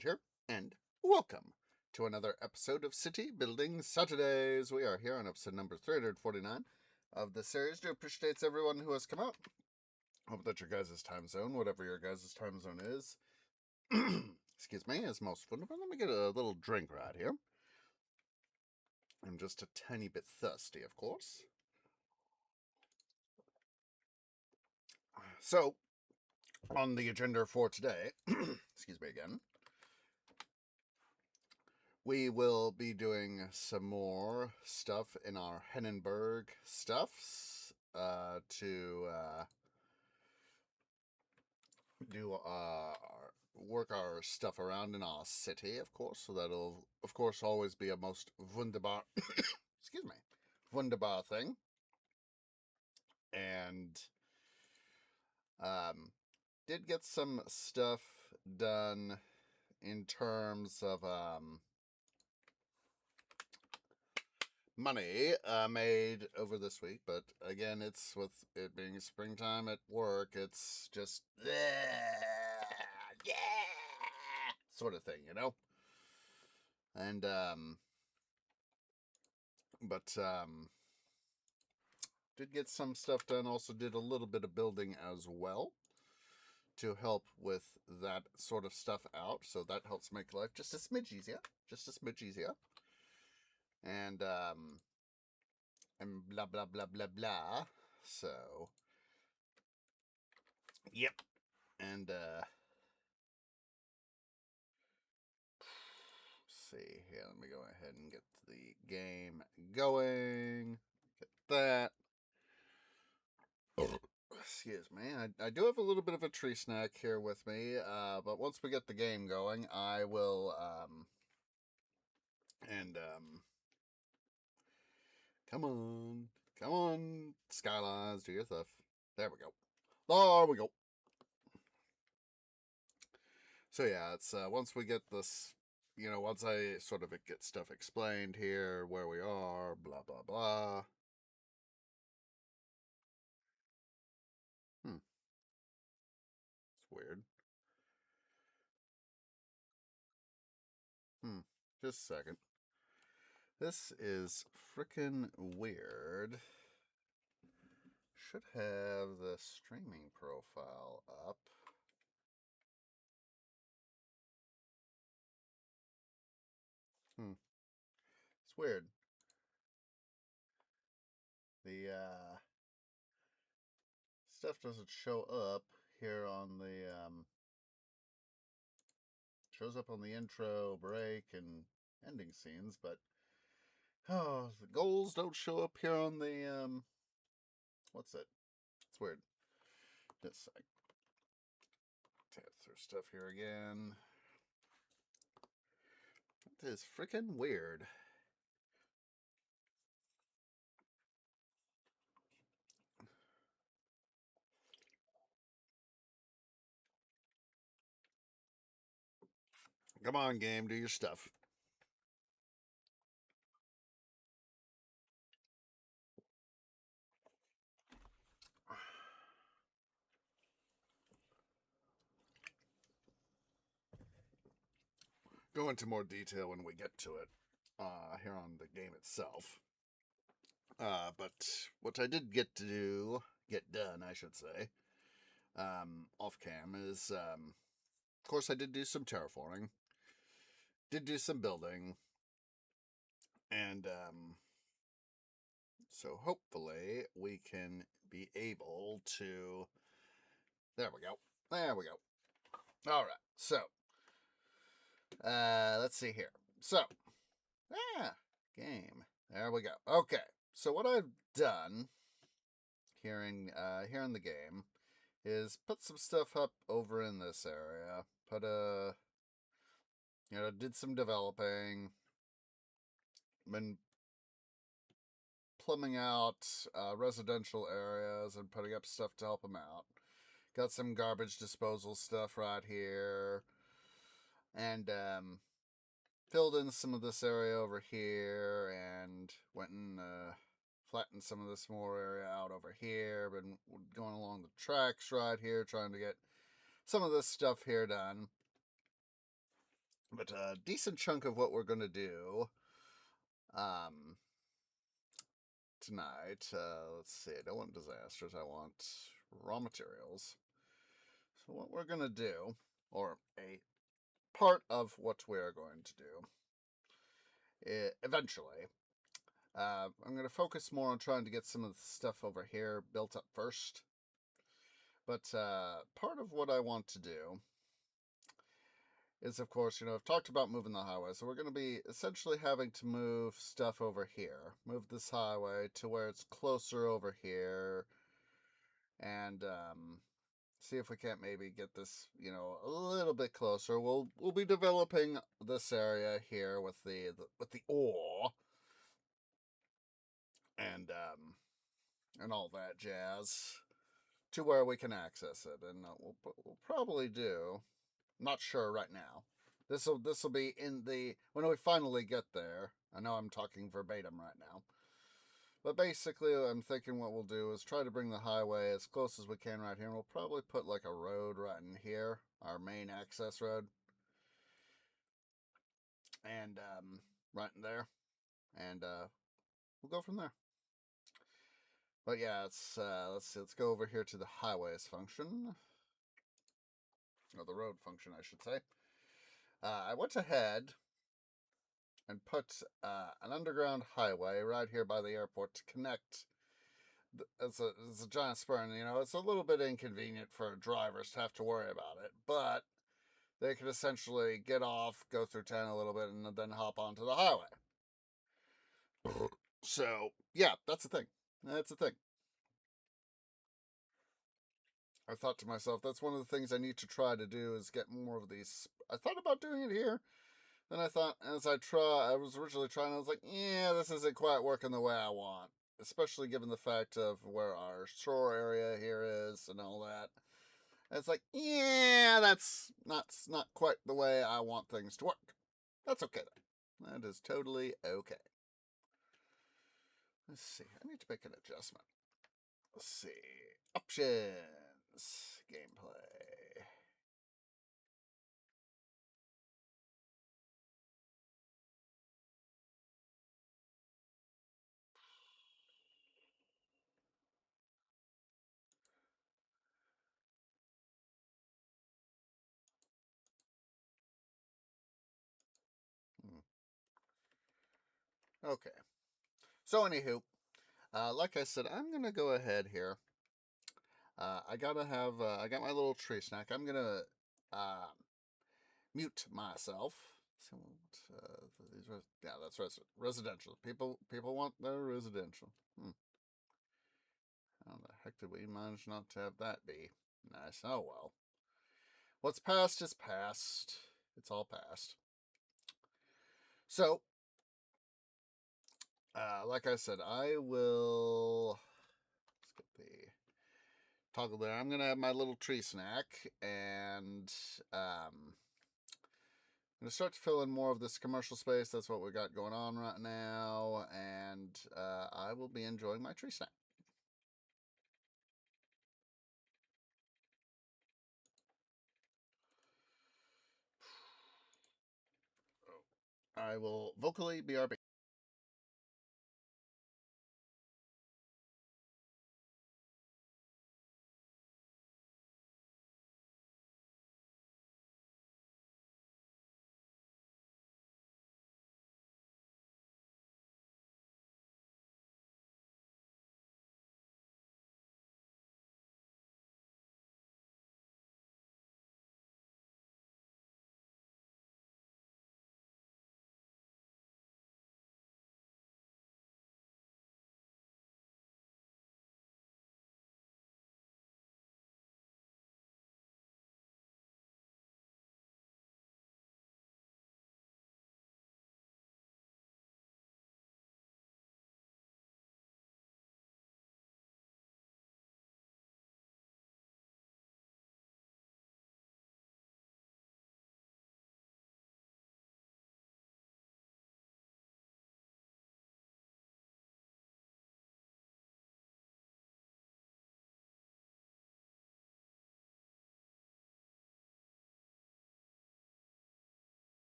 Orange here, and welcome to another episode of City Building Saturdays. We are here on episode number 349 of the series. Do appreciate everyone who has come out. Hope that your guys' time zone, whatever your guys' time zone is, excuse me, is most wonderful. Let me get a little drink right here. I'm just a tiny bit thirsty, of course. So, on the agenda for today, excuse me again, we will be doing some more stuff in our Hennenberg stuffs to do work our stuff around in our city, of course. So that'll, of course, always be a most wunderbar, excuse me, wunderbar thing. And did get some stuff done in terms of money made over this week, but again, it's with it being springtime at work, it's just yeah sort of thing, you know. And but did get some stuff done. Also did a little bit of building as well to help with that sort of stuff out, so that helps make life just a smidge easier, and blah blah blah blah blah. So yep. And see here, let me go ahead and get the game going. Get that. Excuse me. I do have a little bit of a tree snack here with me, but once we get the game going, I will come on, Skylines, do your stuff. There we go. There we go. So yeah, it's once we get this, once I sort of get stuff explained here, where we are, blah blah blah. It's weird. Just a second. This is frickin' weird. Should have the streaming profile up. It's weird. The stuff doesn't show up here on the shows up on the intro, break, and ending scenes, but the goals don't show up here on the what's it? It's weird. Just a sec. Tap through stuff here again. It is freaking weird. Come on, game, do your stuff. Go into more detail when we get to it here on the game itself. But what I did get done, I should say, off cam is, of course, I did do some terraforming, did do some building, and so hopefully we can be able to. There we go. All right, so let's see here. So, game. There we go. Okay, so what I've done here in the game is put some stuff up over in this area. Did some developing. Been plumbing out residential areas and putting up stuff to help them out. Got some garbage disposal stuff right here. And filled in some of this area over here and went and flattened some of this more area out over here. Been going along the tracks right here, trying to get some of this stuff here done. But a decent chunk of what we're going to do um, tonight, let's see, I don't want disasters, I want raw materials. So what we're going to do, or a part of what we are going to do, eventually, I'm going to focus more on trying to get some of the stuff over here built up first. But part of what I want to do is, of course, I've talked about moving the highway. So we're going to be essentially having to move stuff over here. Move this highway to where it's closer over here. And see if we can't maybe get this, a little bit closer. We'll be developing this area here with the ore. And all that jazz to where we can access it. And we'll probably do. Not sure right now. This will be when we finally get there. I know I'm talking verbatim right now. But basically, I'm thinking what we'll do is try to bring the highway as close as we can right here. And we'll probably put like a road right in here, our main access road. And right in there. And we'll go from there. But yeah, let's go over here to the highways function. Or the road function, I should say. I went ahead and put an underground highway right here by the airport to connect. It's a giant spur, and it's a little bit inconvenient for drivers to have to worry about it, but they could essentially get off, go through town a little bit, and then hop onto the highway. So yeah, that's the thing. That's the thing. I thought to myself, that's one of the things I need to try to do is get more of these. I thought about doing it here. Then I thought, as I was originally trying, I was like, yeah, this isn't quite working the way I want. Especially given the fact of where our shore area here is and all that. And it's like, yeah, that's not quite the way I want things to work. That's okay though. That is totally okay. Let's see. I need to make an adjustment. Let's see. Options. Gameplay. Okay. So anywho, like I said, I'm gonna go ahead here. I gotta have. I got my little tree snack. I'm gonna mute myself. So, yeah, that's residential. People want their residential. How the heck did we manage not to have that be nice? Oh well. What's past is past. It's all past. So, like I said, I will skip the toggle there. I'm gonna have my little tree snack, and I'm gonna start to fill in more of this commercial space. That's what we got going on right now, and I will be enjoying my tree snack. I will vocally BRB.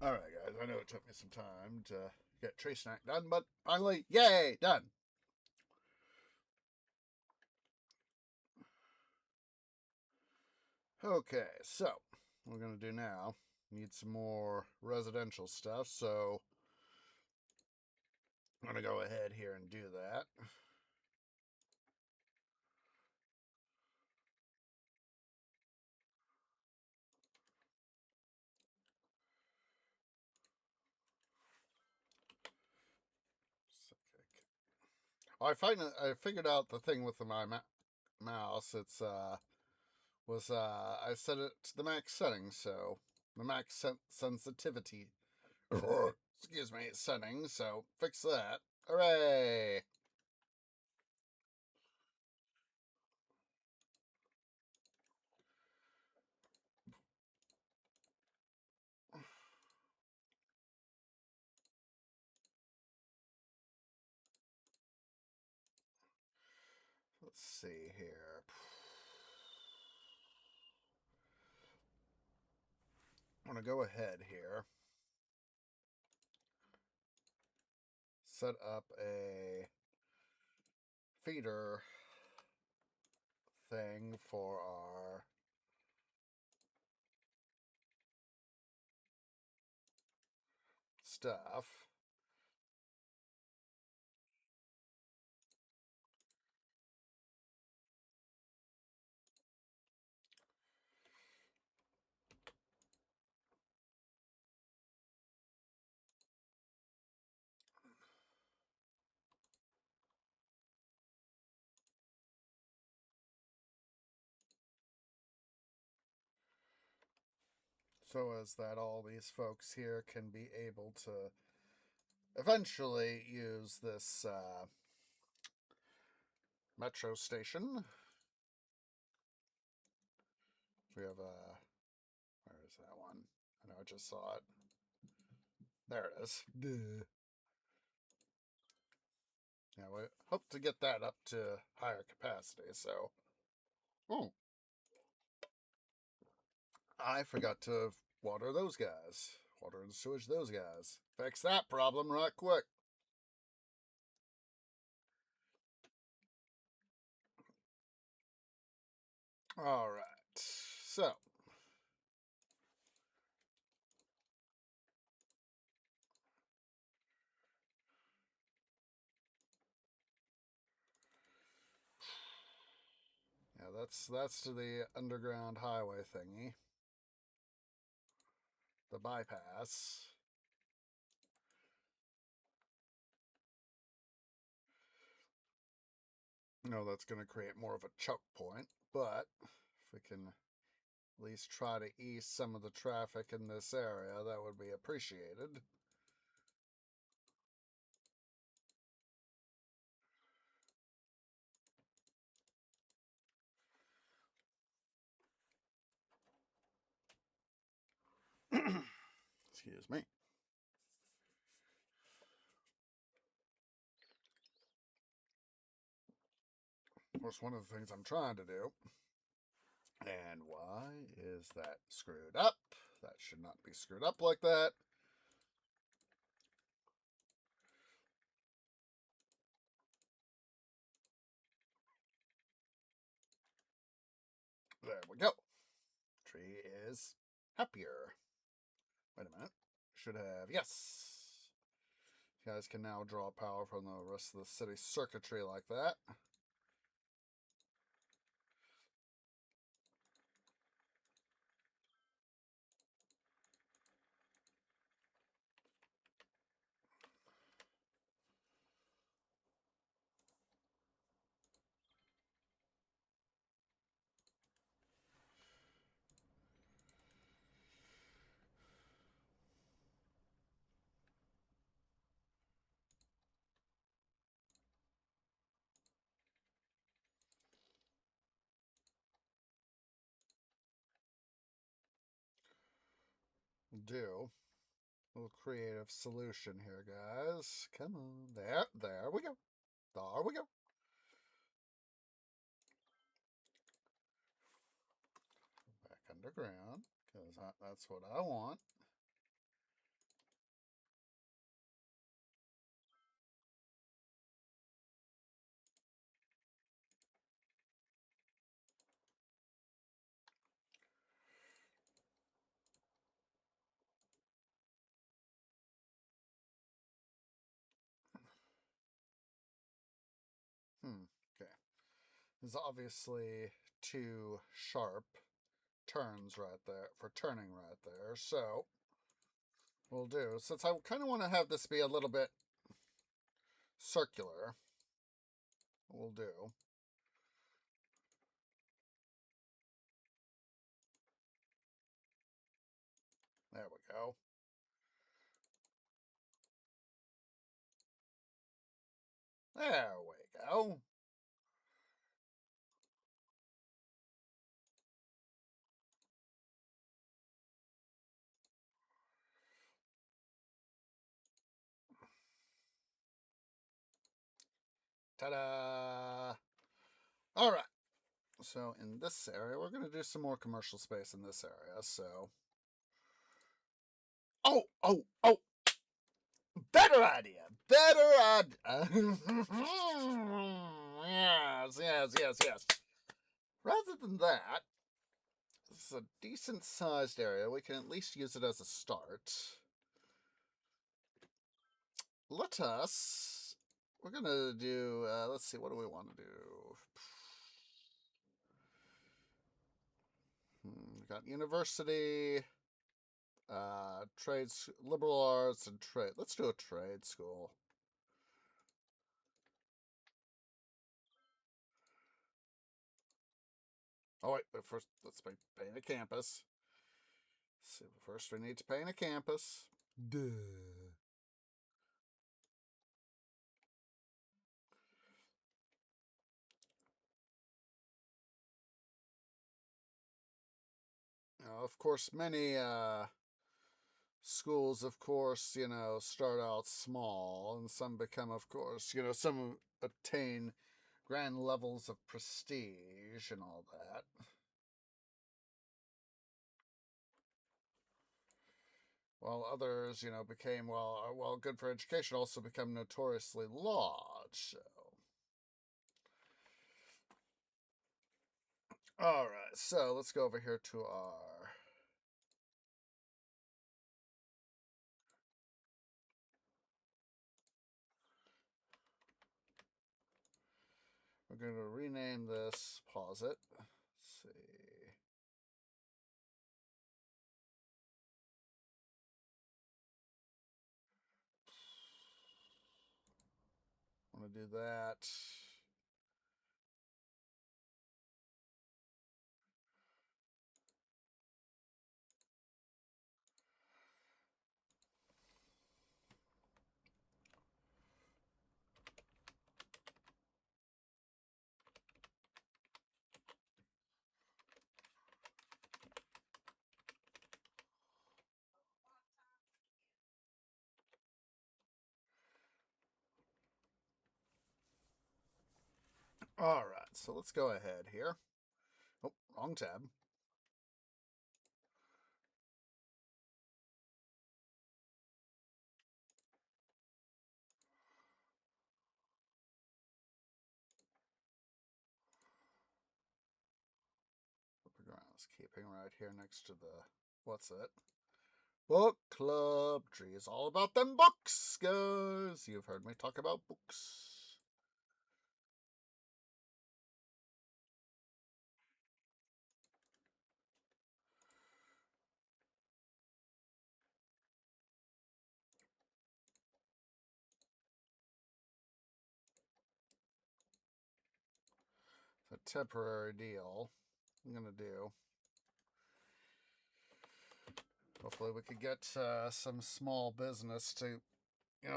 Alright, guys, I know it took me some time to get Tree Snack done, but finally, yay, done! Okay, so what we're going to do now, need some more residential stuff, so I'm going to go ahead here and do that. I figured out the thing with my mouse. It's I set it to the max setting, so the max sensitivity. Excuse me, setting. So fix that. Hooray! Let's see here. I'm gonna go ahead here. Set up a feeder thing for our stuff. So as that all these folks here can be able to eventually use this metro station. We have a, where is that one? I know I just saw it. There it is. Duh. Yeah, we hope to get that up to higher capacity, so. Oh, I forgot to water those guys. Water and sewage those guys. Fix that problem right quick. Alright, so. Yeah, that's to the underground highway thingy. The bypass. No, that's going to create more of a choke point, but if we can at least try to ease some of the traffic in this area, that would be appreciated. Excuse me. Of course, one of the things I'm trying to do. And why is that screwed up? That should not be screwed up like that. There we go. Tree is happier. Wait a minute. Should have, yes. You guys can now draw power from the rest of the city circuitry like that. Do a little creative solution here, guys. Come on. There we go. There we go. Back underground, because that's what I want. Okay. There's obviously 2 sharp turns right there for turning right there. So we'll do, since I kind of want to have this be a little bit circular, we'll do. There we go. There we go. Ta-da! All right. So in this area, we're going to do some more commercial space in this area. So, oh, better idea. Better idea. Yes. Rather than that, this is a decent sized area. We can at least use it as a start. Let us. We're going to do. Let's see, what do we want to do? We got university, trades, liberal arts, and trade. Let's do a trade school. Oh wait, but first let's paint a campus. So first we need to paint a campus. Duh. Now, of course, many schools, of course, start out small, and some become, of course, some obtain grand levels of prestige and all that. While others, became, well, good for education, also become notoriously large. So, all right, so let's go over here to our. We're going to rename this. Pause it. Let's see. Want to do that. All right, so let's go ahead here. Oh, wrong tab. Keeping right here next to the, what's it? Book club. Tree is all about them books, guys. You've heard me talk about books. It's a temporary deal I'm going to do. Hopefully we could get some small business to,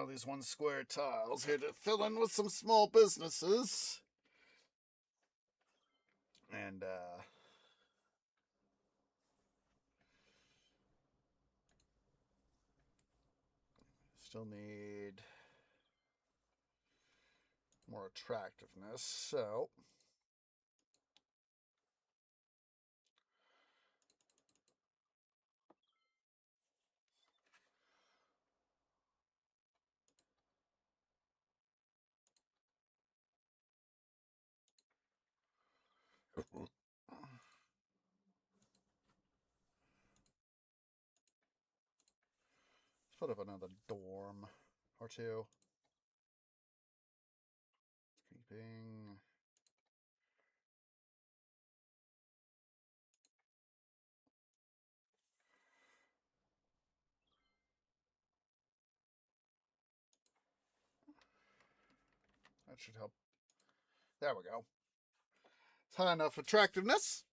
these 1 square tiles here to fill in with some small businesses. And, still need more attractiveness, so let's put up another dorm or 2. Keeping. That should help. There we go. It's high enough attractiveness.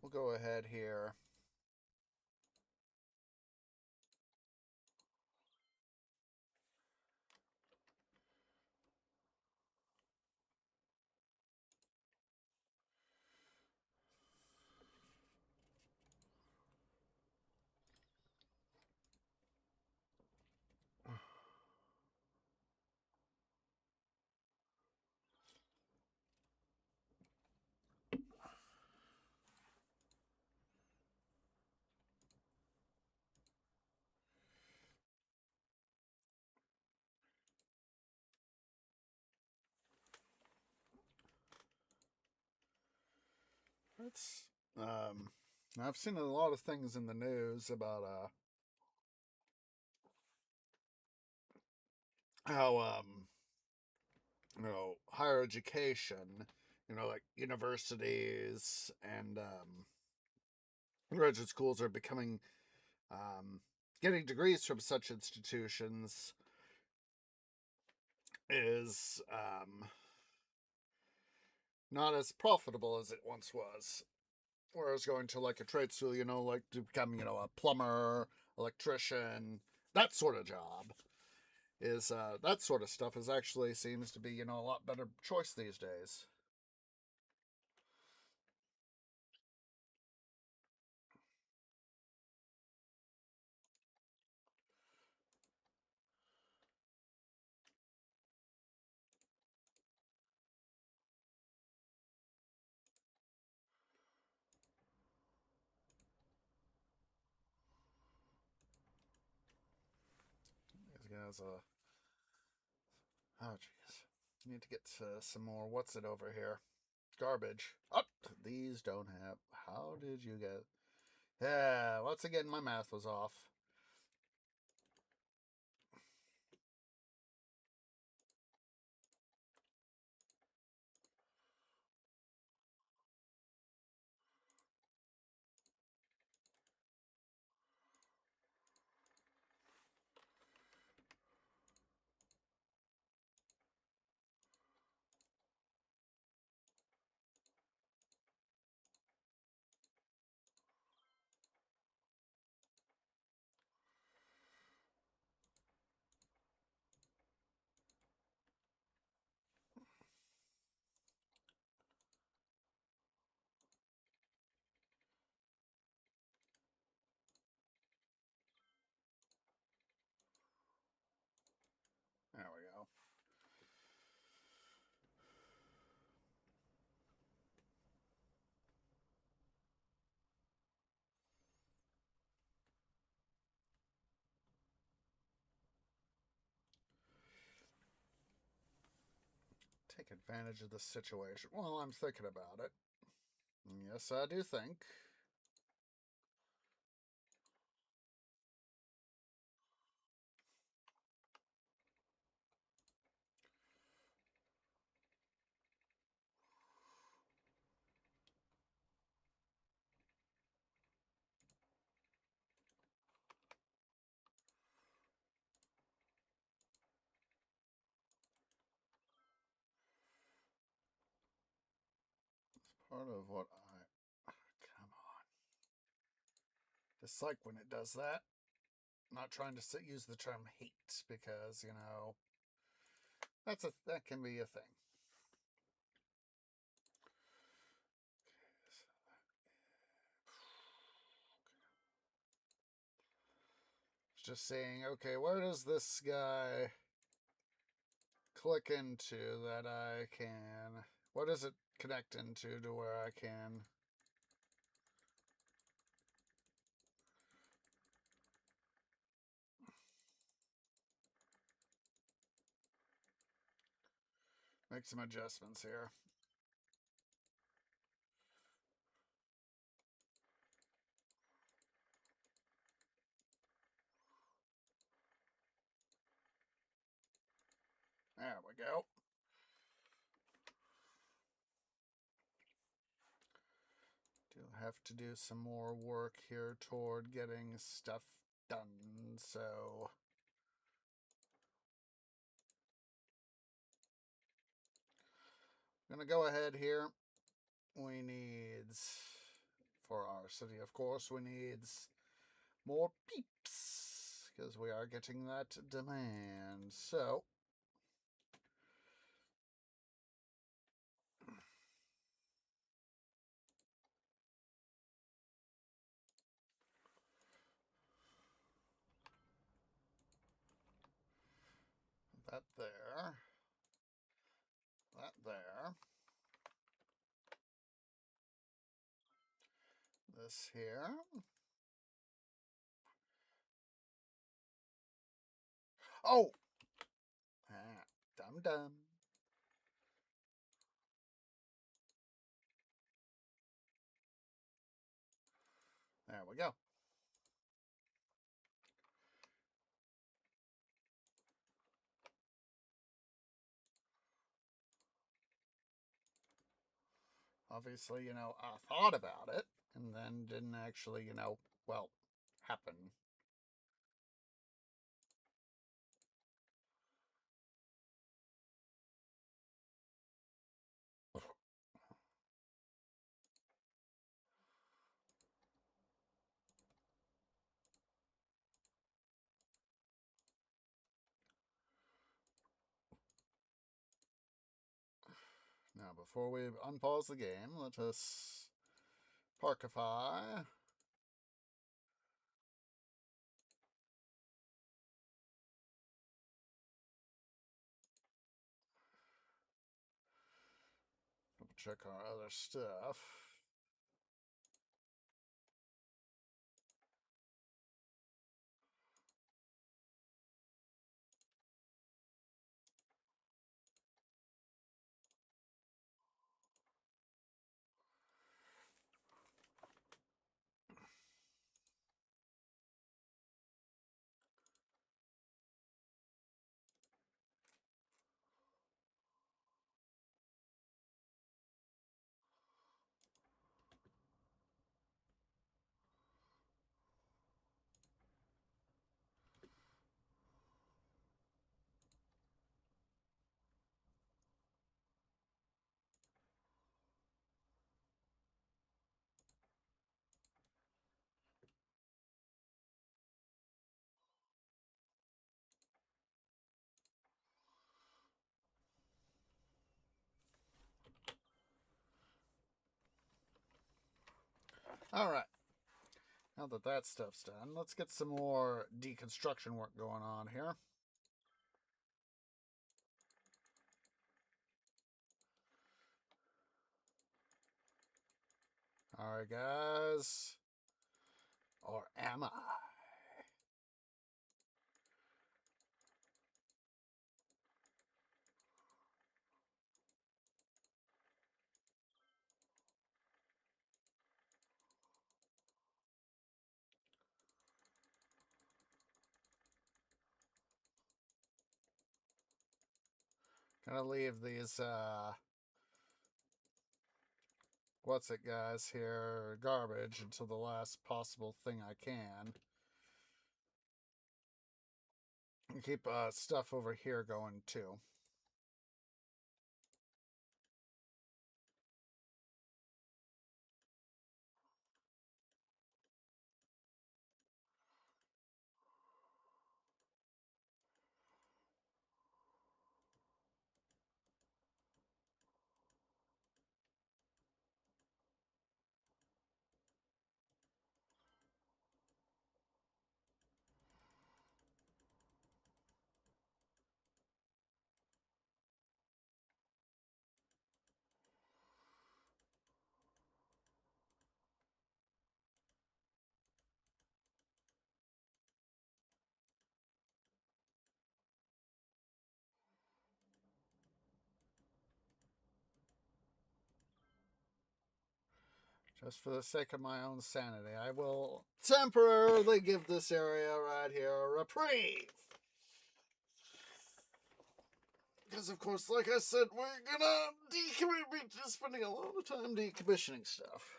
We'll go ahead here. It's I've seen a lot of things in the news about how higher education, like universities and graduate schools are becoming getting degrees from such institutions is not as profitable as it once was. Whereas going to like a trade school, like to become, a plumber, electrician, that sort of job is that sort of stuff is actually seems to be, a lot better choice these days. These guys, oh jeez, need to get some more. What's it over here? Garbage. Oh, these don't have. How did you get? Yeah, once again, my math was off. There we go. Take advantage of the situation. Well, I'm thinking about it. Yes, I do think. Part of what I. Come on. Dislike when it does that. Not trying to use the term hate because, that can be a thing. It's just saying, okay, where does this guy click into that I can. What does it connect into to where I can. Make some adjustments here. There we go. have to do some more work here toward getting stuff done, so I'm going to go ahead here. We need, for our city, of course, we need more peeps, because we are getting that demand, so that there, that there, this here. Oh! Ah, dum-dum. There we go. Obviously, I thought about it, and then didn't actually, well, happen. Now, before we unpause the game, let us parkify. Double check our other stuff. All right. Now that that stuff's done, let's get some more deconstruction work going on here. All right, guys. Or am I? Gonna leave these, what's it, guys, here, garbage until the last possible thing I can. And keep stuff over here going, too. Just for the sake of my own sanity, I will temporarily give this area right here a reprieve. Because, of course, like I said, we're gonna be spending a lot of time decommissioning stuff.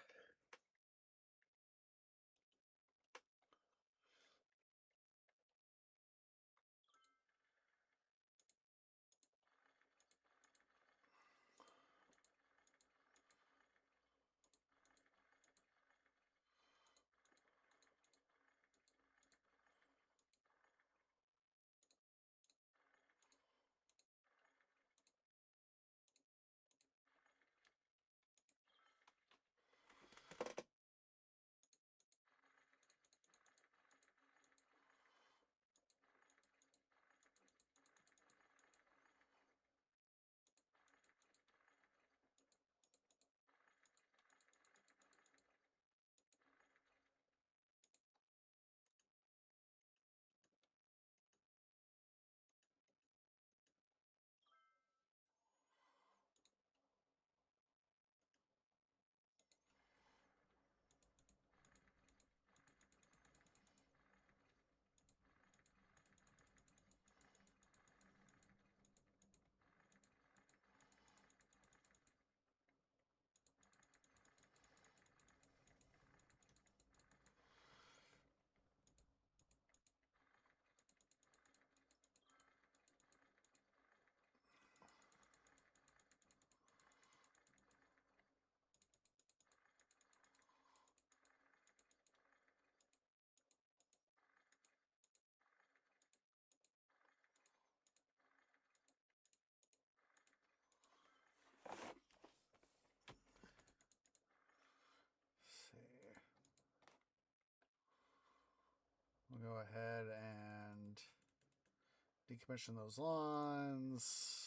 ahead and decommission those lines.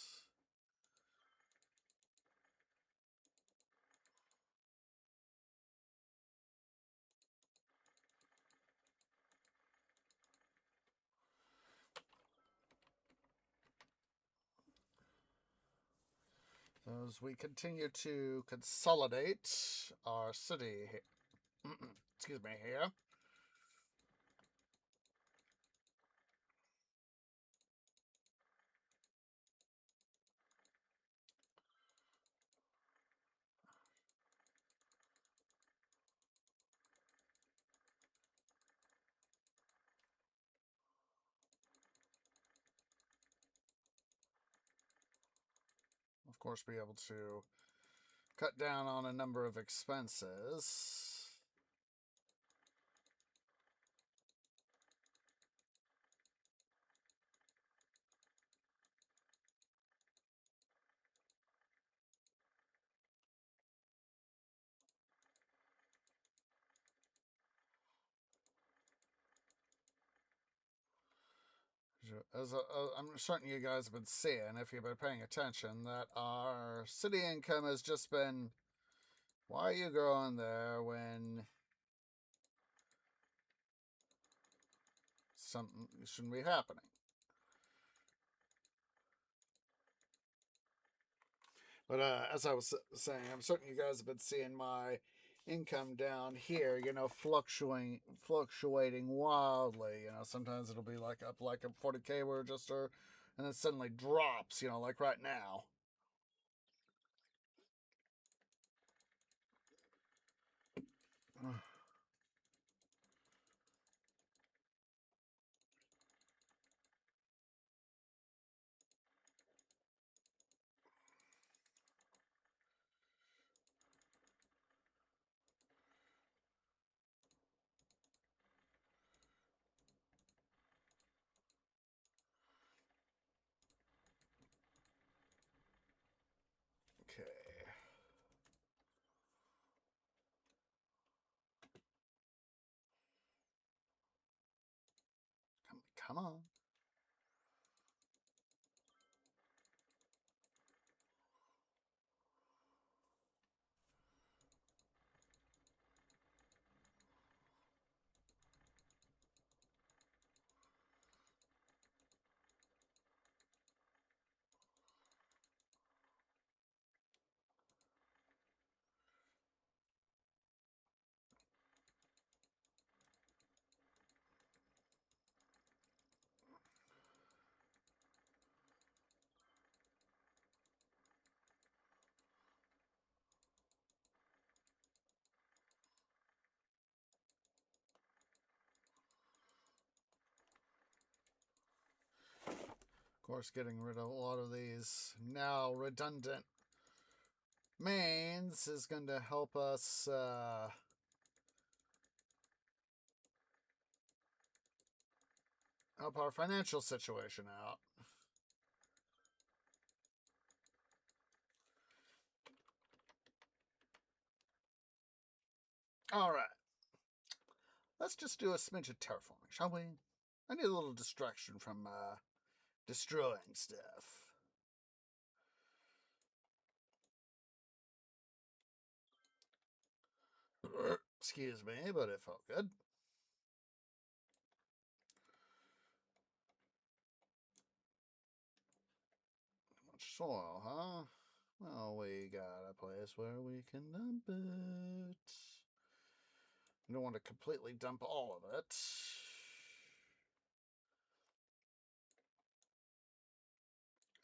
As we continue to consolidate our city, excuse me, here. Of course, be able to cut down on a number of expenses. As I'm certain you guys have been seeing, if you've been paying attention, that our city income has just been. Why are you growing there when something shouldn't be happening? But as I was saying, I'm certain you guys have been seeing my income down here, fluctuating wildly. Sometimes it'll be like up like a 40K register, and then suddenly drops. Like right now. Okay. Come on. Of course, getting rid of a lot of these now redundant mains is going to help us help our financial situation out. All right. Let's just do a smidge of terraforming, shall we? I need a little distraction from destroying stuff. Excuse me, but it felt good. Much soil, huh? Well, we got a place where we can dump it. We don't want to completely dump all of it.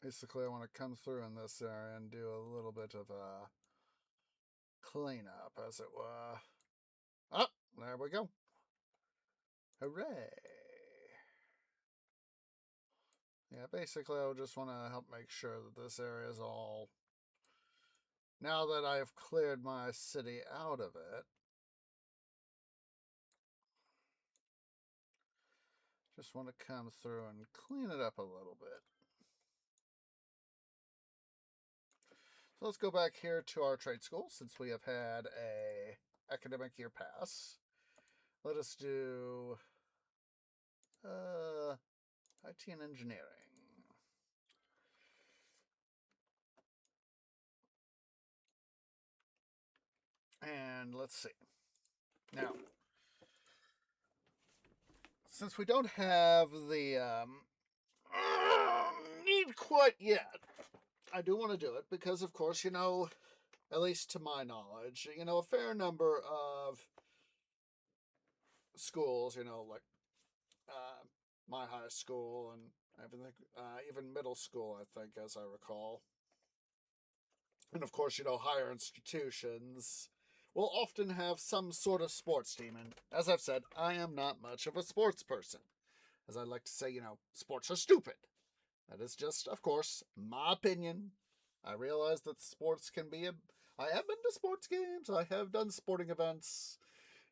Basically, I want to come through in this area and do a little bit of a cleanup, as it were. Oh, there we go. Hooray! Yeah, basically, I just want to help make sure that this area is all. Now that I have cleared my city out of it, just want to come through and clean it up a little bit. So let's go back here to our trade school, since we have had a academic year pass. Let us do IT and engineering. And let's see. Now, since we don't have the need quite yet, I do want to do it because, of course, at least to my knowledge, a fair number of schools, like uh, my high school and everything, even middle school, I think, as I recall. And of course, higher institutions will often have some sort of sports team. And as I've said, I am not much of a sports person. As I like to say, sports are stupid. That is just, of course, my opinion. I realize that sports can be I have been to sports games. I have done sporting events.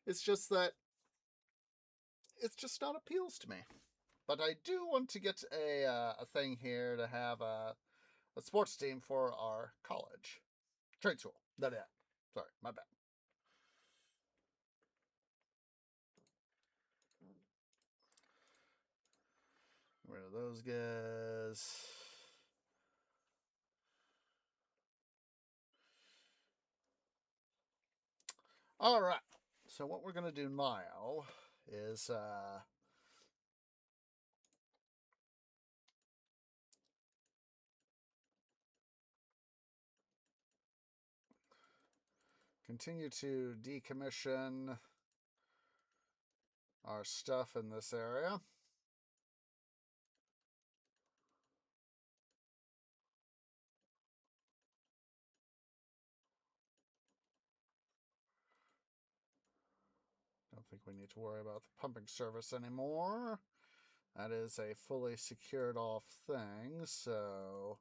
It's just that it's just not appeals to me. But I do want to get a thing here to have a sports team for our college. Trade school. That is. Sorry, my bad. Rid of those guys. All right. So what we're gonna do now is continue to decommission our stuff in this area. Don't think we need to worry about the pumping service anymore. That is a fully secured off thing, so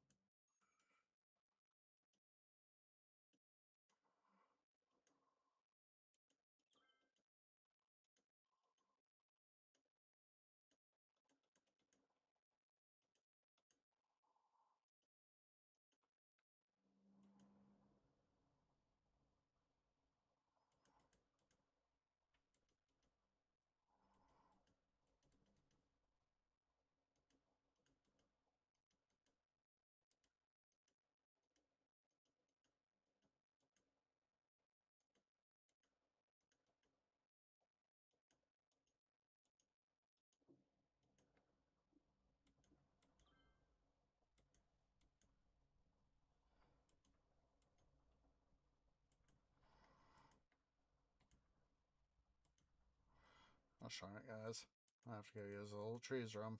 I'll show it, guys. I have to go use a little trees room.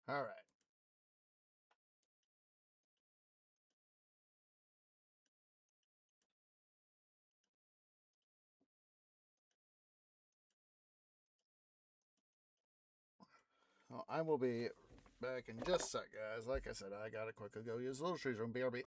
All right. Well, I will be back in just a sec, guys. Like I said, I gotta quickly go use a little trees room. BRB.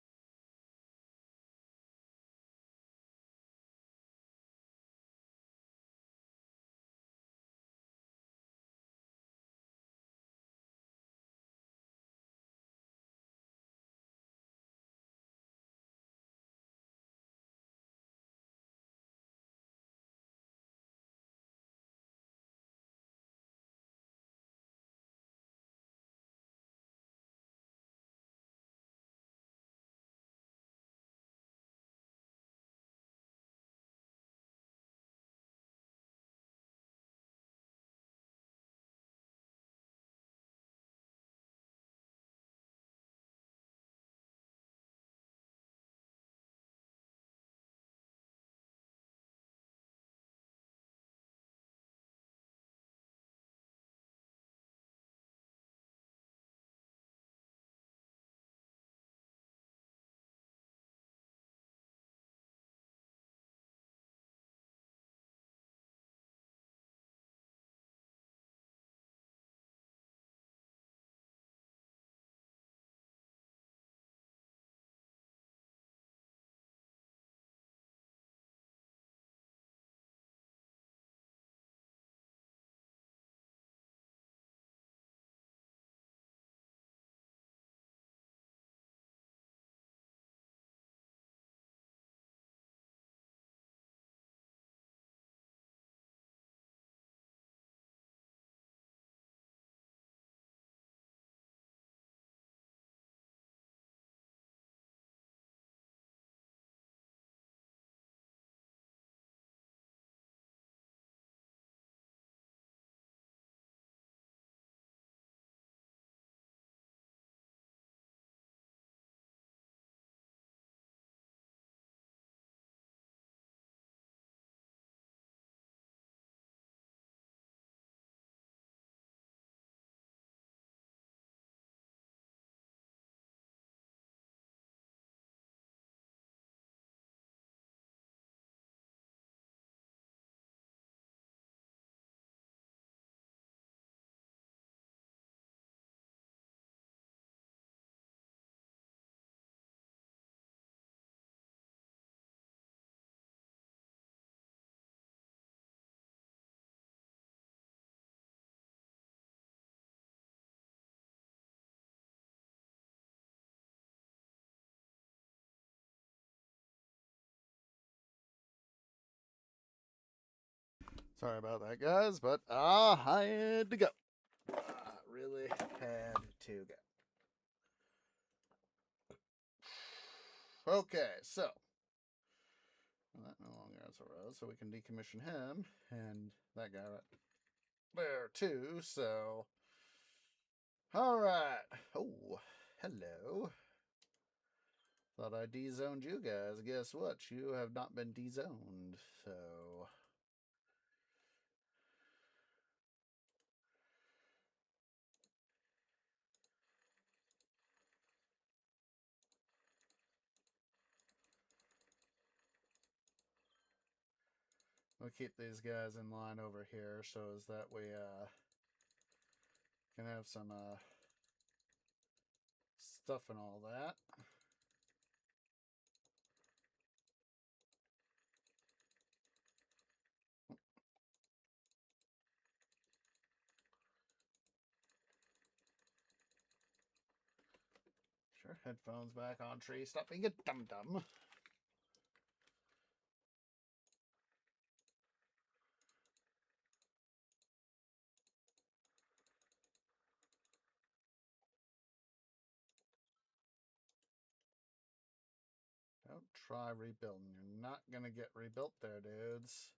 Sorry about that, guys, but I had to go. Really had to go. Okay, so that no longer has a row, so we can decommission him and that guy right there too. So, all right. Oh, hello. Thought I de-zoned you guys. Guess what? You have not been de-zoned. So we'll keep these guys in line over here so as that we can have some stuff and all that. Sure, headphones back on tree. Stop being a dum-dum. Don't try rebuilding. You're not gonna get rebuilt there, dudes.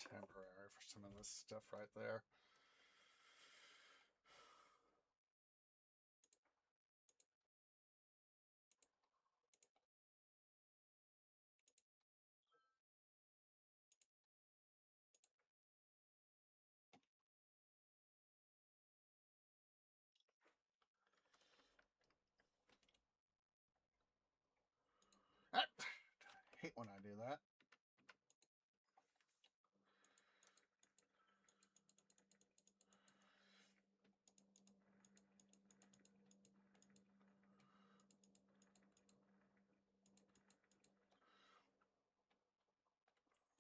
Temporary for some of this stuff right there. Ah, I hate when I do that.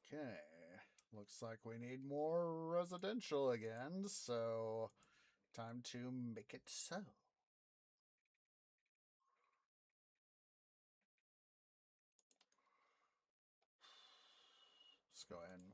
Okay, looks like we need more residential again, so time to make it so. Let's go ahead and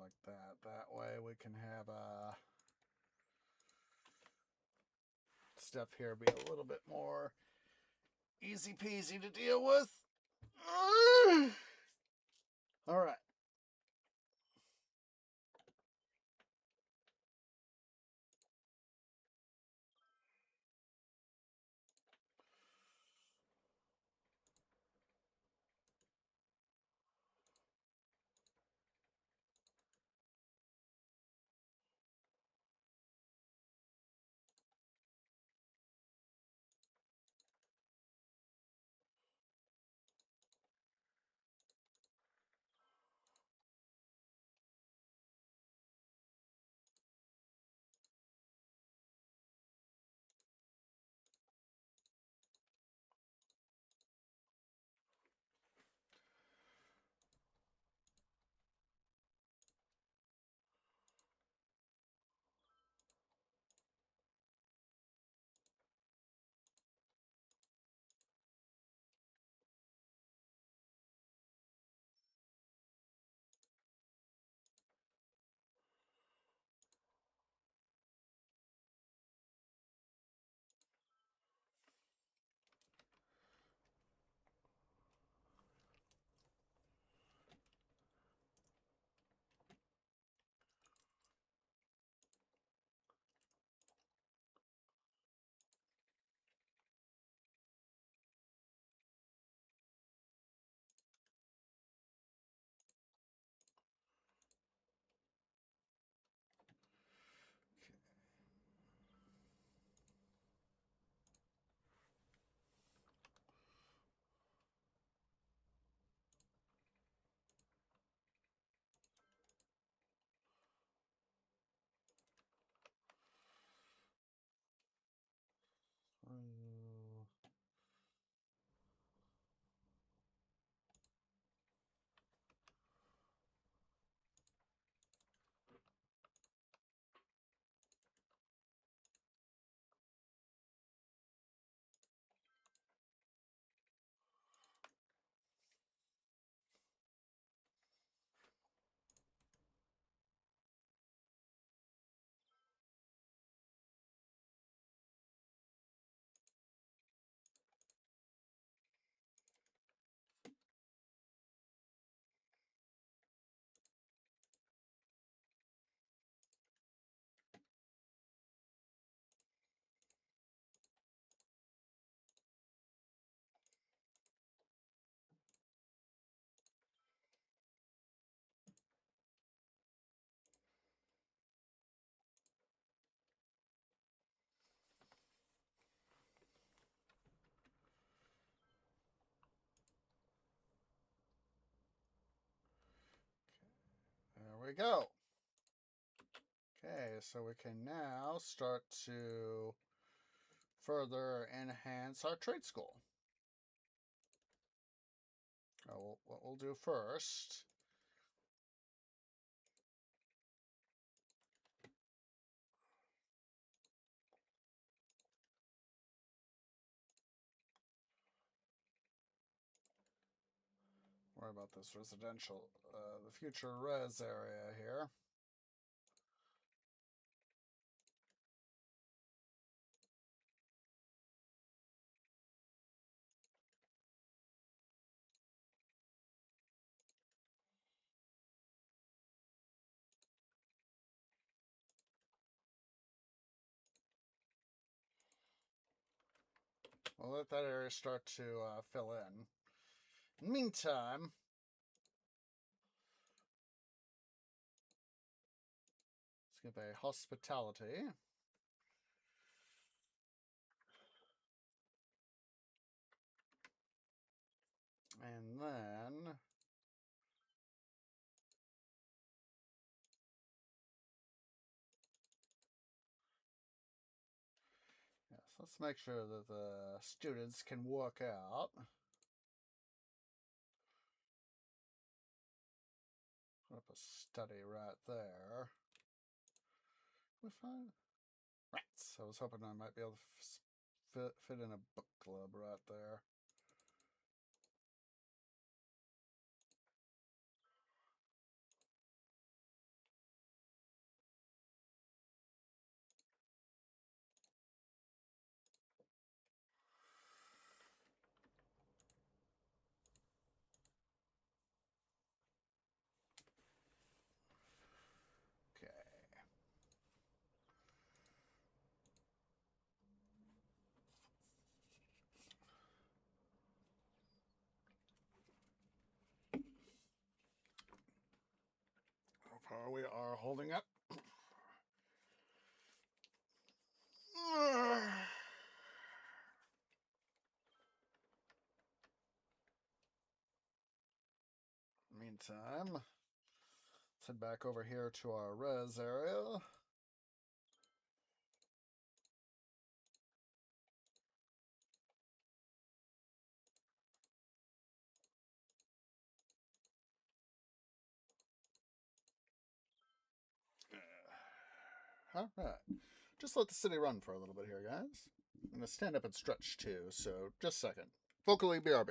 like that. That way we can have stuff here be a little bit more easy peasy to deal with. All right. There we go. Okay, so we can now start to further enhance our trade school. What we'll do first worry about this residential, the future res area here. We'll let that area start to fill in. Meantime, let's give a hospitality. And then yes, let's make sure that the students can work out. Put up a study right there. We find rats. I was hoping I might be able to fit in a book club right there. We are holding up. Meantime, let's head back over here to our res area. All right. Just let the city run for a little bit here, guys. I'm going to stand up and stretch too, so just a second. Vocally, BRB.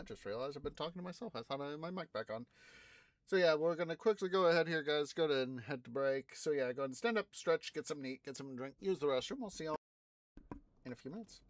I just realized I've been talking to myself. I thought I had my mic back on. So yeah, we're going to quickly go ahead here, guys. Go ahead and head to break. So yeah, go ahead and stand up, stretch, get something to eat, get something to drink, use the restroom. We'll see you all in a few minutes.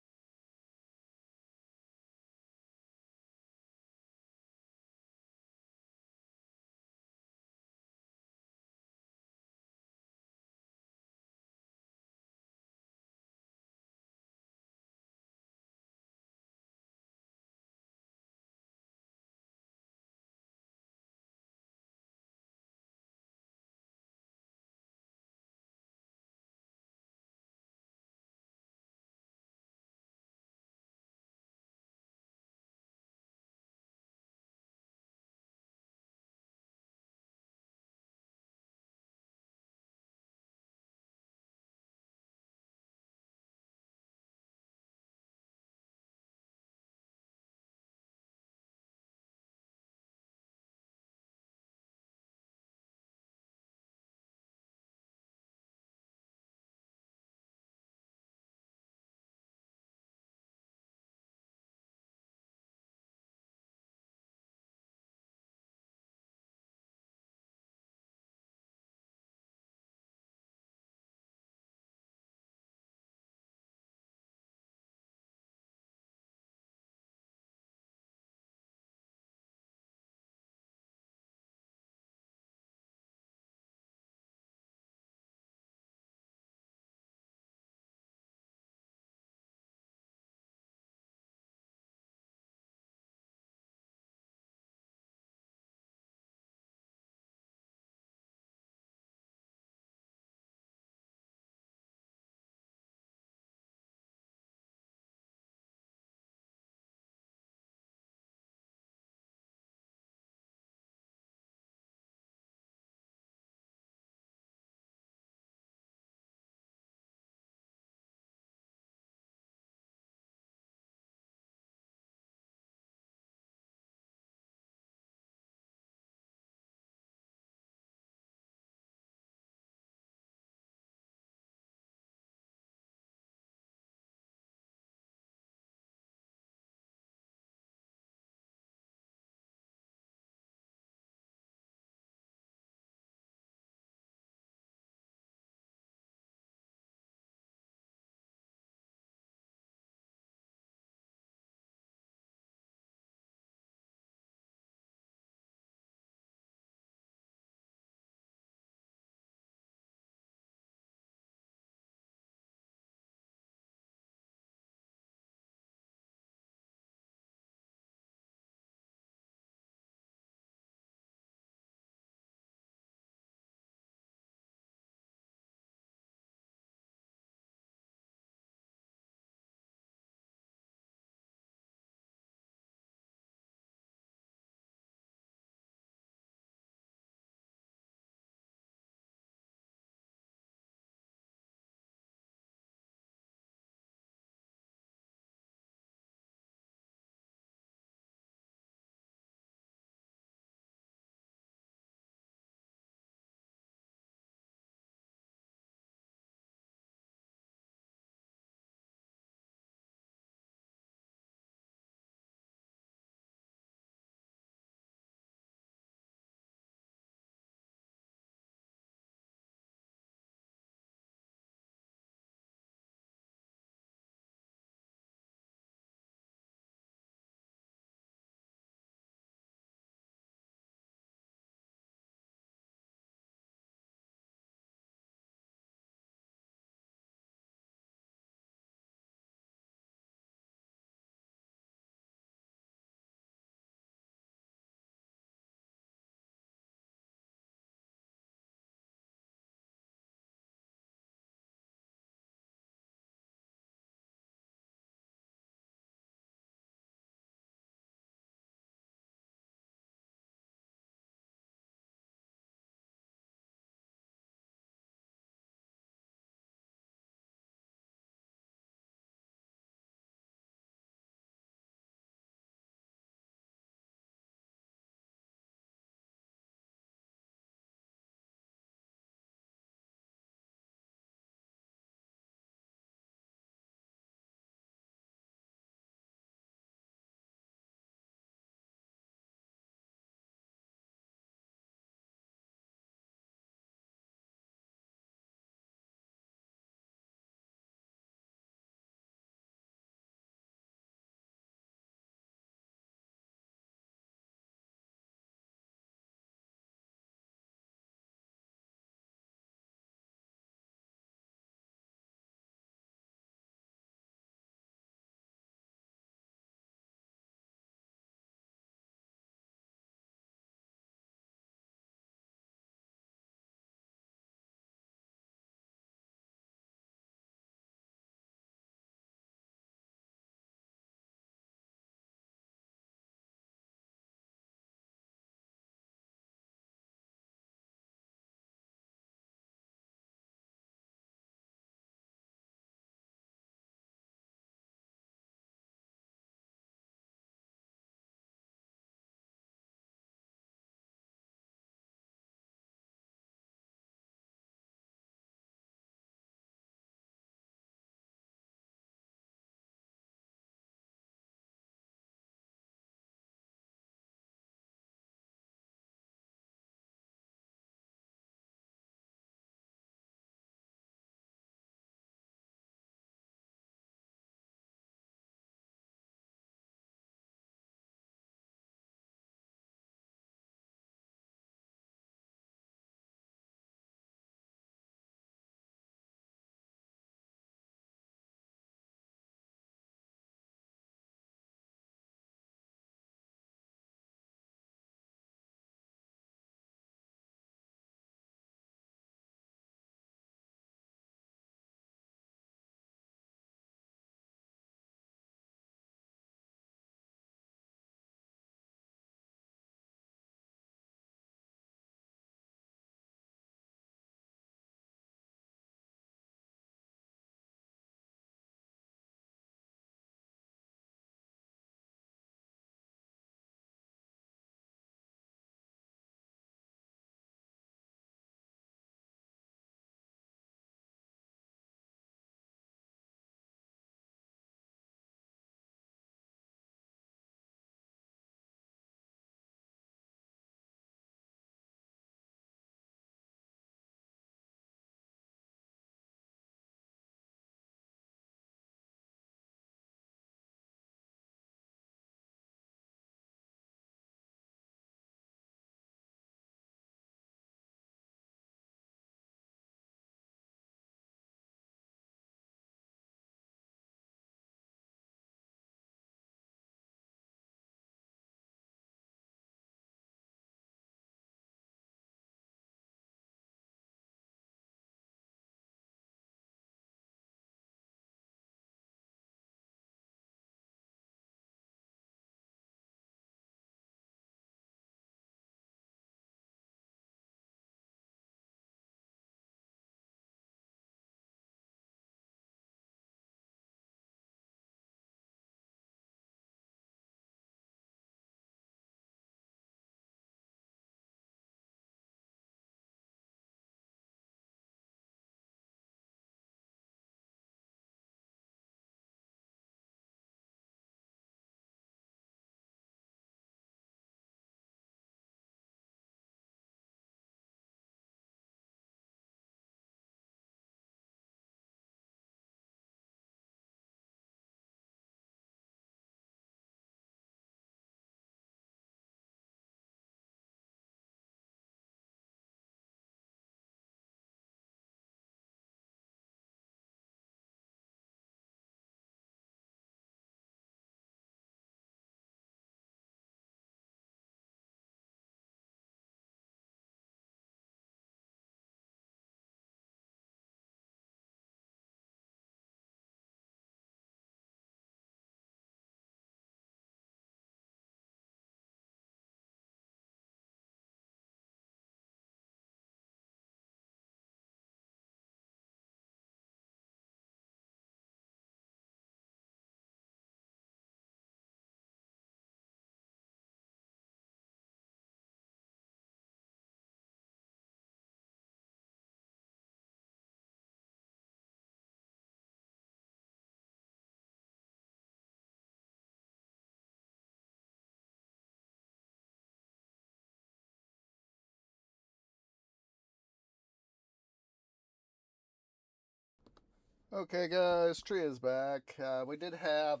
Okay, guys, Tree is back. We did have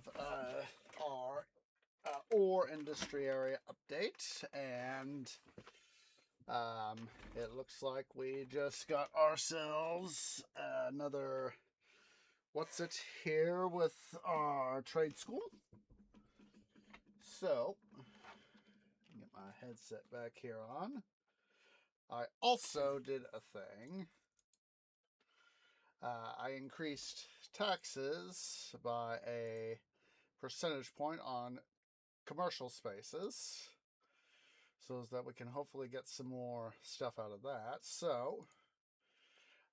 our ore industry area update, and it looks like we just got ourselves another. What's it here with our trade school? So, get my headset back here on. I also did a thing. I increased taxes by a percentage point on commercial spaces so that we can hopefully get some more stuff out of that. So,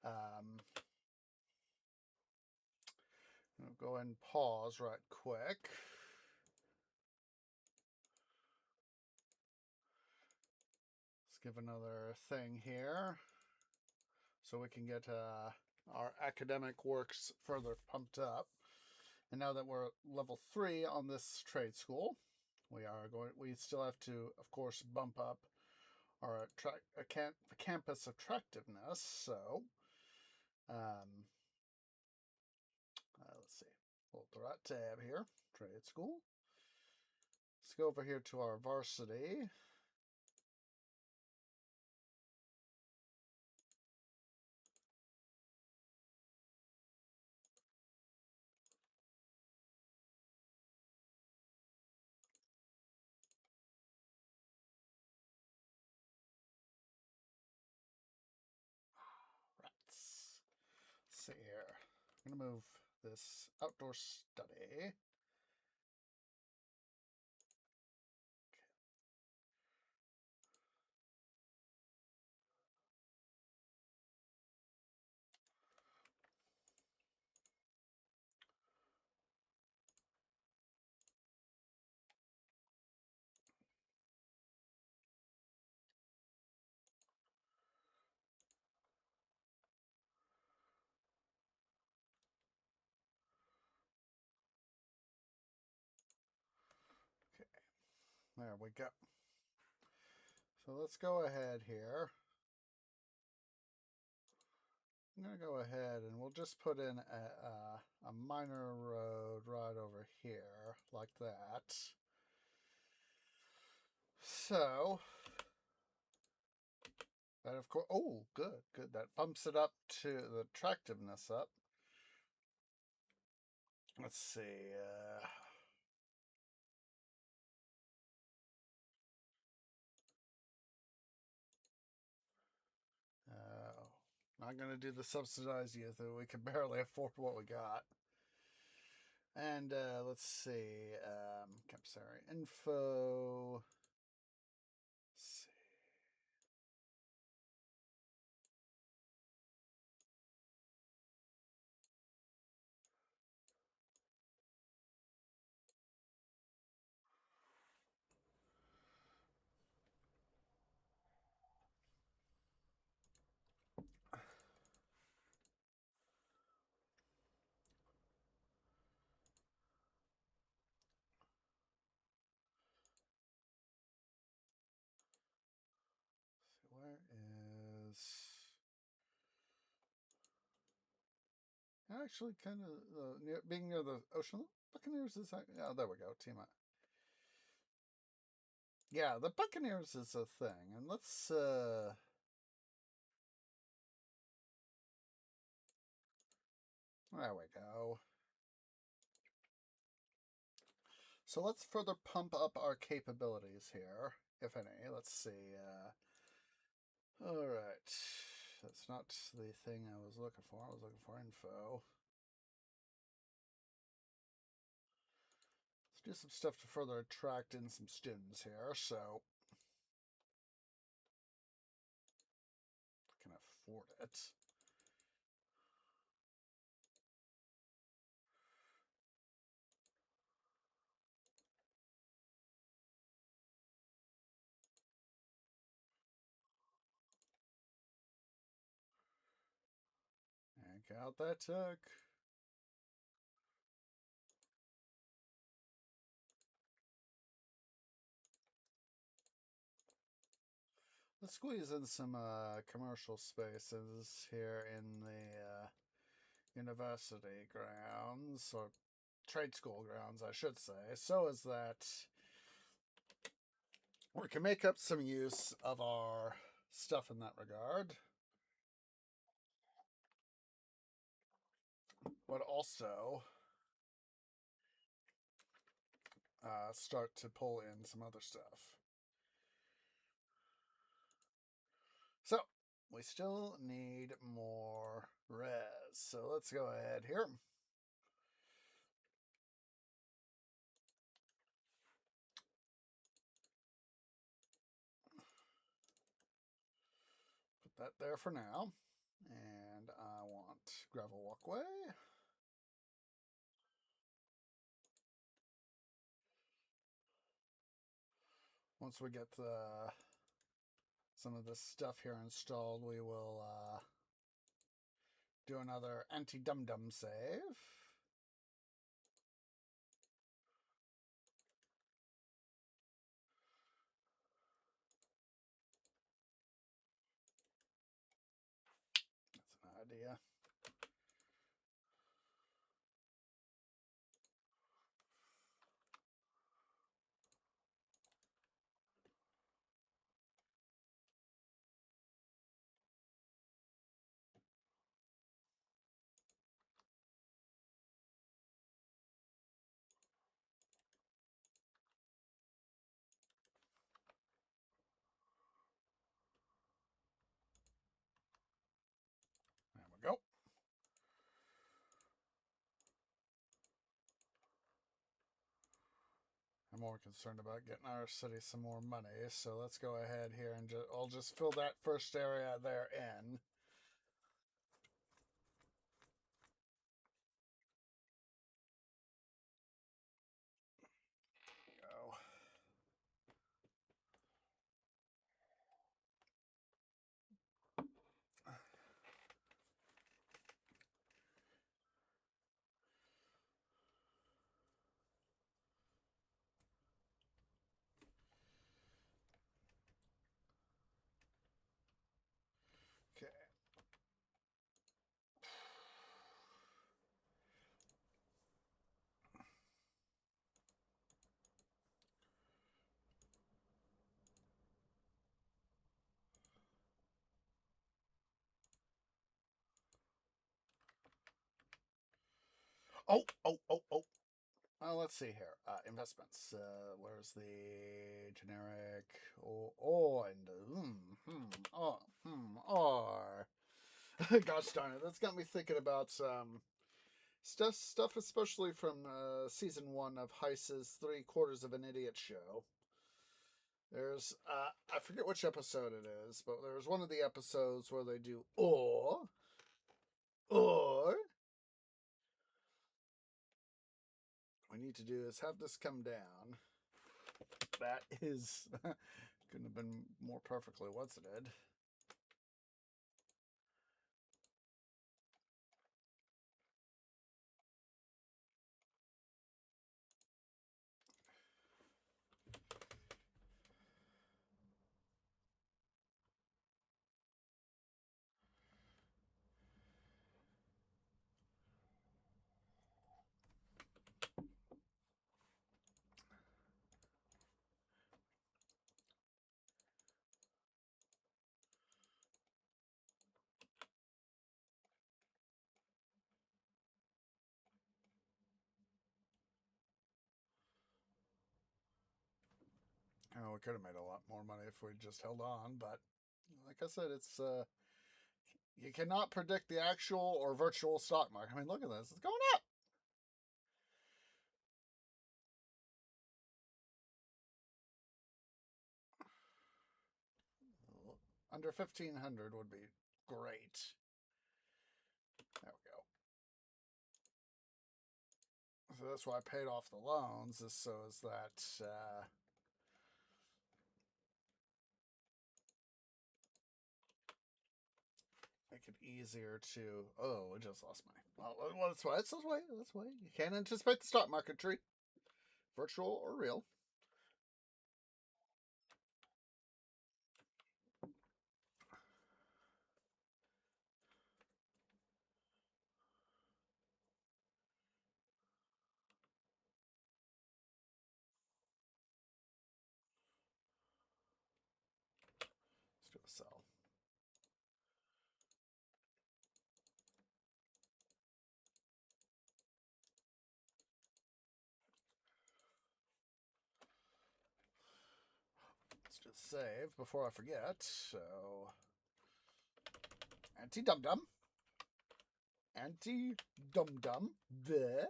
I'll go ahead and pause right quick. Let's give another thing here so we can get our academic works further pumped up. And now that we're level 3 on this trade school, we still have to, of course, bump up our campus attractiveness. So, let's see. Hold the right tab here. Trade school. Let's go over here to our varsity. Let's see here. I'm going to move this outdoor study. Okay, there we go. So let's go ahead here. I'm going to go ahead and we'll just put in a minor road right over here, like that. So, that of course, oh, good, good. That bumps it up to the attractiveness up. Let's see. Not going to do the subsidized youth. We can barely afford what we got. And let's see. Campus area info. Let's see. Where is actually kind of being near the ocean? Buccaneers is oh, there we go. Team up. Yeah, the Buccaneers is a thing, and let's there we go. So let's further pump up our capabilities here, if any. Let's see. All right, that's not the thing I was looking for. I was looking for info. Let's do some stuff to further attract in some students here. So I can afford it. Yank out that tech. Let's squeeze in some commercial spaces here in the university grounds, or trade school grounds, I should say, so is that we can make up some use of our stuff in that regard, but also start to pull in some other stuff. So we still need more res. So let's go ahead here. Put that there for now. And I want gravel walkway. Once we get some of this stuff here installed, we will do another anti-dum-dum save. That's an idea. There we go. I'm more concerned about getting our city some more money, so let's go ahead here and I'll just fill that first area there in. Go. Okay. Oh. Let's see here. Investments. Where's the generic? R. Gosh darn it! That's got me thinking about stuff, especially from season 1 of Heiss's 3/4 of an Idiot show. There's I forget which episode it is, but there's one of the episodes where they do or we need to do is have this come down. That is couldn't have been more perfectly what's-it-ed. Oh, we could have made a lot more money if we just held on, but like I said, it's you cannot predict the actual or virtual stock market. I mean, look at this; it's going up. Under 1,500 would be great. There we go. So that's why I paid off the loans, is so as that make it easier to. Oh, I just lost money. Well, that's why. That's why. That's why you can't anticipate the stock market tree, virtual or real. So. Let's just save before I forget. So, anti-dum-dum. Anti-dum-dum. The.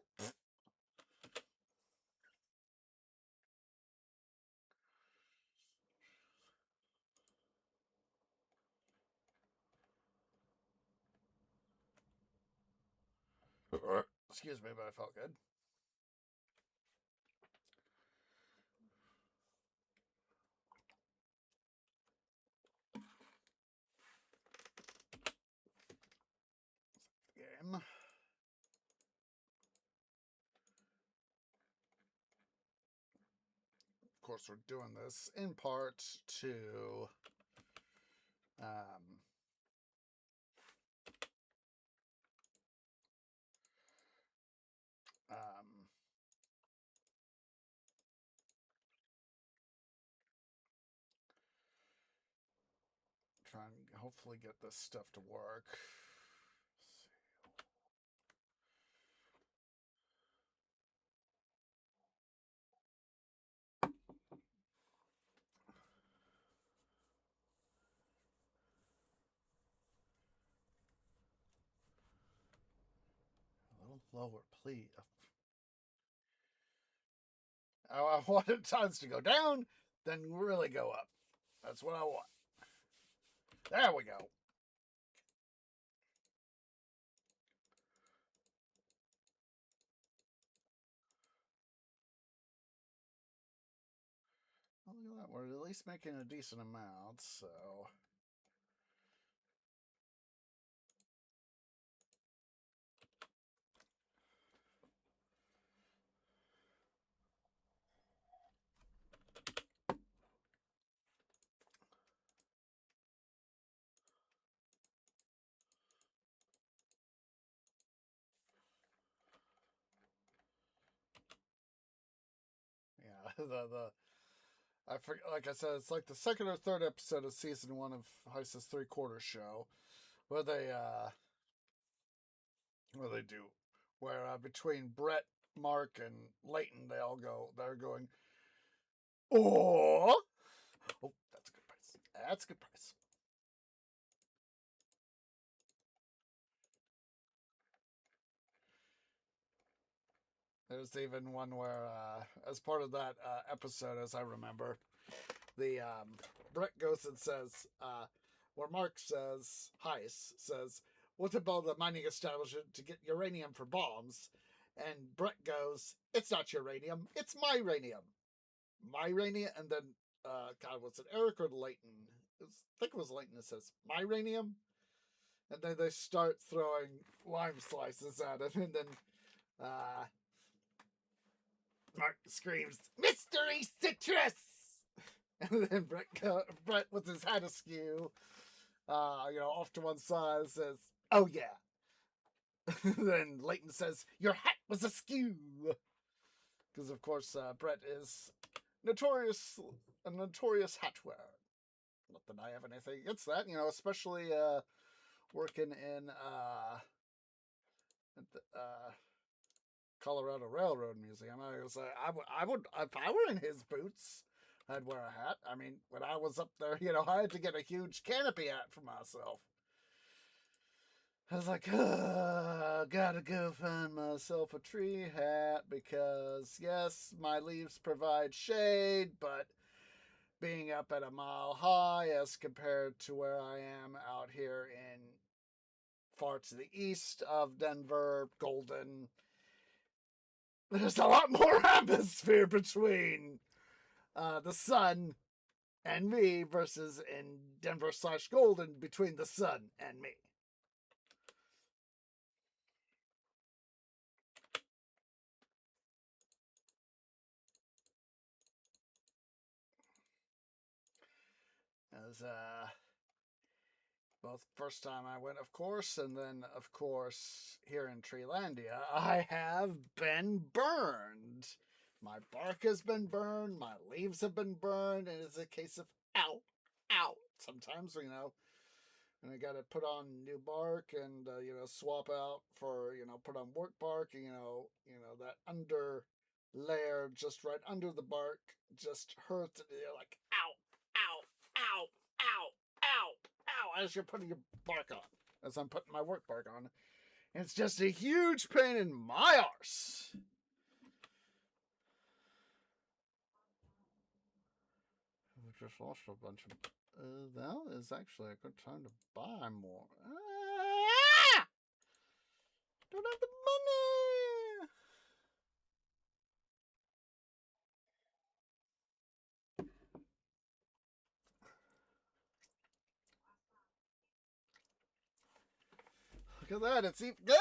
Excuse me, but I felt good. Game. Of course, we're doing this in part to um, try and hopefully get this stuff to work. A little lower, please. I wanted times to go down, then really go up. That's what I want. There we go. Well, look at that. We're at least making a decent amount, so. Yeah, I forget, like I said, it's like the second or third episode of season 1 of Heist's 3/4 show, where they do, where between Brett, Mark, and Leighton, they're going, oh, that's a good price. That's a good price. There's even one where, as part of that episode, as I remember, the Brett goes and says, where Mark says, Heist says, what about the mining establishment to get uranium for bombs? And Brett goes, it's not uranium, it's my uranium. My uranium? And then, God, was it Eric or Leighton? I think it was Leighton that says, my uranium? And then they start throwing lime slices at him, and then Mark screams, Mystery Citrus! And then Brett with his head askew, off to one side, says, oh yeah. Then Leighton says, your hat was askew. Because, of course, Brett is a notorious hat wearer. Not that I have anything against that, especially working in the Colorado Railroad Museum. I was like, I would, if I were in his boots, I'd wear a hat. I mean, when I was up there, I had to get a huge canopy hat for myself. I was like, gotta go find myself a tree hat because, yes, my leaves provide shade, but being up at a mile high as compared to where I am out here in far to the east of Denver, Golden, there's a lot more atmosphere between the sun and me versus in Denver / Golden between the sun and me. As both first time I went, of course, and then of course here in Treelandia, I have been burned. My bark has been burned, my leaves have been burned, and it's a case of ow, ow, sometimes, and I got to put on new bark and, swap out for, put on work bark, and, that under layer just right under the bark just hurts. And you're like, ow, ow, ow, ow, ow, ow, as you're putting your bark on, as I'm putting my work bark on. It's just a huge pain in my arse. We just lost a bunch of. That is actually a good time to buy more. Ah! Don't have the money. Look at that. It's even. Ah!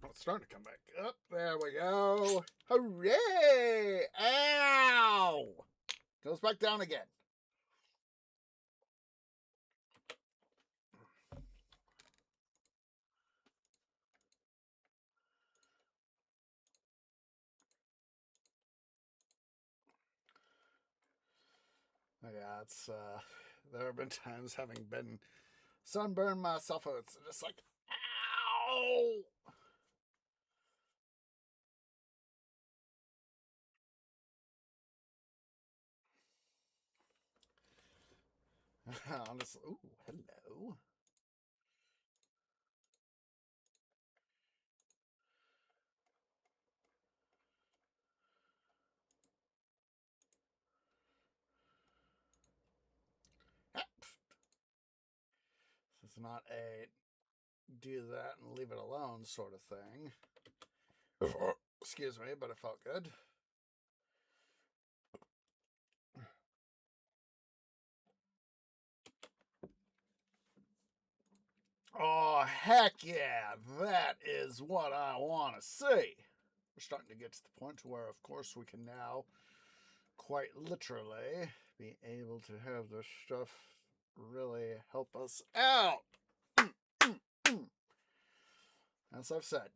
Oh, it's starting to come back up. There we go. Hooray! Ow! Goes back down again. Yeah, it's there have been times having been sunburned myself, it's just like, ow! Honestly, ooh, hello. This is not a do that and leave it alone sort of thing. Excuse me, but it felt good. Oh, heck yeah, that is what I want to see. We're starting to get to the point where, of course, we can now quite literally be able to have this stuff really help us out. As I've said,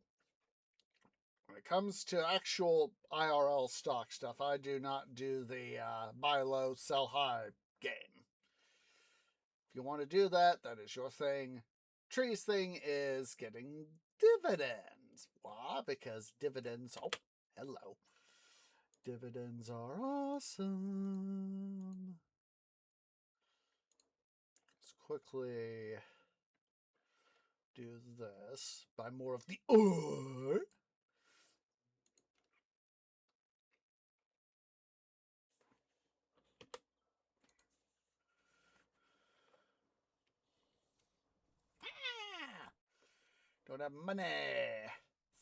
when it comes to actual IRL stock stuff, I do not do the buy low, sell high game. If you want to do that, that is your thing. Tree's thing is getting dividends. Why? Because dividends, oh, hello. Dividends are awesome. Let's quickly do this. Buy more of the ore. Don't have money.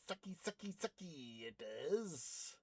Sucky, sucky, sucky. It is.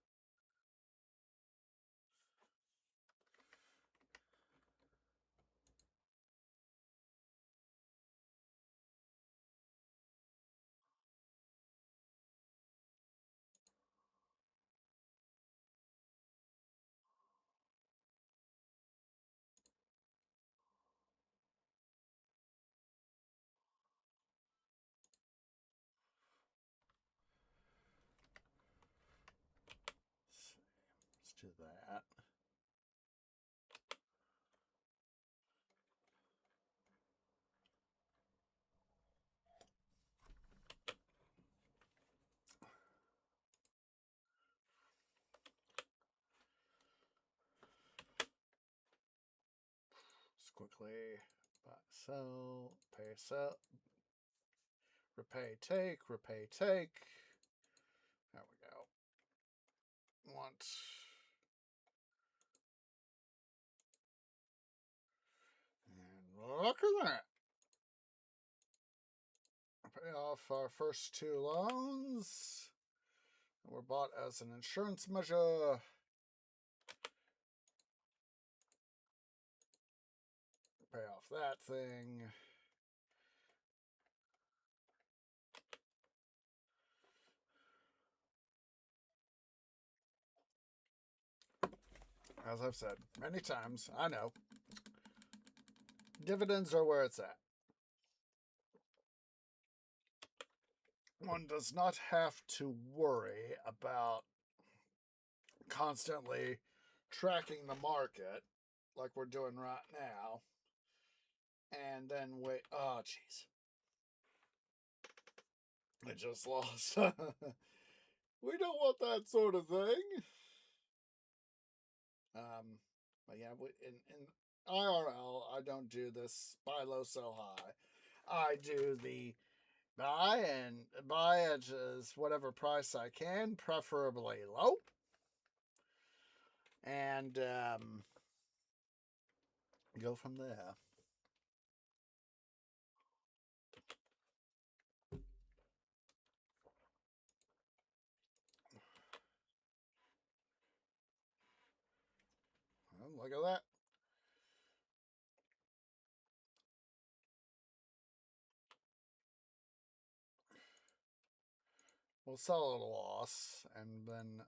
Let's do that. Let's quickly buy, sell, pay, sell, repay, take, repay, take. There we go. Want. And look at that. Pay off our first two loans. We're bought as an insurance measure. Pay off that thing. As I've said many times, I know. Dividends are where it's at. One does not have to worry about constantly tracking the market like we're doing right now. And then wait. Oh, jeez. I just lost. We don't want that sort of thing. But yeah, in IRL, I don't do this buy low, sell high. I do the buy at whatever price I can, preferably low. And go from there. Well, look at that. We'll sell at a loss, and then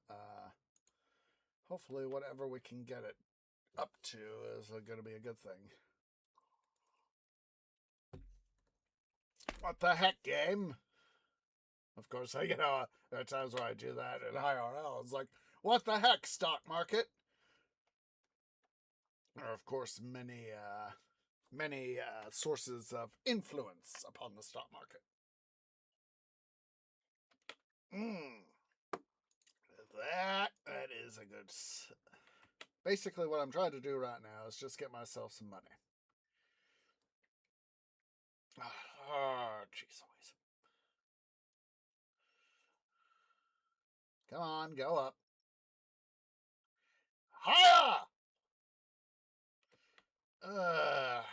hopefully whatever we can get it up to is going to be a good thing. What the heck, game? Of course, there are times where I do that in IRL. It's like, what the heck, stock market? There are, of course, many sources of influence upon the stock market. That is a good. Basically, what I'm trying to do right now is just get myself some money. Oh, jeez Louise. Come on, go up. Higher! Let's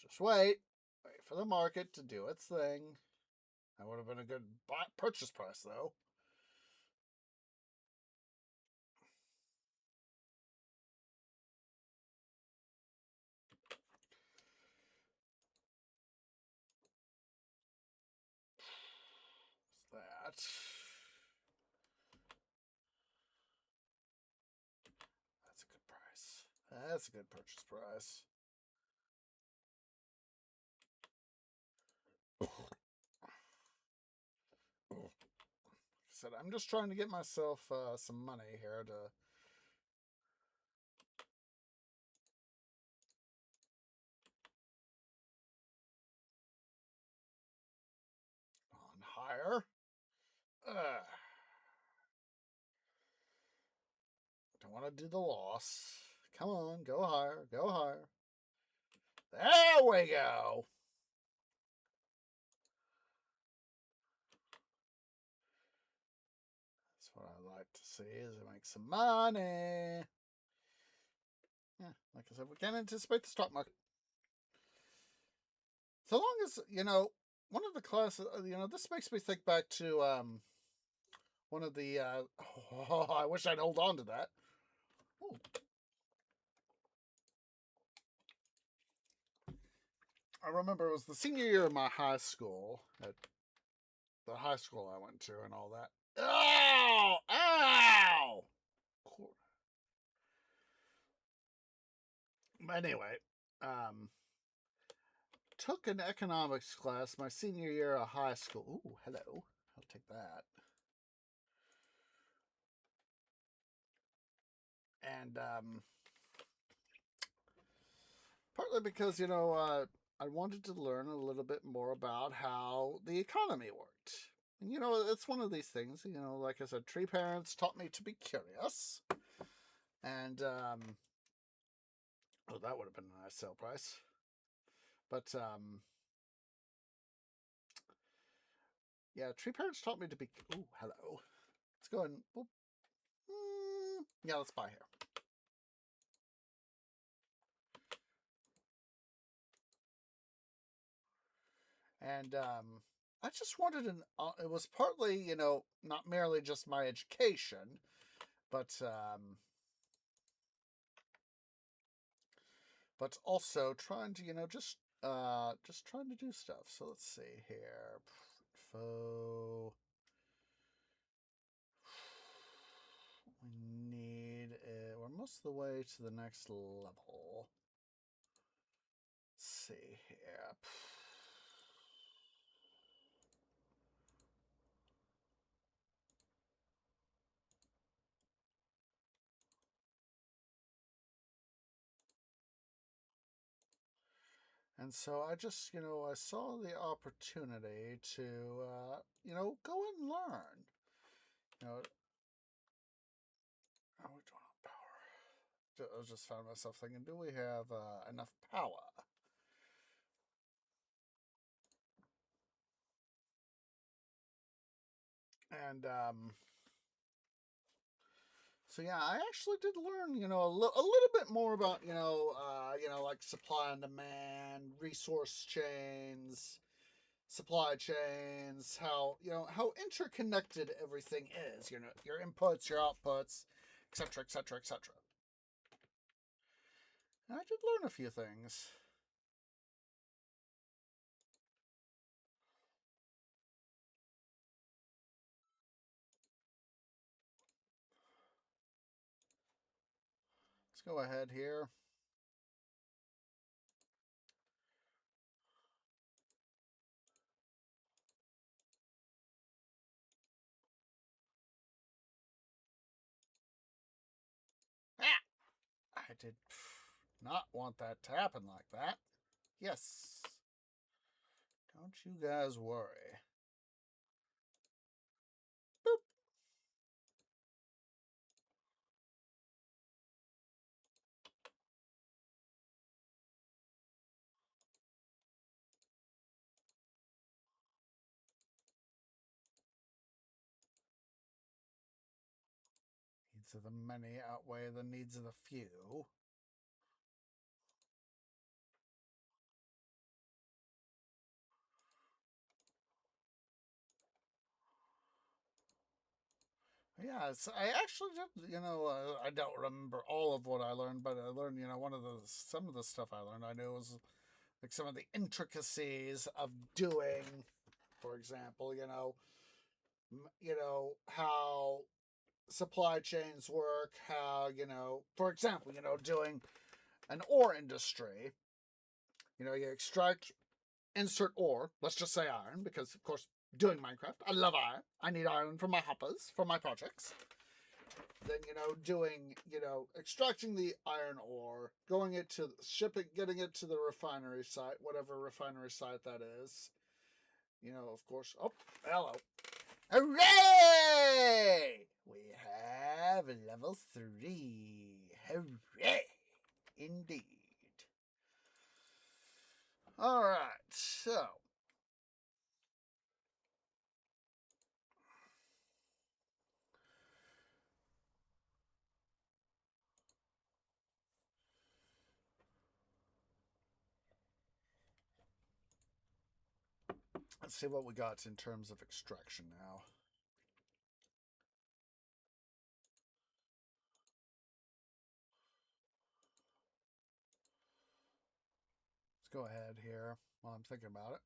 just wait for the market to do its thing. That would have been a good purchase price, though. What's that? That's a good price. That's a good purchase price. Like I said, I'm just trying to get myself some money here to. On higher. Don't want to do the loss. Come on, go higher, go higher. There we go. That's what I like to see, is it make some money. Yeah, like I said, we can't anticipate the stock market. So long as, one of the classes, this makes me think back to one of the, I wish I'd hold on to that. Ooh. I remember it was the senior year of my high school, at the high school I went to and all that. Ow! Ow! Anyway, took an economics class my senior year of high school. Ooh, hello. I'll take that. And partly because, I wanted to learn a little bit more about how the economy worked. And, it's one of these things, like I said, tree parents taught me to be curious. And, oh, that would have been a nice sale price. But, yeah, tree parents taught me to be, ooh, hello. Let's go and, yeah, let's buy here. And I just wanted it was partly, not merely just my education, but also trying to, just trying to do stuff. So let's see here. Faux. We need we're most of the way to the next level. Let's see here. And so I just, I saw the opportunity to, go and learn. How are we doing on power? I just found myself thinking, do we have enough power? And so yeah, I actually did learn, a little bit more about, like supply and demand, resource chains, supply chains, how interconnected everything is. Your inputs, your outputs, etc., etc., etc. And I did learn a few things. Let's go ahead here. Ah! I did not want that to happen like that. Yes. Don't you guys worry. Boop. Needs of the many outweigh the needs of the few. Yeah, I actually did, I don't remember all of what I learned, but I learned, some of the stuff I learned, I knew was like some of the intricacies of doing, for example, how supply chains work, how, for example, doing an ore industry, you extract, insert ore, let's just say iron, because of course, doing Minecraft, I love iron. I need iron for my hoppers, for my projects. Then, doing, extracting the iron ore, going it to shipping, getting it to the refinery site, whatever refinery site that is. Of course. Oh, hello. Hooray! We have level 3. Hooray! Indeed. Alright, so. Let's see what we got in terms of extraction now. Let's go ahead here while I'm thinking about it.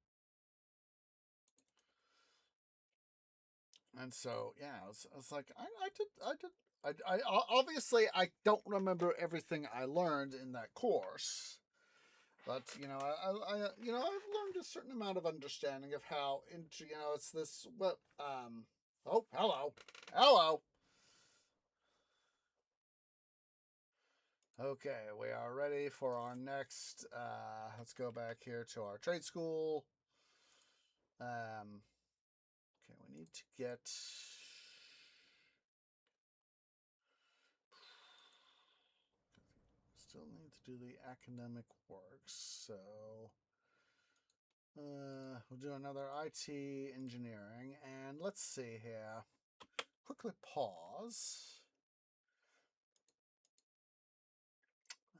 And so, yeah, it's like I obviously I don't remember everything I learned in that course, but I've learned a certain amount of understanding of how it's this oh, hello. Okay, we are ready for our next. Let's go back here to our trade school. Okay, we need to get. Still need to do the academic work, so we'll do another IT engineering, and let's see here. Quickly pause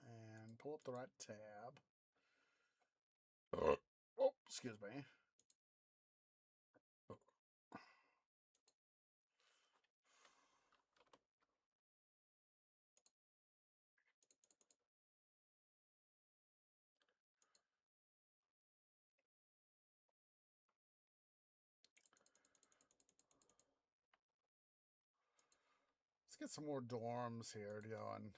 and pull up the right tab. Oh, excuse me. Let's get some more dorms here going.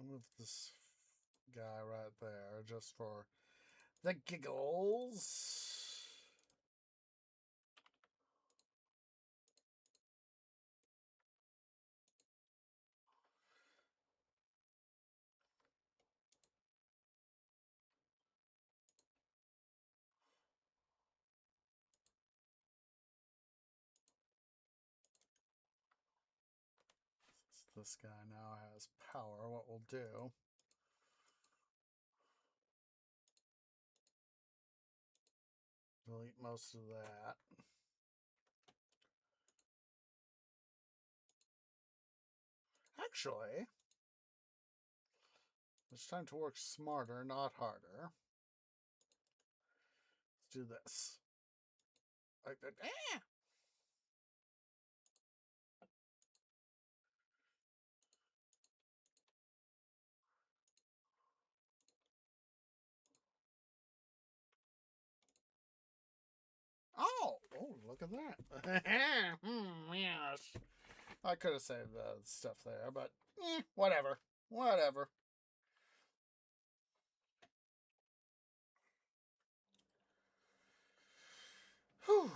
Move this guy right there just for the giggles. This guy now has power, what we'll do, delete most of that. Actually, it's time to work smarter, not harder. Let's do this. Like that. Ah! Oh, look at that. Yes. I could have saved the stuff there, but whatever. Whatever. Whew.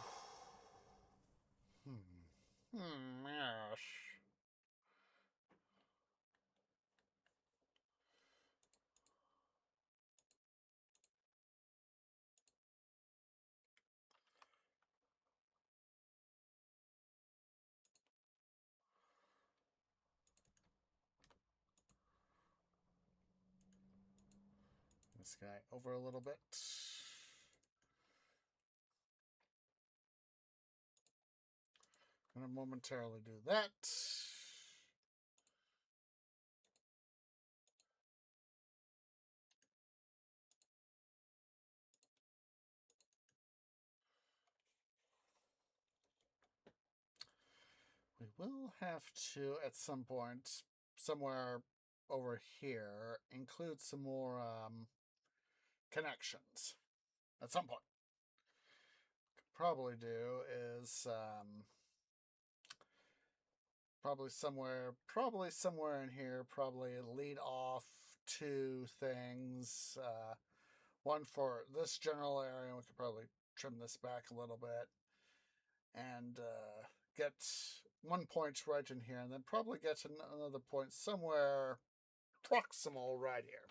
Yes. This guy over a little bit. Gonna momentarily do that. We will have to, at some point, somewhere over here, include some more connections. At some point. Could probably do is probably somewhere in here, probably lead off two things. One for this general area, we could probably trim this back a little bit and get one point right in here, and then probably get another point somewhere proximal right here.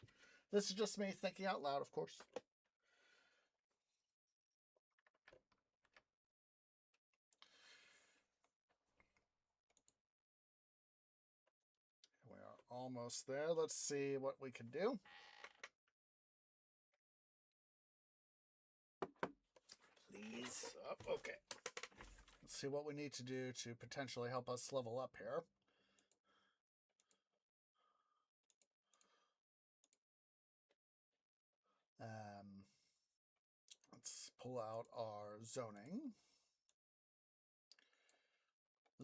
This is just me thinking out loud, of course. We are almost there. Let's see what we can do. Please. Oh, okay. Let's see what we need to do to potentially help us level up here. Let's pull out our zoning.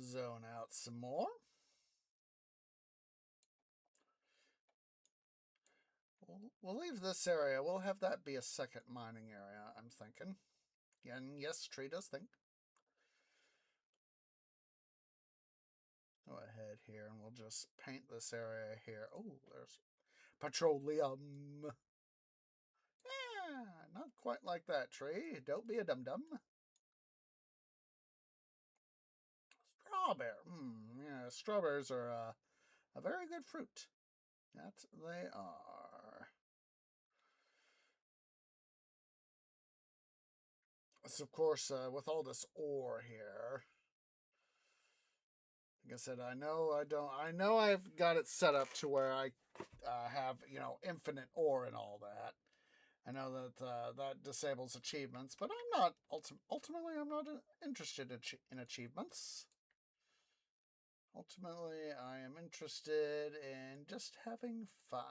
Zone out some more. We'll leave this area. We'll have that be a second mining area, I'm thinking. And yes, Tree does think. Go ahead here and we'll just paint this area here. Oh, there's petroleum. Yeah, not quite like that, Tree. Don't be a dum-dum. Strawberry. Yeah, strawberries are a very good fruit. That they are. So, of course, with all this ore here, like I said, I know I've got it set up to where I have, infinite ore and all that. I know that that disables achievements, but I'm not, ultimately, I'm not interested in achievements. Ultimately, I am interested in just having fun.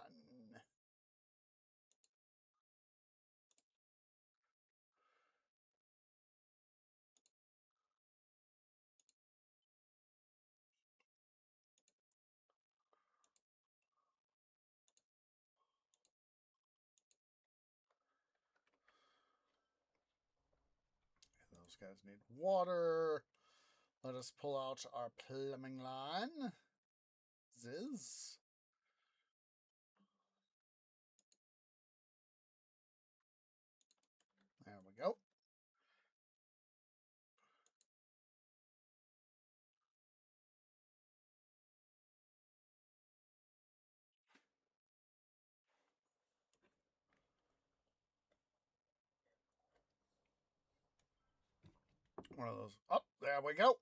Those guys need water. Let us pull out our plumbing line. Ziz. one of those. Oh, there we go.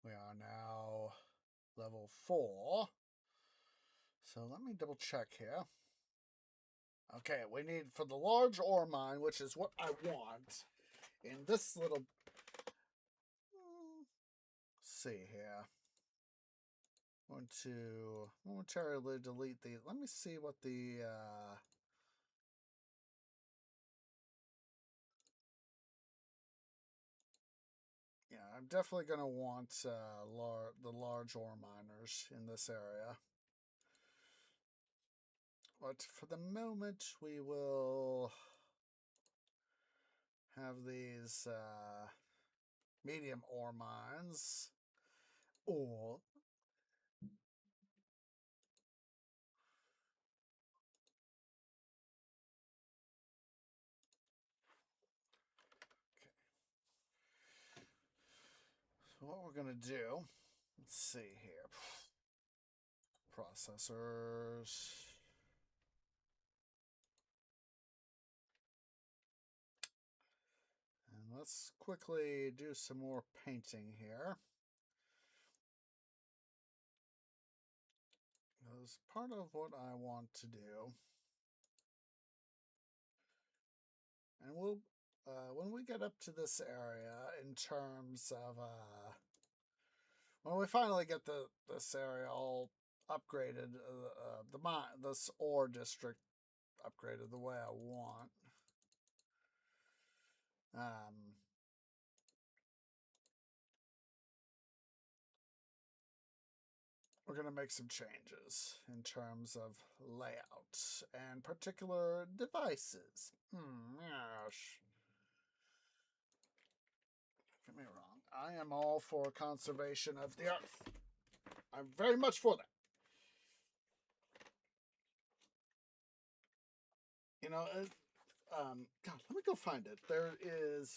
We are now level 4. So let me double check here. Okay, we need for the large ore mine, which is what I want in this little. See here. I want to momentarily delete the. Let me see what the. Yeah, I'm definitely going to want the large ore miners in this area. But for the moment, we will have these medium ore mines. Or so what we're going to do, let's see here. Processors. And let's quickly do some more painting here. Because part of what I want to do, and we'll, when we get up to this area, in terms of, when we finally get this area all upgraded, this ore district upgraded the way I want, we're going to make some changes in terms of layout and particular devices. Yes. Don't get me wrong. I am all for conservation of the earth. I'm very much for that. You know, God, let me go find it. There is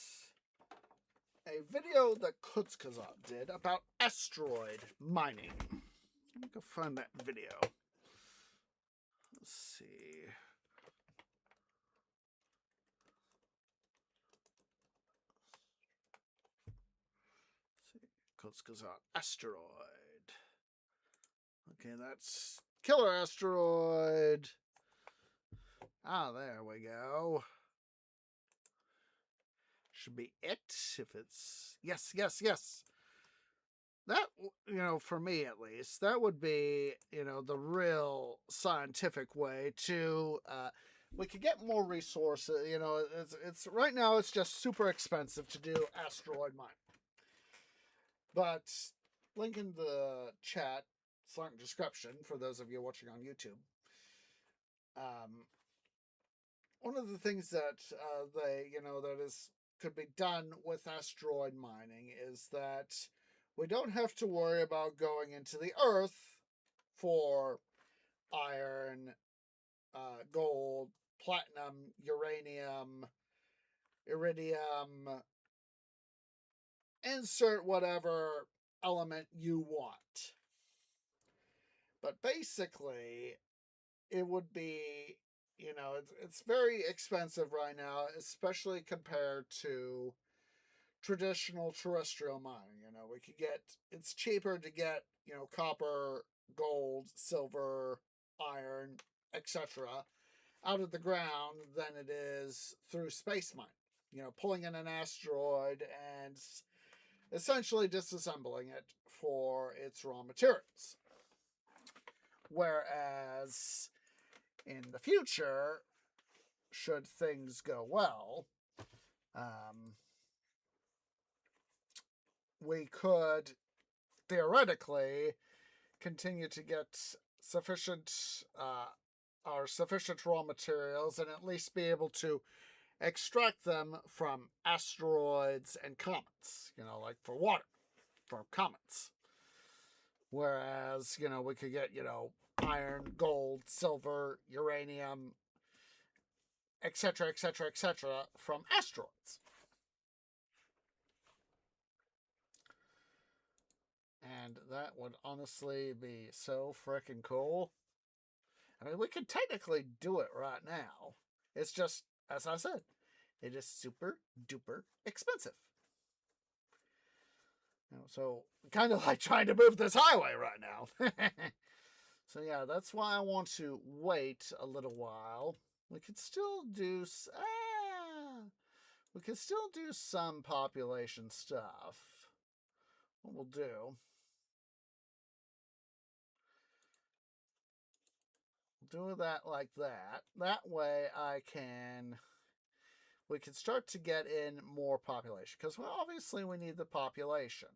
a video that Kutzkazat did about asteroid mining. Let me go find that video. Let's see. Kutzkazat asteroid. Okay, that's killer asteroid. Ah, there we go. Should be it if it's yes. That, for me at least, that would be, the real scientific way to we could get more resources. It's right now it's just super expensive to do asteroid mining. But link in the chat / description for those of you watching on YouTube. One of the things that could be done with asteroid mining is that we don't have to worry about going into the earth for iron, gold, platinum, uranium, iridium, insert whatever element you want. But basically, it would be, it's very expensive right now, especially compared to traditional terrestrial mining. It's cheaper to get, copper, gold, silver, iron, etc. out of the ground than it is through space mining. Pulling in an asteroid and essentially disassembling it for its raw materials. Whereas in the future, should things go well, we could theoretically continue to get sufficient raw materials and at least be able to extract them from asteroids and comets, like for water, for comets. Whereas, we could get, iron, gold, silver, uranium, etc., from asteroids. And that would honestly be so freaking cool. I mean, we could technically do it right now. It's just, as I said, It is super duper expensive. So kind of like trying to move this highway right now. So yeah, that's why I want to wait a little while. We could still do we could still do some population stuff. What we'll do that like that. That way we can start to get in more population because obviously we need the population.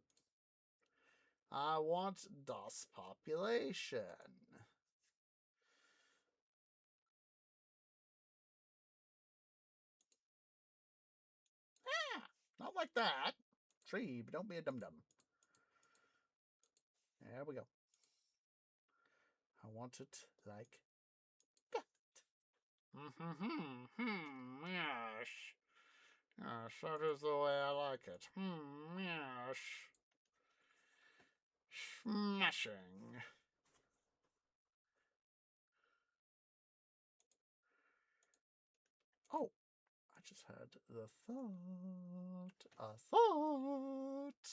I want DOS population. Ah, not like that. Tree, but don't be a dum-dum. There we go. I want it like that. Yes. Yes, that is the way I like it. Yes. Smashing. Oh, I just had the thought. A thought.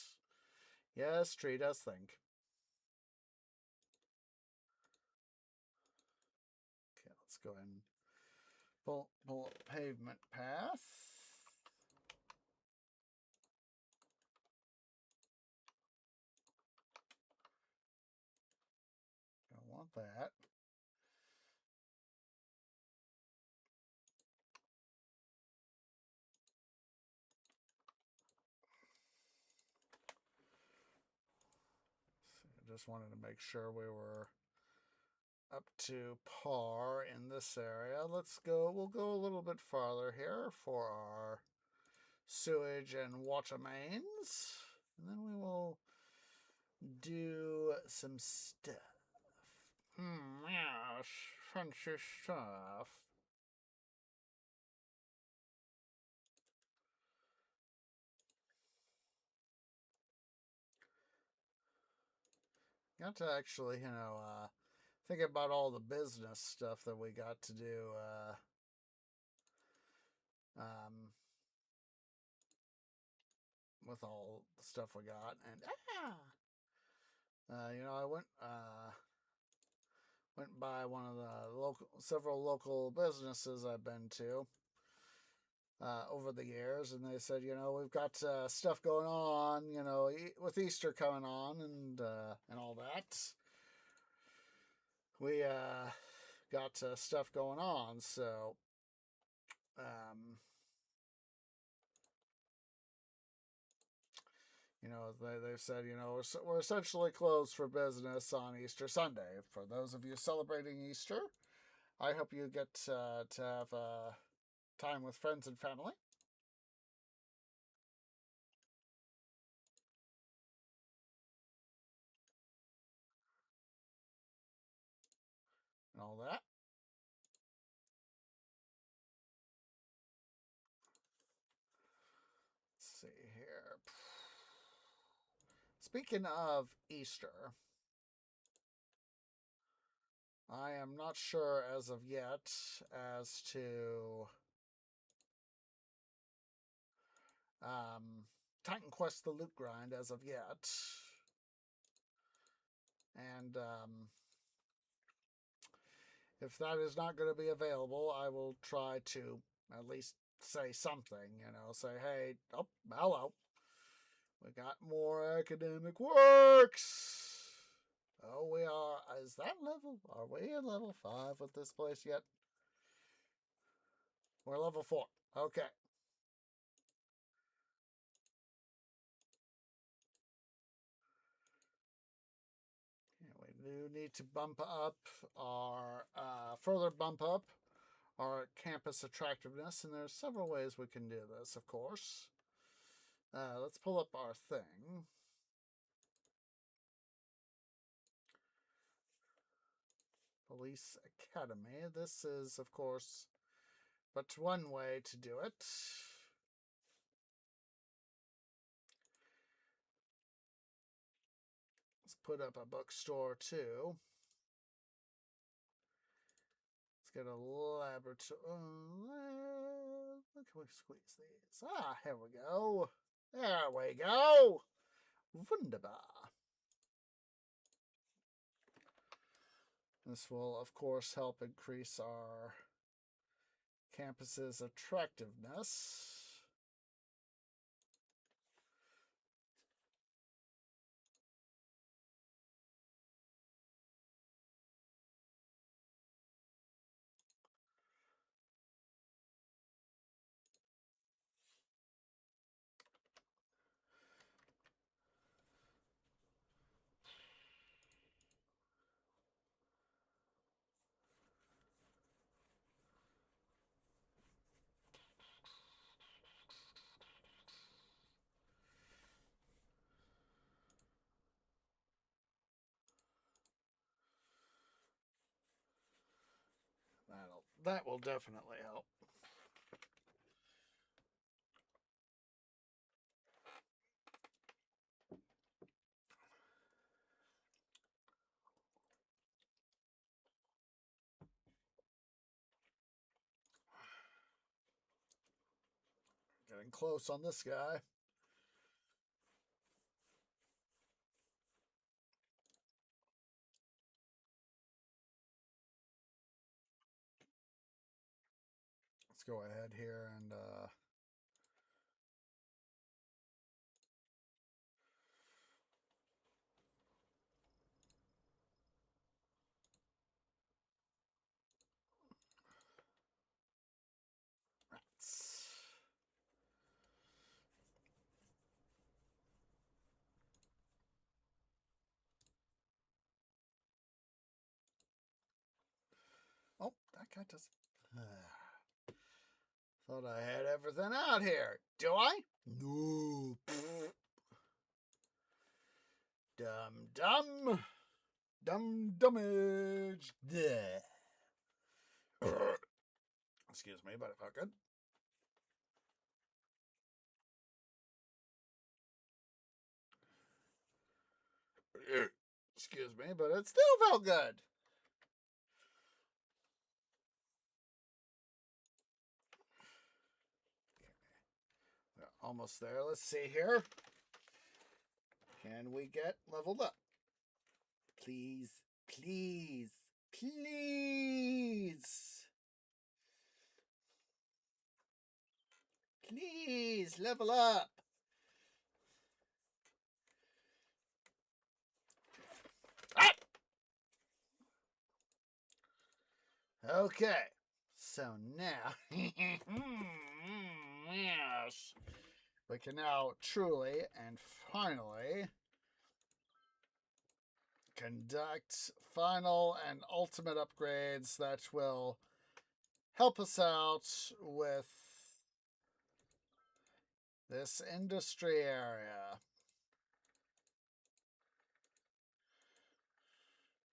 Yes, tree does think. Okay, let's go ahead and pull pavement path. Don't want that. So I just wanted to make sure we were up to par in this area. We'll go a little bit farther here for our sewage and water mains. And then we will do some stuff. Yes, fancy stuff. Got to actually, think about all the business stuff that we got to do. Um, with all the stuff we got, and I went by one of the several local businesses I've been to over the years, and they said, we've got stuff going on, with Easter coming on and all that. We got stuff going on, so they've said, we're essentially closed for business on Easter Sunday. For those of you celebrating Easter, I hope you get to have time with friends and family. And all that. Let's see here. Speaking of Easter, I am not sure as of yet as to Titan Quest the loot grind as of yet. And if that is not going to be available, I will try to at least say something, say, hey, oh, hello. We got more academic works. Oh, we are. Is that level? Are we in level 5 with this place yet? We're level 4. Okay. We do need to further bump up our campus attractiveness, and there's several ways we can do this, of course. Let's pull up our thing. Police Academy. This is, of course, but one way to do it. Let's put up a bookstore too. Let's get a laboratory. How can we squeeze these? Here we go. There we go. Wunderbar. This will, of course, help increase our campus's attractiveness. That will definitely help. Getting close on this guy. Let's go ahead here and oh, that guy does. Thought I had everything out here. Do I? No. Dumb. Dumb dummage. Excuse me, but it felt good. Excuse me, but it still felt good. We're almost there. Let's see here. Can we get leveled up? Please, please, please. Please, level up. Ah! Okay, so now, yes, we can now truly and finally conduct final and ultimate upgrades that will help us out with this industry area.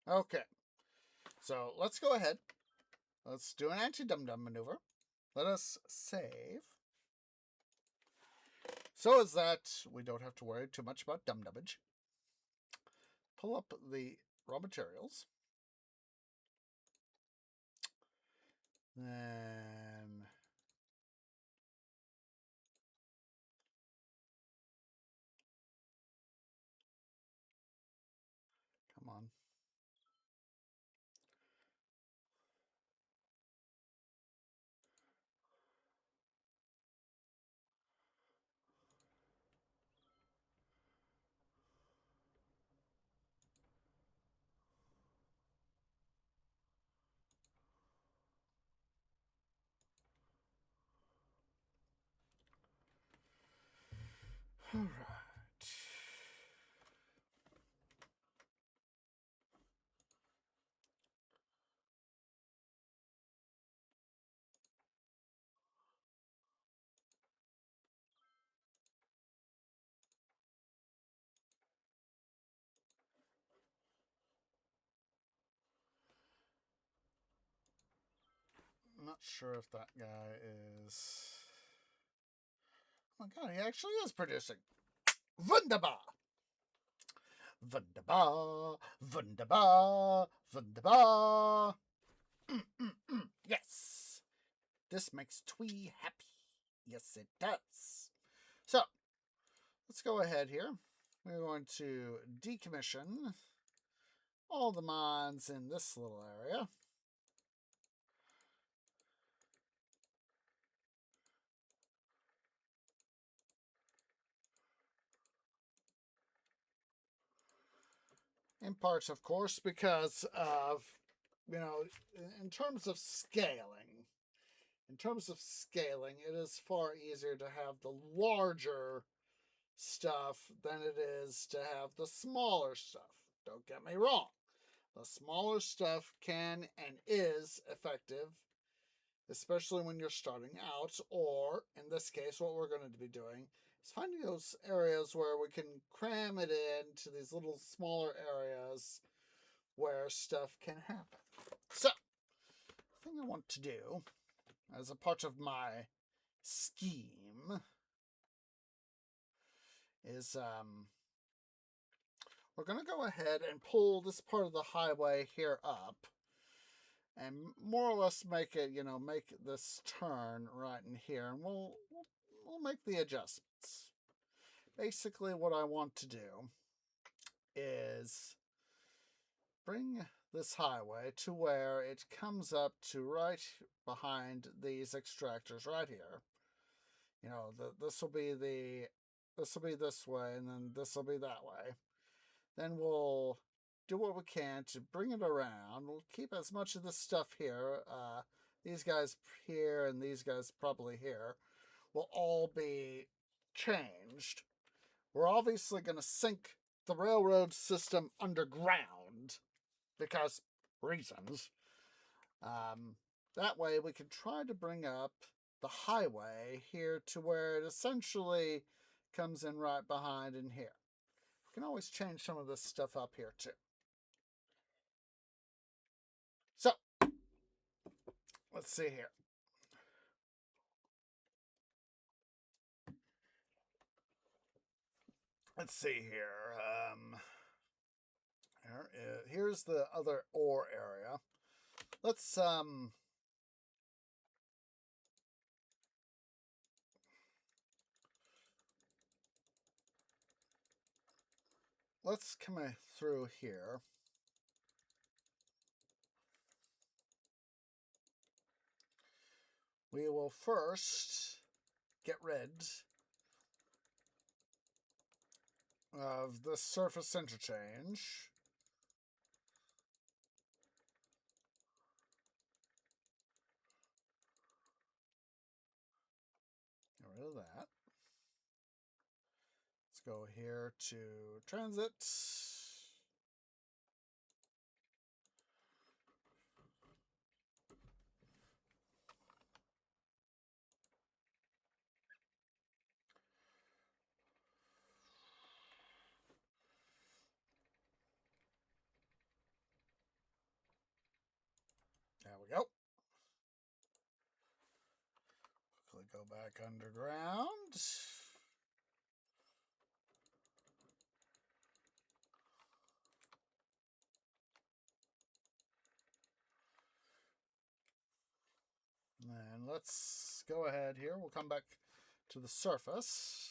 Okay, so let's go ahead. Let's do an anti-dum-dum maneuver. Let us save. So as that we don't have to worry too much about dum-dummage. Pull up the raw materials. Then come on. All right. I'm not sure if that guy is... Oh my god, he actually is producing. Wunderbar! Wunderbar! Wunderbar! Wunderbar! Yes! This makes Twee happy. Yes, it does. So, let's go ahead here. We're going to decommission all the mines in this little area. In parts, of course, because of, in terms of scaling, it is far easier to have the larger stuff than it is to have the smaller stuff. Don't get me wrong. The smaller stuff can and is effective, especially when you're starting out, or in this case, what we're going to be doing is finding those areas where we can cram it into these little smaller areas where stuff can happen. So, the thing I want to do as a part of my scheme is we're going to go ahead and pull this part of the highway here up and more or less make it, make this turn right in here, and we'll make the adjustments. Basically, what I want to do is bring this highway to where it comes up to right behind these extractors right here. This will be this way, and then this will be that way. Then we'll do what we can to bring it around. We'll keep as much of this stuff here. These guys here and these guys probably here will all be changed. We're obviously going to sink the railroad system underground because reasons. That way we can try to bring up the highway here to where it essentially comes in right behind in here. We can always change some of this stuff up here too. So, let's see here. Let's see here. Here's the other ore area. Let's come through here. We will first get rid of the surface interchange. Get rid of that. Let's go here to transit. There we go. Quickly go back underground. And let's go ahead here. We'll come back to the surface.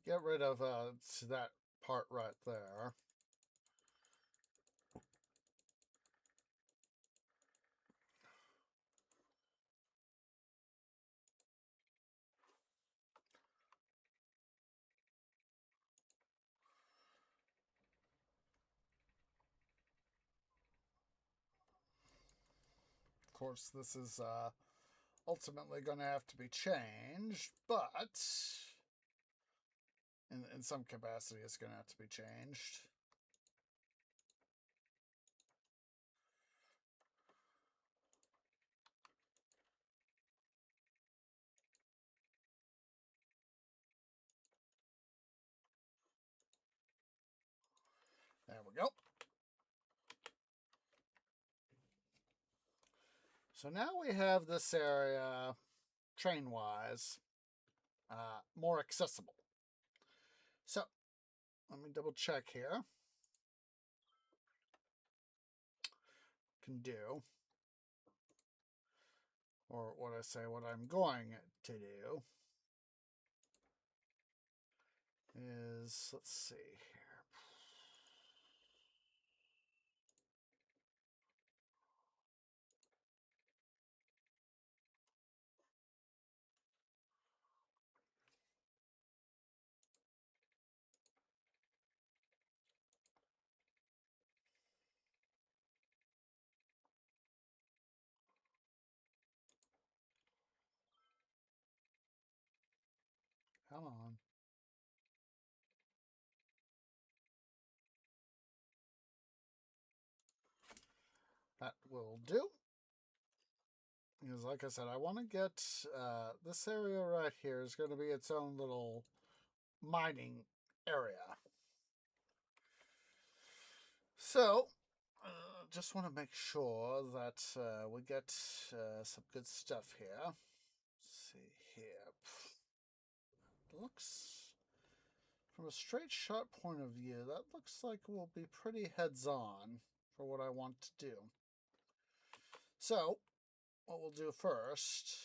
Get rid of that part right there. Of course, this is ultimately going to have to be changed, but in some capacity it's going to have to be changed. There we go. So now we have this area train-wise more accessible. So let me double check here. Can do, or what I'm going to do is, let's see here. Come on. That will do. Because like I said, I want to get this area right here is going to be its own little mining area. So, just want to make sure that we get some good stuff here. Let's see here. Looks, from a straight shot point of view, that looks like we'll be pretty heads on for what I want to do. So, what we'll do first,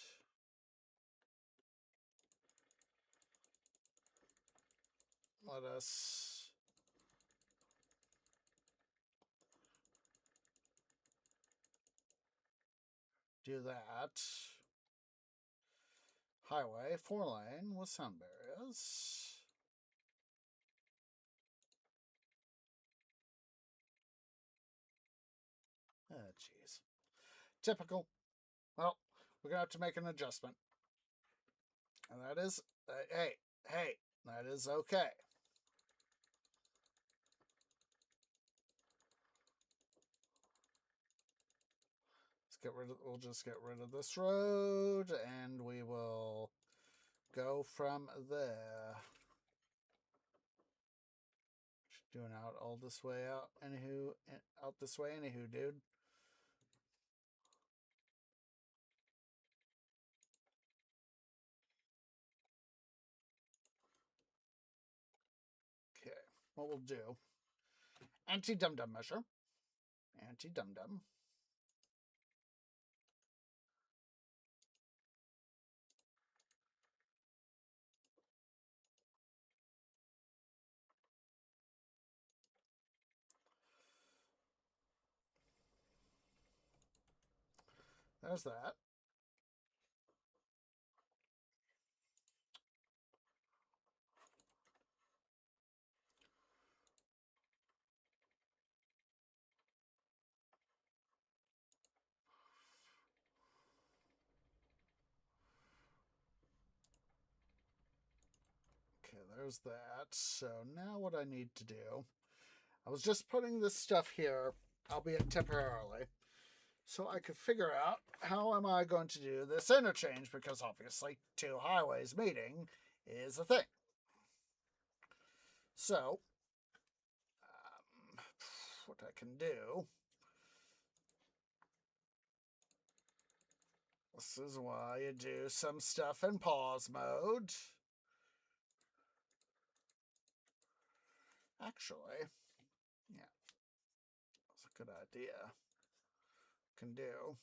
let us do that. Highway, 4-lane with sound barriers. Oh, jeez. Typical. Well, we're going to have to make an adjustment. And that is, hey, that is okay. We'll just get rid of this road, and we will go from there. Doing out all this way out, out this way, dude. Okay, what we'll do, anti-dum-dum measure, anti-dum-dum. There's that. Okay, there's that. So now what I need to do, I was just putting this stuff here, albeit temporarily, so I could figure out how am I going to do this interchange, because obviously 2 highways meeting is a thing. So, what I can do, this is why you do some stuff in pause mode. Actually, yeah, that's a good idea. Can do.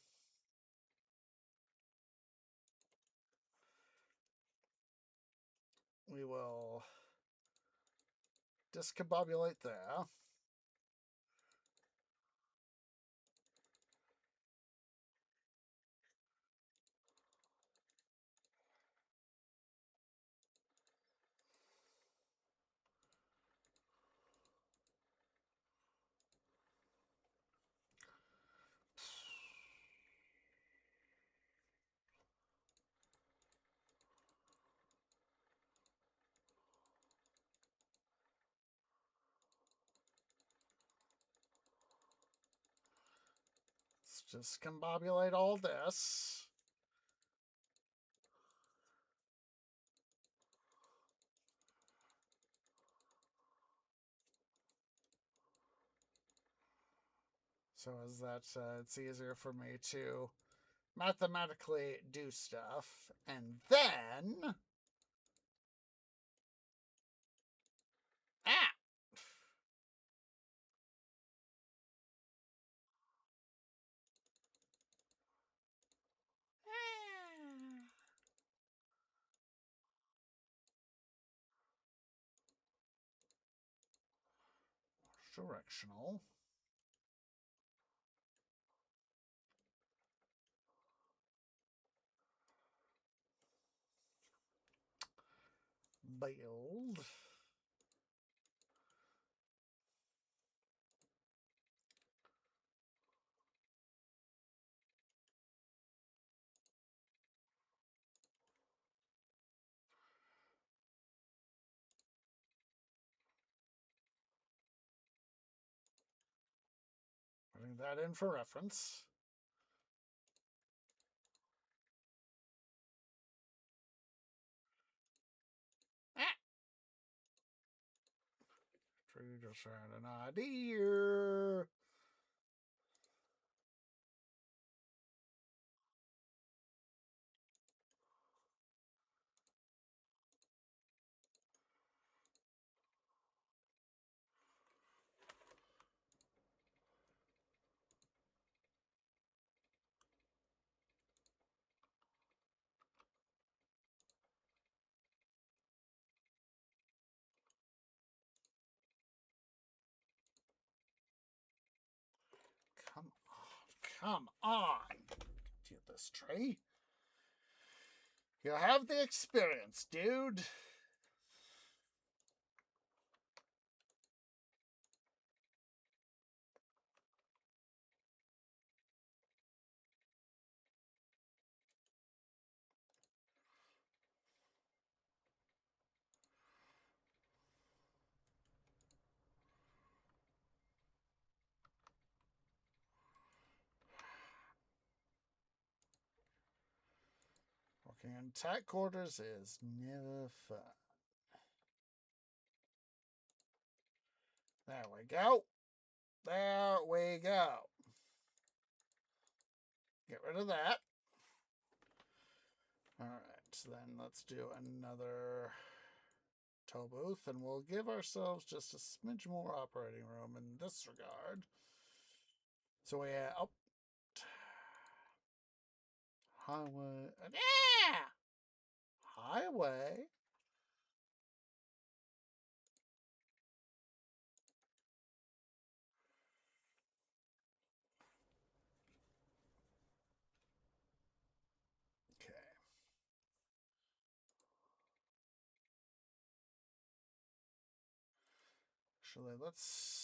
We will discombobulate there. Let's discombobulate all this. So as that, it's easier for me to mathematically do stuff. And then directional. Build. Putting that in for reference. True, just had an idea. Come on. Come on. Do this tree. You have the experience, dude. Working in tight quarters is never fun. There we go. There we go. Get rid of that. All right, then let's do another toll booth, and we'll give ourselves just a smidge more operating room in this regard. So we have highway. Yeah! Highway. Okay. Actually, let's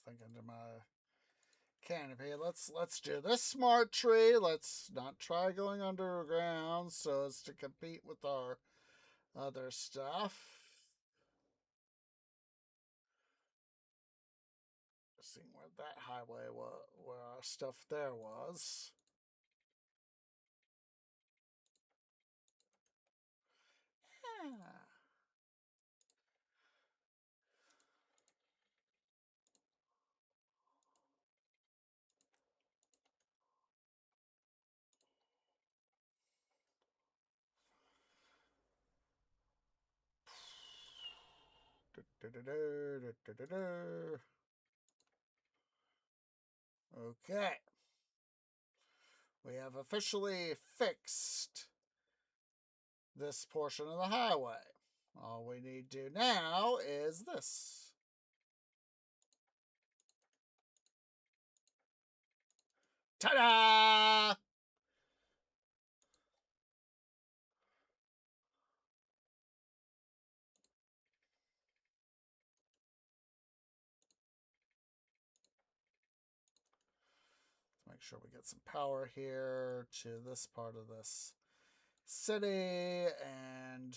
think into my canopy. Let's do this smart tree. Let's not try going underground so as to compete with our other stuff. Just seeing where that highway was, where our stuff there was. Yeah. Okay. We have officially fixed this portion of the highway. All we need to do now is this. Ta-da! Make sure we get some power here to this part of this city, and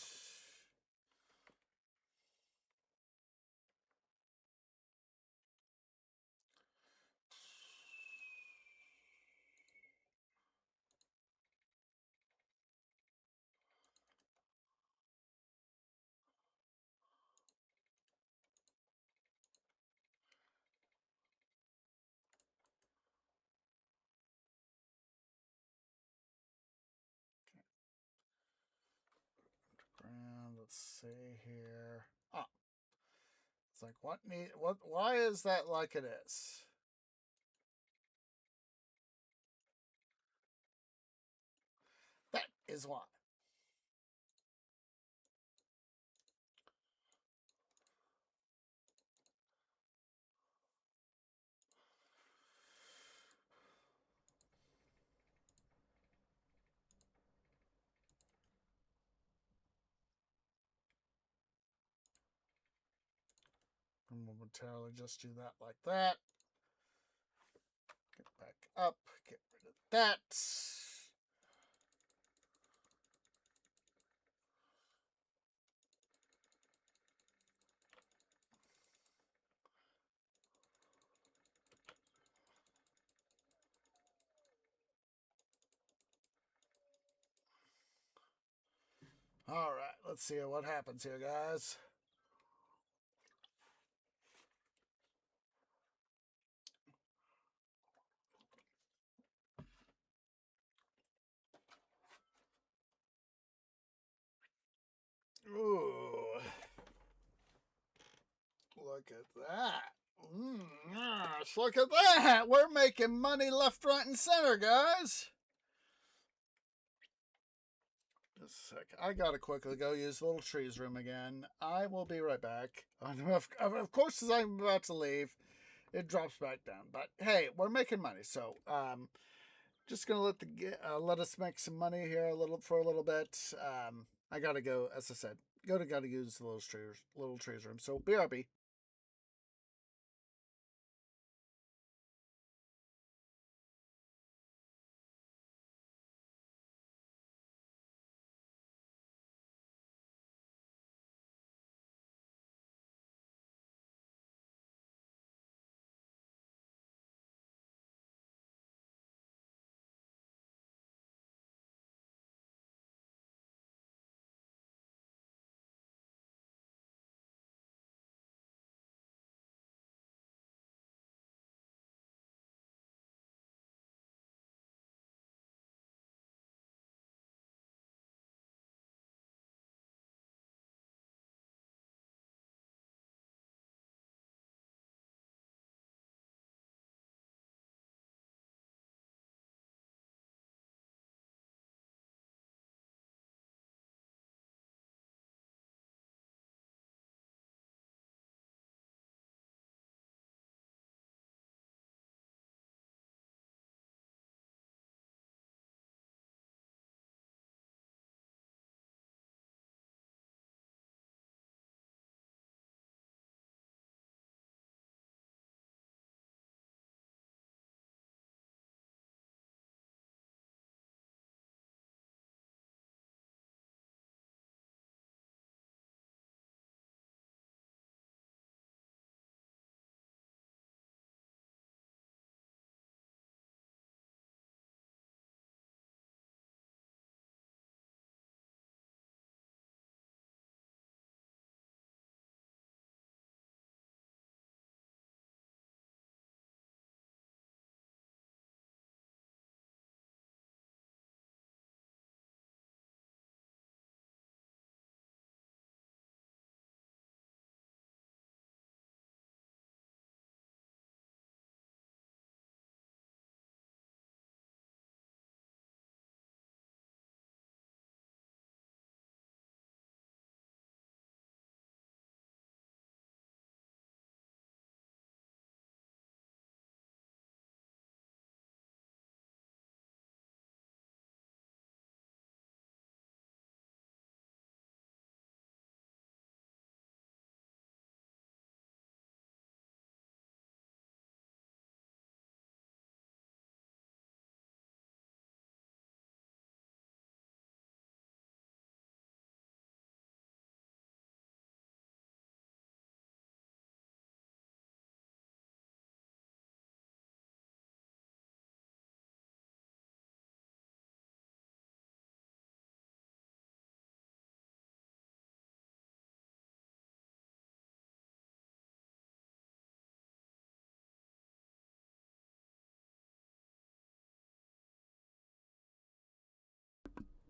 underground. Let's see here. Ah, it's like what? Why is that like it is? is why. And momentarily just do that like that. Get back up, get rid of that. All right, let's see what happens here, guys. Ooh. Look at that. Gosh, look at that. We're making money left, right, and center, guys. Just a sec. I gotta quickly go use the little trees room again. I will be right back. Of course, as I'm about to leave, it drops back down. But hey, we're making money, so just gonna let us make some money here for a little bit. I gotta go, as I said, gotta use the little trees room. So BRB.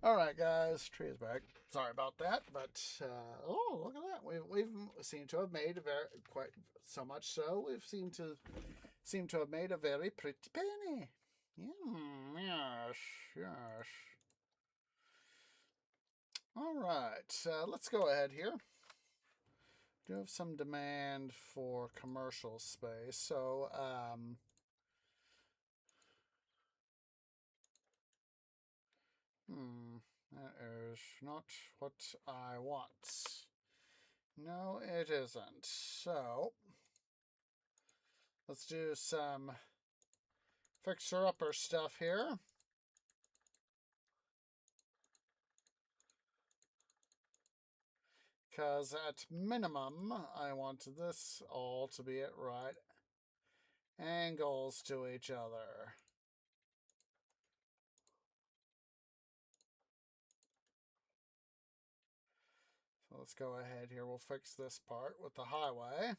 All right, guys, tree is back. Sorry about that, but oh, look at that. We've seemed to have made quite so much so we've seem to have made a very pretty penny. Yes, yes. All right, let's go ahead here. Do have some demand for commercial space, so that is not what I want. No, it isn't. So let's do some fixer-upper stuff here. Because at minimum, I want this all to be at right angles to each other. So let's go ahead here. We'll fix this part with the highway.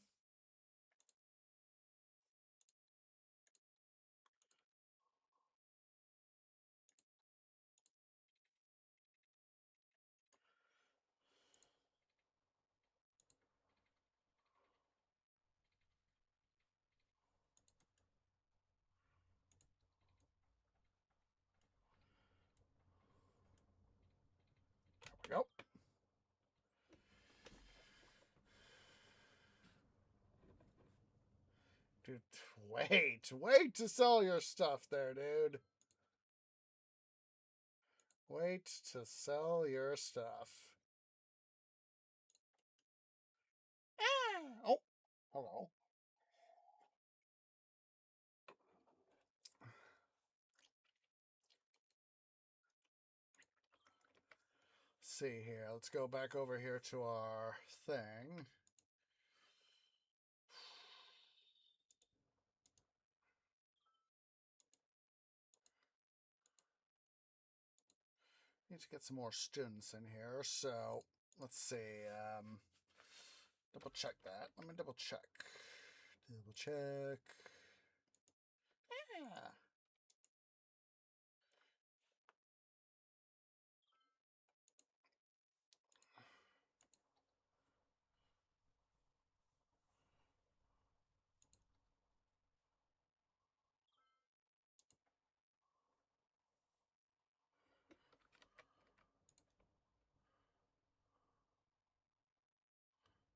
There we go. Dude, wait to sell your stuff there, dude. Wait to sell your stuff. Ah! Oh, hello. Let's see here. Let's go back over here to our thing. Need to get some more students in here, so let's see. Double check that. Let me double check. Double check. Yeah.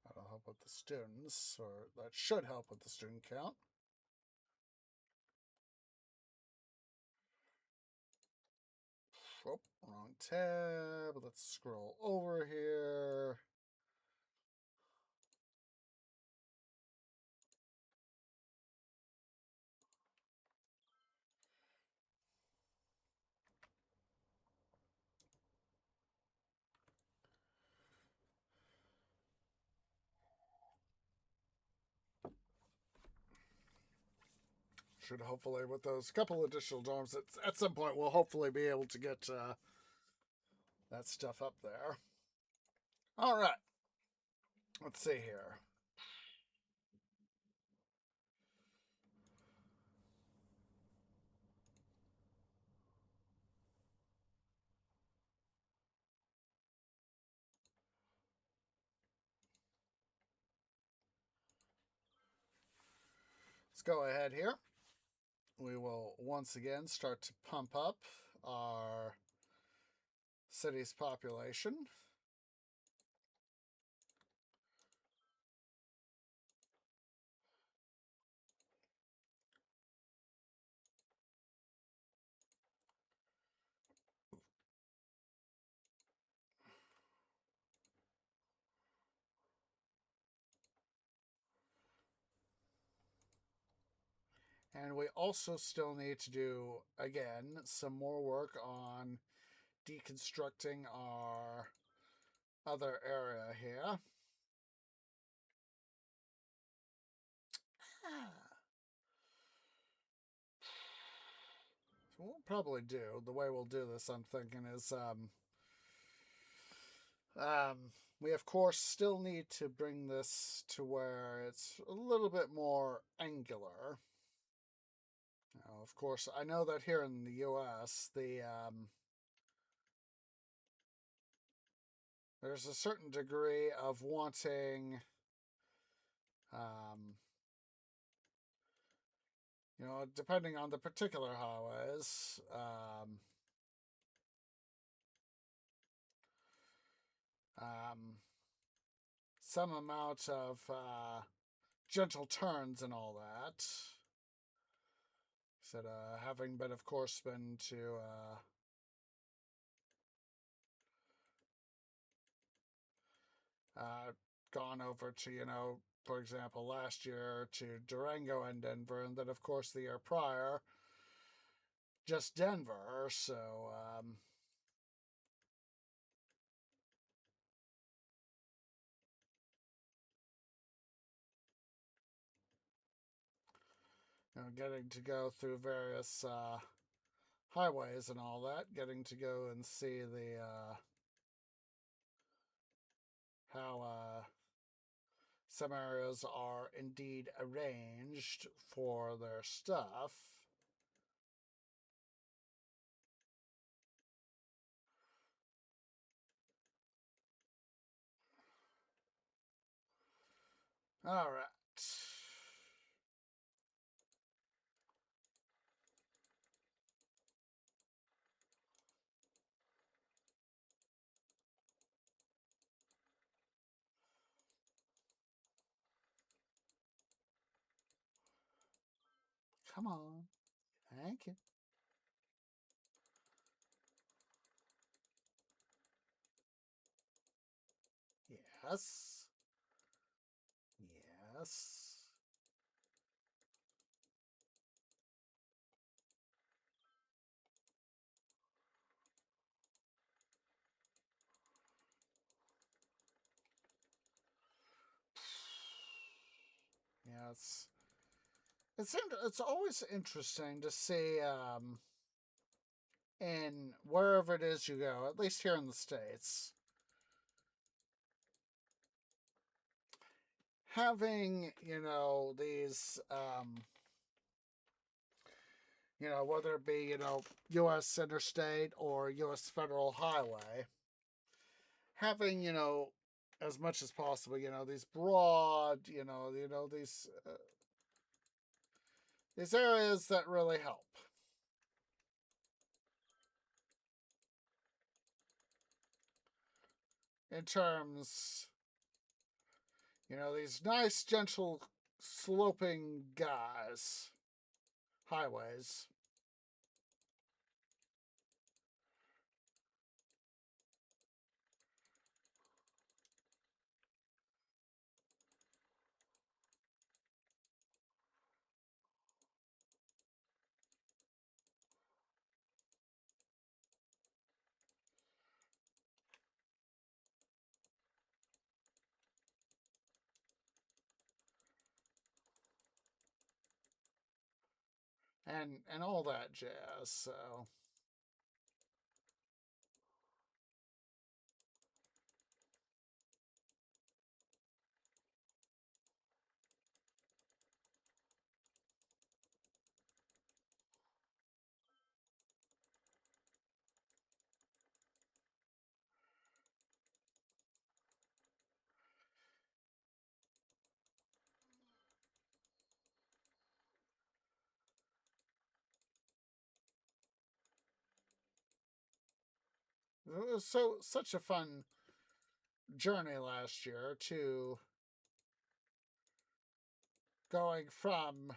That'll help with the students, or that should help with the student count. Oh, wrong tab. Let's scroll over here. Should hopefully, with those couple additional dorms, at some point we'll hopefully be able to get that stuff up there. All right. Let's see here. Let's go ahead here. We will once again start to pump up our city's population. And we also still need to do, again, some more work on deconstructing our other area here. So what we'll probably do, the way we'll do this, I'm thinking, is we of course still need to bring this to where it's a little bit more angular. Now, of course, I know that here in the US, there's a certain degree of wanting, depending on the particular highways, some amount of gentle turns and all that. Said, having been, of course, been to gone over to, for example, last year to Durango and Denver, and then, of course, the year prior, just Denver. So, getting to go through various highways and all that, getting to go and see the how some areas are indeed arranged for their stuff. All right. Come on. Thank you. Yes. Yes. Yes. It's always interesting to see in wherever it is you go, at least here in the States, having, these whether it be, US interstate or US federal highway, having, as much as possible, these broad, these areas that really help. In terms, these nice, gentle, sloping guys, highways. And all that jazz. So it was such a fun journey last year to going from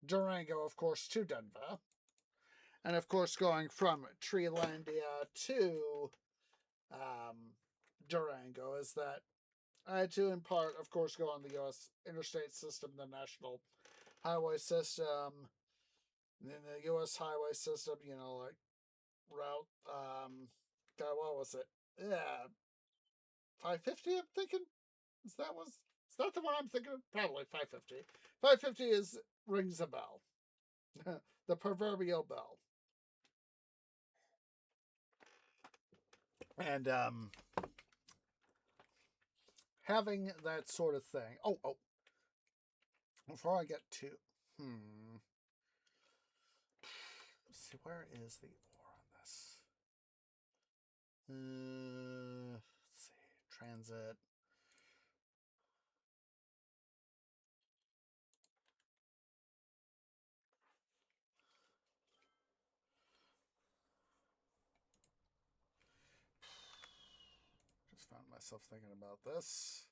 Durango, of course, to Denver, and of course going from Treelandia to um, Durango. Is that I had to, in part, of course, go on the U.S. interstate system, the national highway system, and then the U.S. highway system. Like route. God, what was it? Yeah, 550. I'm thinking. Is that was is that the one I'm thinking of? Probably 550. 550 is rings a bell. The proverbial bell. And having that sort of thing. Oh. Before I get to let's see, where is the ore on this? Let's see. Transit. Just found myself thinking about this.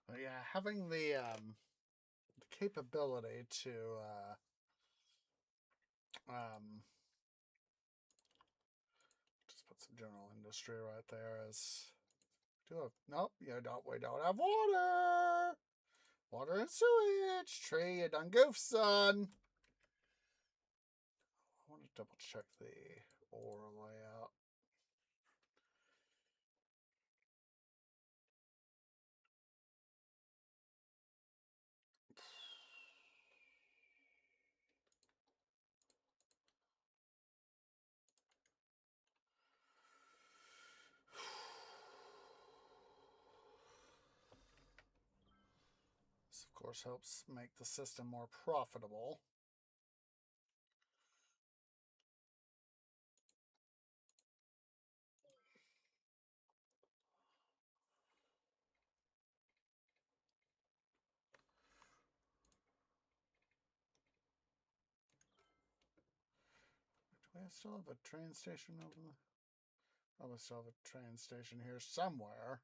But yeah, having the capability to just put some general industry right there as nope, you don't, we don't have water. Water and sewage. Tree, you done goof, son. I want to double check the ore layout. This, of course, helps make the system more profitable. Do I still have a train station over there? Probably still have a train station here somewhere.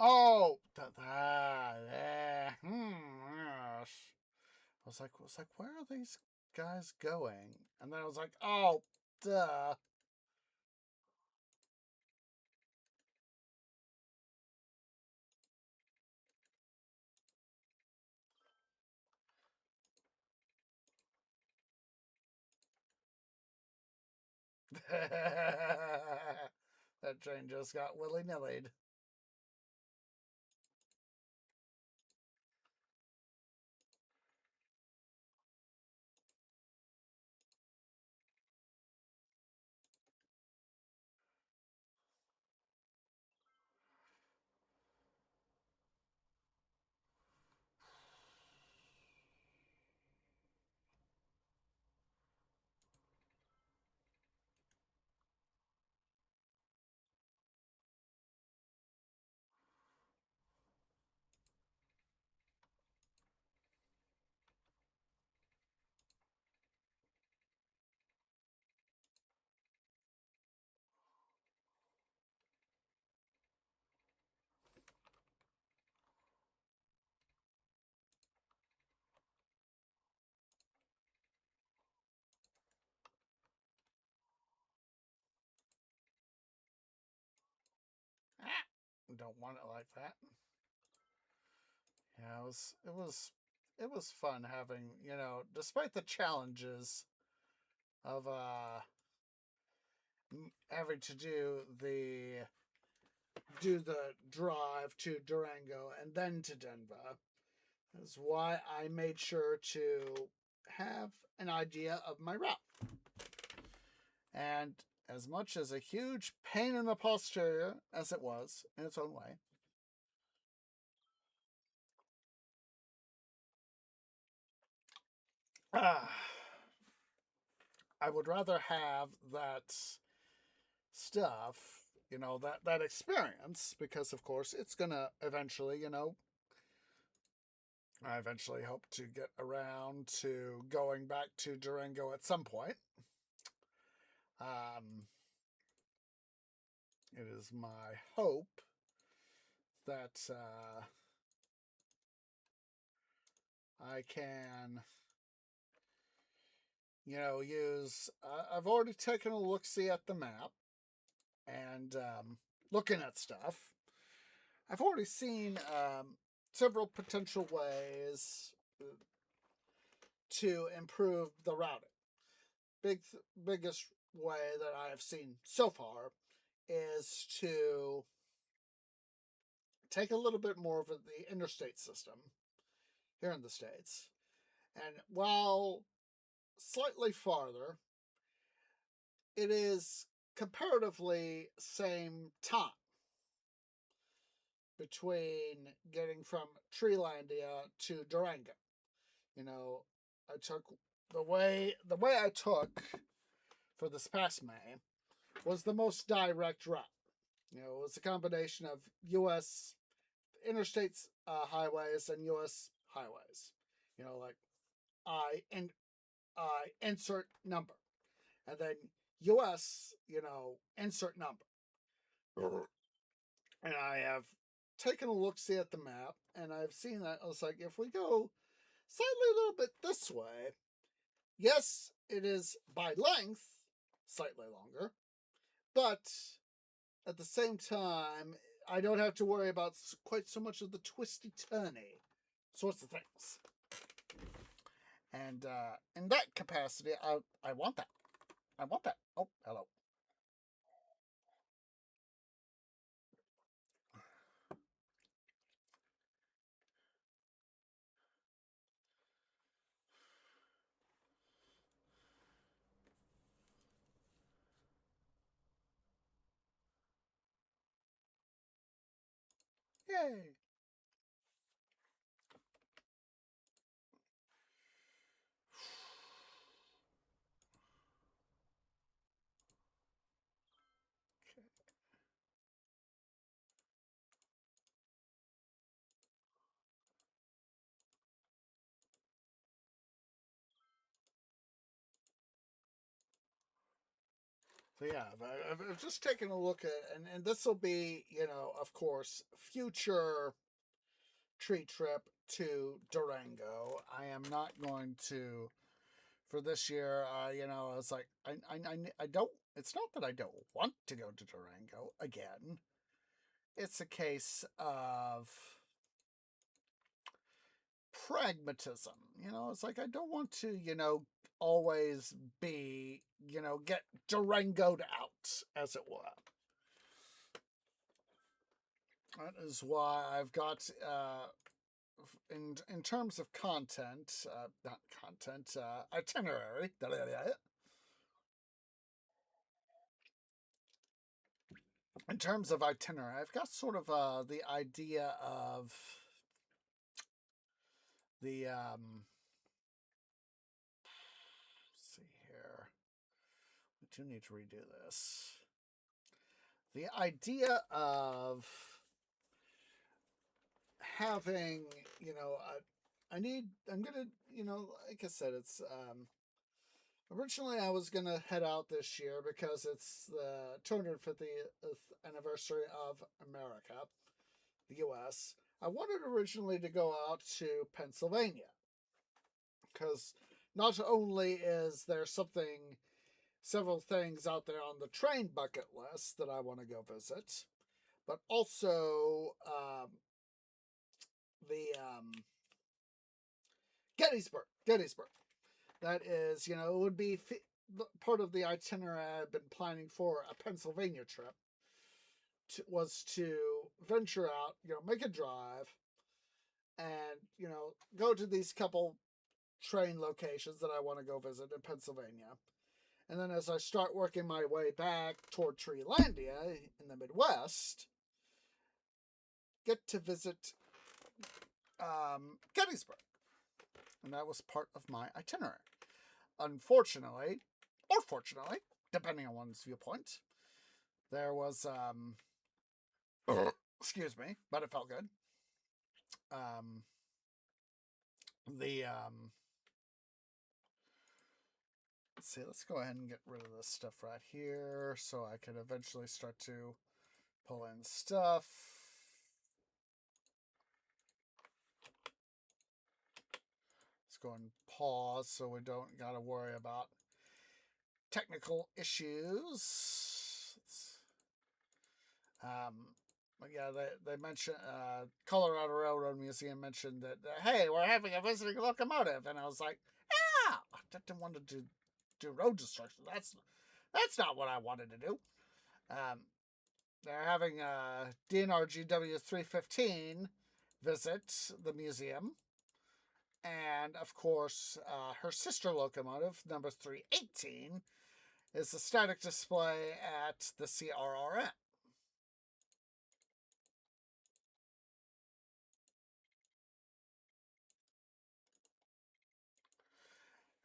Oh, yes. I was like, where are these guys going? And then I was like, oh, duh. That train just got willy-nillied. Don't want it like that. Yeah, it was fun having, despite the challenges of having to do the drive to Durango and then to Denver. That's why I made sure to have an idea of my route. And as much as a huge pain in the posterior as it was in its own way, I would rather have that stuff, that experience, because of course it's gonna eventually, I eventually hope to get around to going back to Durango at some point. It is my hope that I can, use. I've already taken a look-see at the map and looking at stuff. I've already seen several potential ways to improve the routing. Biggest way that I have seen so far is to take a little bit more of the interstate system here in the States. And while slightly farther, it is comparatively same time between getting from Treelandia to Durango. You know, I took the way I took for this past May was the most direct route. You know, it was a combination of U.S. interstate highways and U.S. highways. You know, like I insert number, and then U.S. Insert number. And I have taken a look see at the map, and I've seen that I was like, if we go slightly a little bit this way, yes, it is by length slightly longer, but at the same time, I don't have to worry about quite so much of the twisty turny sorts of things. And in that capacity, I want that. I want that. Oh, hello. Yay. So yeah, I've just taken a look at, and this will be, of course, future tree trip to Durango. I am not going to for this year. I was like, I don't. It's not that I don't want to go to Durango again. It's a case of pragmatism. It's like I don't want to, always be, get Durangoed out, as it were. That is why I've got, in terms of content, not content, itinerary. In terms of itinerary, I've got sort of the idea of the let's see here. We do need to redo this. The idea of having, I'm gonna, like I said, it's originally I was gonna head out this year because it's the 250th anniversary of America, the U.S. I wanted originally to go out to Pennsylvania because not only is there several things out there on the train bucket list that I want to go visit, but also the Gettysburg. That is, it would be part of the itinerary I've been planning for a Pennsylvania trip. Was to venture out, make a drive, and go to these couple train locations that I want to go visit in Pennsylvania. And then as I start working my way back toward Treelandia in the Midwest, get to visit Gettysburg. And that was part of my itinerary. Unfortunately, or fortunately, depending on one's viewpoint, there was, excuse me, but it felt good. Let's see, let's go ahead and get rid of this stuff right here so I can eventually start to pull in stuff. Let's go and pause so we don't got to worry about technical issues. Yeah, they mentioned Colorado Railroad Museum mentioned that hey, we're having a visiting locomotive, and I was like, yeah, I didn't want to do road destruction. That's not what I wanted to do. they're having a DNR-GW 315 visit the museum. And, of course, her sister locomotive, number 318, is a static display at the CRRM.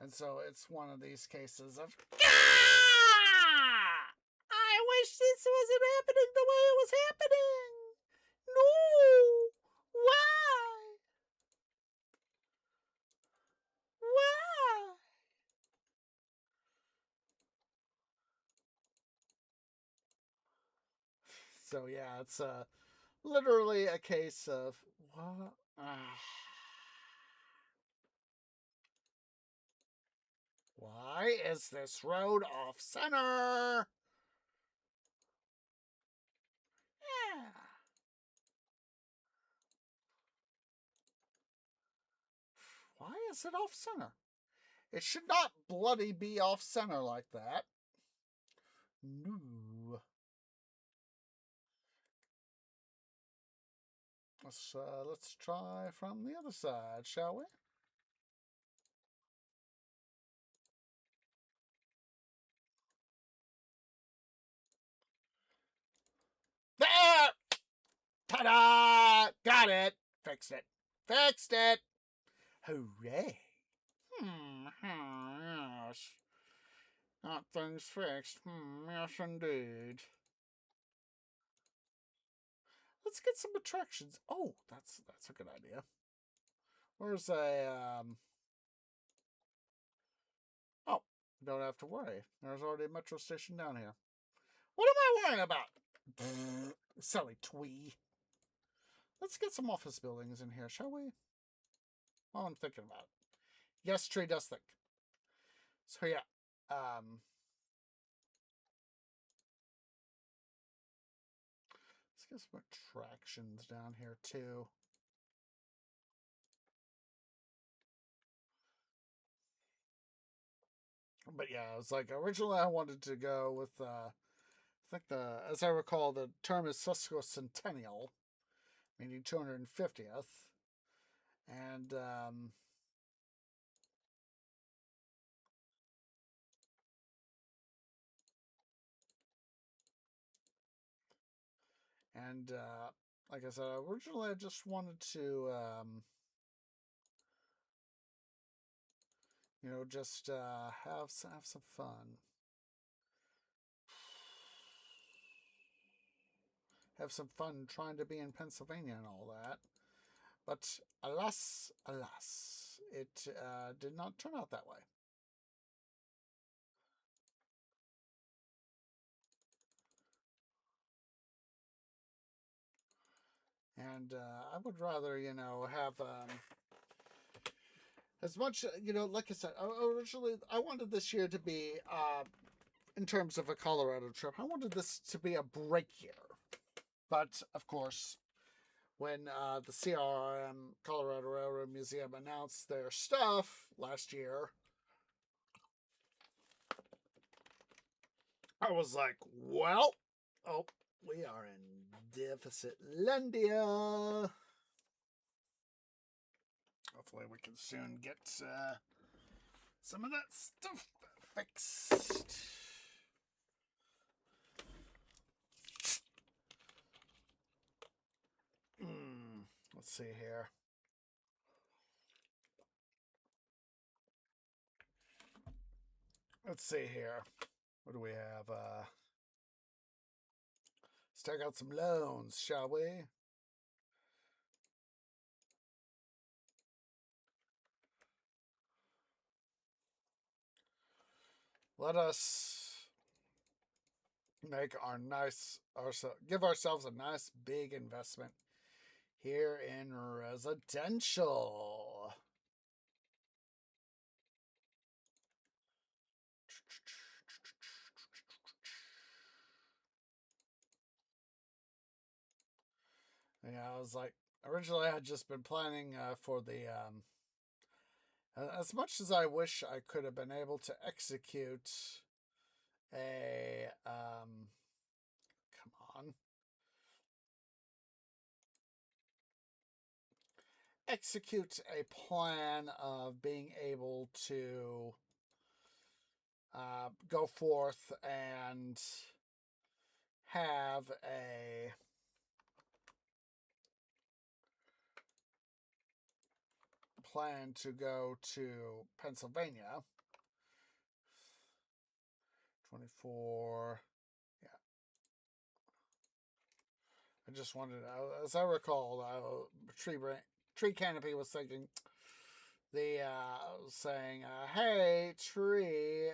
And so it's one of these cases of, I wish this wasn't happening the way it was happening. No. Why? Why? So yeah, it's literally a case of what? Why is this road off center? Yeah. Why is it off center? It should not bloody be off center like that. No. Let's try from the other side, shall we? There! Ta-da! Got it! Fixed it. Fixed it! Hooray! Yes. Got things fixed. Yes, indeed. Let's get some attractions. Oh, that's a good idea. Where's a, Oh, don't have to worry. There's already a metro station down here. What am I worrying about? Silly twee. Let's get some office buildings in here, shall we? While I'm thinking about it. Yes, Tree does think. So yeah, let's get some attractions down here too. But yeah, it was like originally I wanted to go with I think as I recall, the term is sesquicentennial, meaning 250th, and like I said, originally I just wanted to just have some fun. Have some fun trying to be in Pennsylvania and all that. But alas, it did not turn out that way. And I would rather, have as much, like I said, originally I wanted this year to be, in terms of a Colorado trip, I wanted this to be a break year. But, of course, when the CRM, Colorado Railroad Museum, announced their stuff last year, I was like, well, we are in Deficitlandia. Hopefully we can soon get some of that stuff fixed. Let's see here. Let's see here. What do we have? Let's take out some loans, shall we? Let us give ourselves a nice big investment here in residential. Yeah, I was like, originally I had just been planning for the, as much as I wish I could have been able to execute a, come on. execute a plan of being able to go forth and have a plan to go to Pennsylvania. 24. Yeah. I just wanted, as I recall, Tree Canopy was thinking, saying, hey, Tree,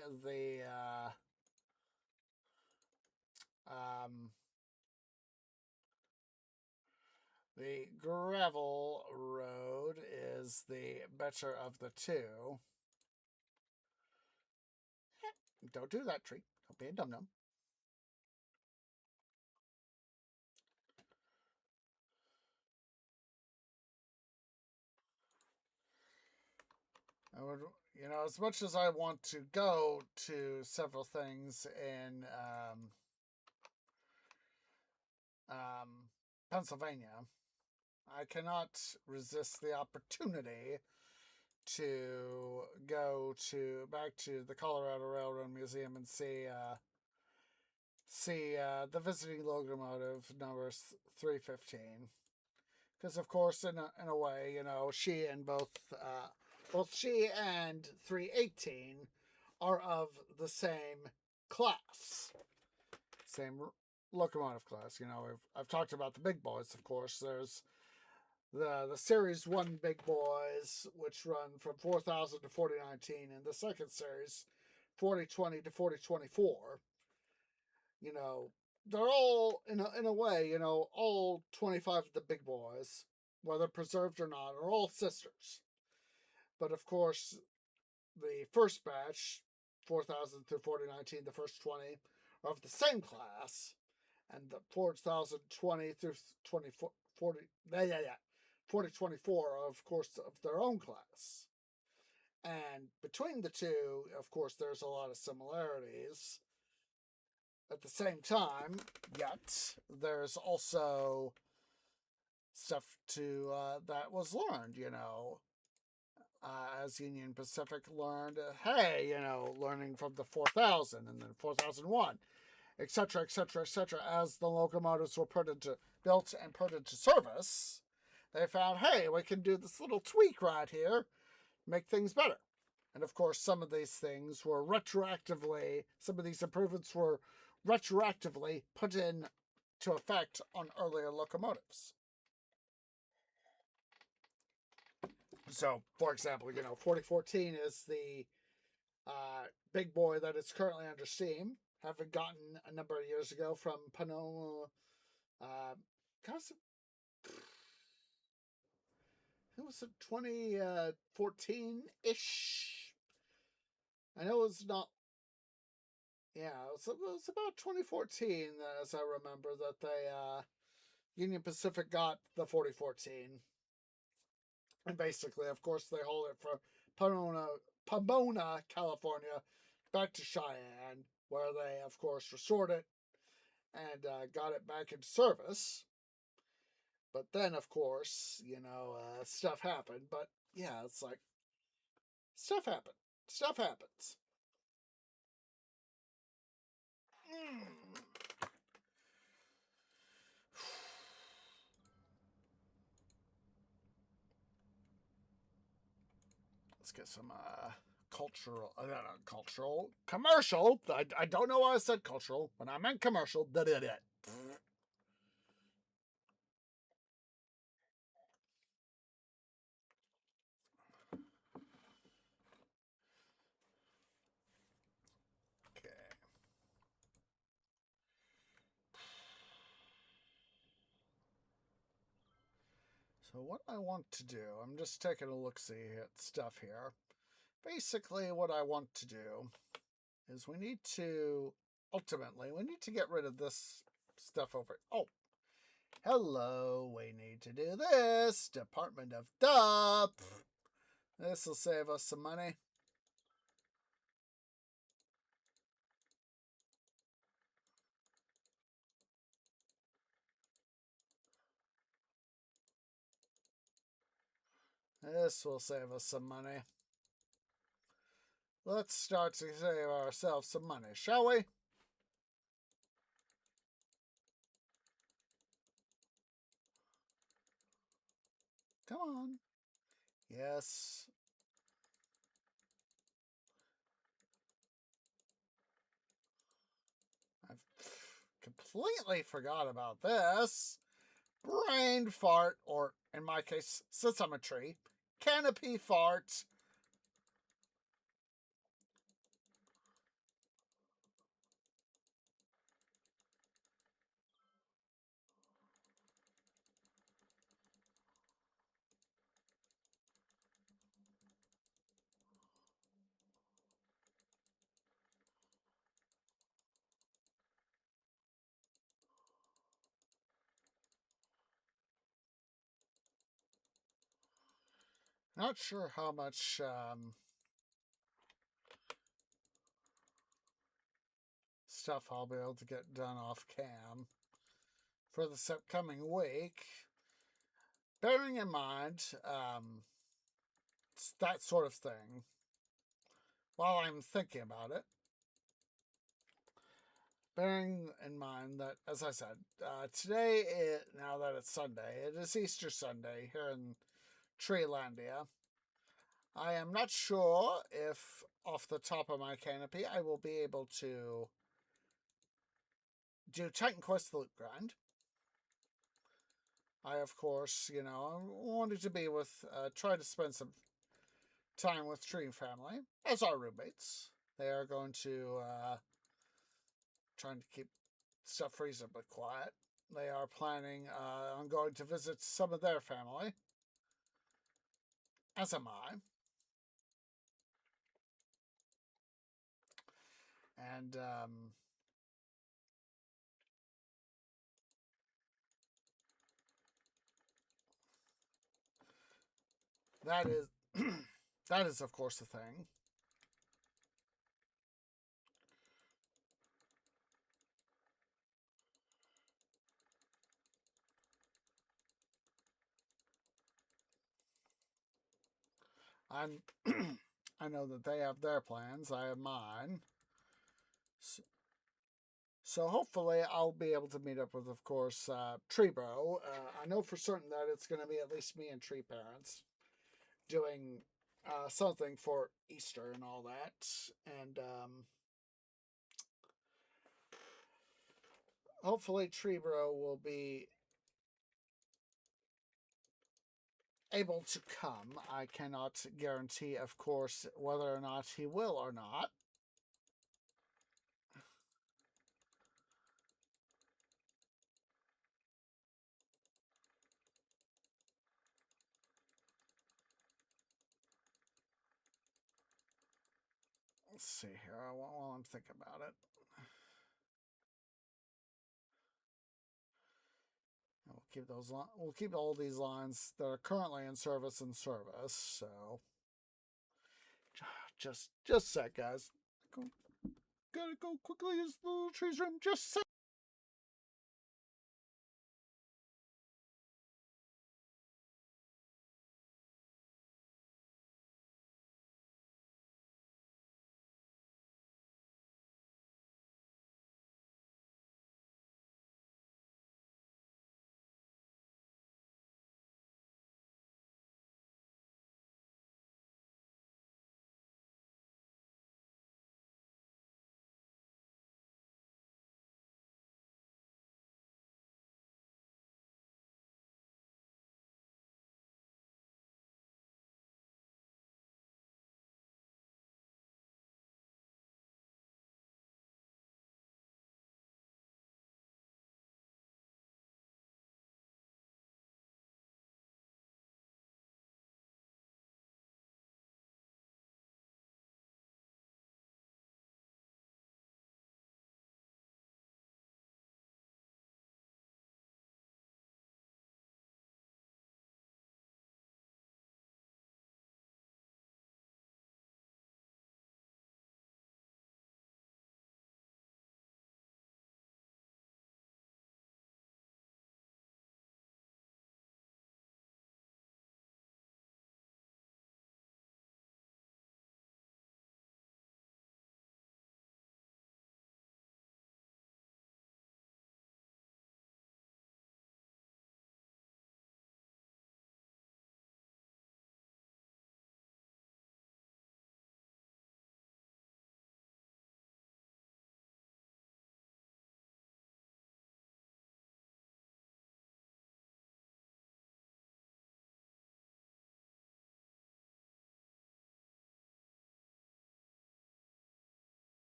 the gravel road is the better of the two. Don't do that, Tree. Don't be a dum-dum. I would, as much as I want to go to several things in Pennsylvania, I cannot resist the opportunity to go back to the Colorado Railroad Museum and see the visiting locomotive number 315. Because of course, in a way, she and both she and 318 are of the same class, same locomotive class. I've talked about the big boys. Of course, there's the Series 1 big boys, which run from 4000 to 4019, and the second series, 4020 to 4024. They're all, in a way, all 25 of the big boys, whether preserved or not, are all sisters. But of course, the first batch, 4000 through 4019, the first 20, are of the same class, and the 4020 through 4024 are, of course, of their own class. And between the two, of course, there's a lot of similarities. At the same time, yet, there's also stuff that was learned, as Union Pacific learned, learning from the 4000 and then 4001, etc., etc., etc. As the locomotives were built and put into service, they found, hey, we can do this little tweak right here, make things better. And of course, some of these things were some of these improvements were retroactively put in to effect on earlier locomotives. So, for example, 4014 is the big boy that is currently under steam, having gotten a number of years ago from Panoma. It was 2014-ish. I know it's not. Yeah, it was about 2014, as I remember, that they Union Pacific got the 4014. And basically, of course, they hauled it from Pomona, California, back to Cheyenne, where they, of course, restored it and got it back into service. But then, of course, stuff happened. But yeah, it's like, stuff happened. Stuff happens. Let's get some commercial. I don't know why I said cultural when I meant commercial. So what I want to do, I'm just taking a look-see at stuff here. Basically, what I want to do is we need to get rid of this stuff over. Oh, hello, we need to do this. Department of Dup. This will save us some money. This will save us some money. Let's start to save ourselves some money, shall we? Come on. Yes. I've completely forgot about this. Brain fart, or in my case, since I'm a tree, canopy fart. Not sure how much stuff I'll be able to get done off cam for this upcoming week. Bearing in mind that sort of thing, while I'm thinking about it, bearing in mind that, as I said, today, now that it's Sunday, it is Easter Sunday here in Treelandia. I am not sure if, off the top of my canopy, I will be able to do Titan Quest the Loot Grind. I, of course, wanted to be with, try to spend some time with Tree Family as our roommates. They are going to, trying to keep stuff reasonably quiet. They are planning on going to visit some of their family, as am I. And that is that is, of course, the thing. I'm I know that they have their plans. I have mine. So hopefully I'll be able to meet up with, of course, Tree Bro. I know for certain that it's going to be at least me and Tree Parents doing something for Easter and all that. And hopefully Tree Bro will be able to come. I cannot guarantee, of course, whether or not he will or not. Let's see here while I'm thinking about it. We'll keep all these lines that are currently in service. So just a sec, guys. Gotta go quickly use the little tree's room. Just a sec.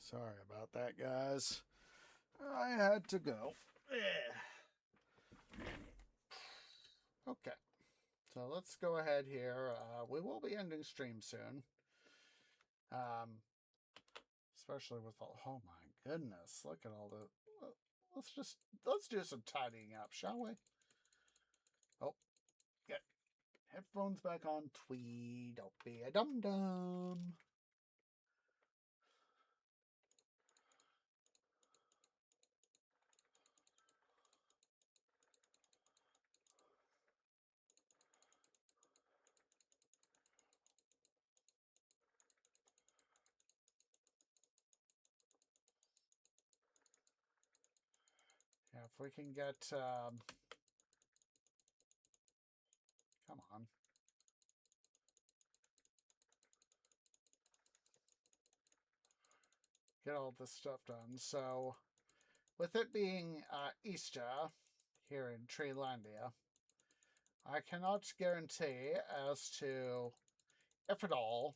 Sorry about that, guys. I had to go. Okay. So let's go ahead here. We will be ending stream soon. Especially with all. Oh my goodness! Look at all the. Let's do some tidying up, shall we? Oh, get headphones back on. Twee, don't be a dum dum. Yeah, if we can get. Come on. Get all this stuff done. So, with it being Easter here in Treelandia, I cannot guarantee as to if at all,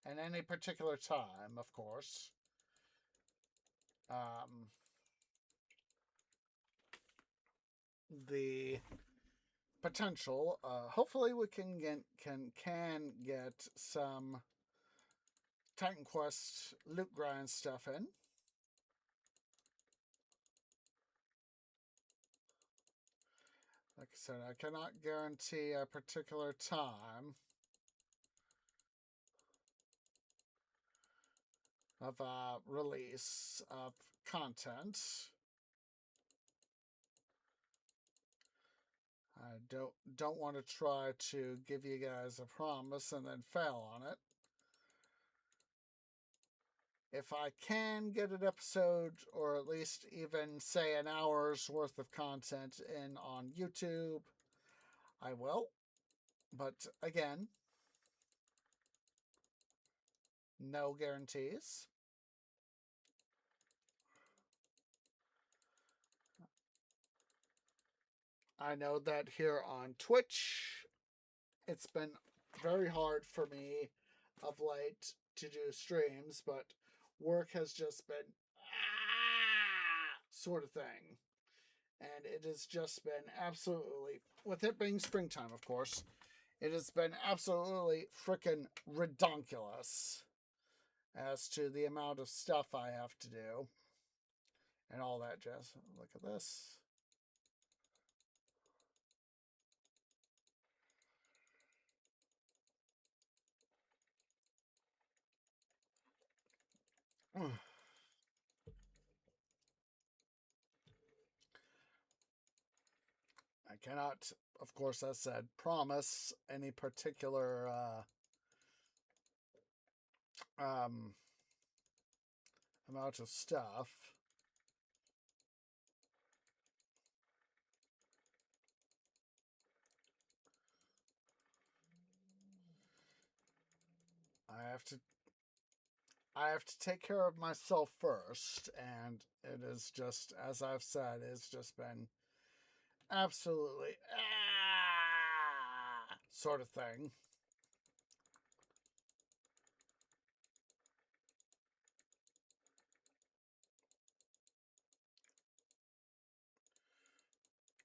at any particular time, of course, the potential. Hopefully, we can get some Titan Quest loot grind stuff in. Like I said, I cannot guarantee a particular time of release of content. I don't want to try to give you guys a promise and then fail on it. If I can get an episode, or at least even say an hour's worth of content in on YouTube, I will. But again, no guarantees. I know that here on Twitch, it's been very hard for me of late to do streams, but work has just been sort of thing. And it has just been absolutely, with it being springtime, of course, it has been absolutely freaking redonkulous as to the amount of stuff I have to do and all that jazz. Look at this. I cannot, of course, as said, promise any particular amount of stuff. I have to take care of myself first, and it is just, as I've said, it's just been absolutely sort of thing.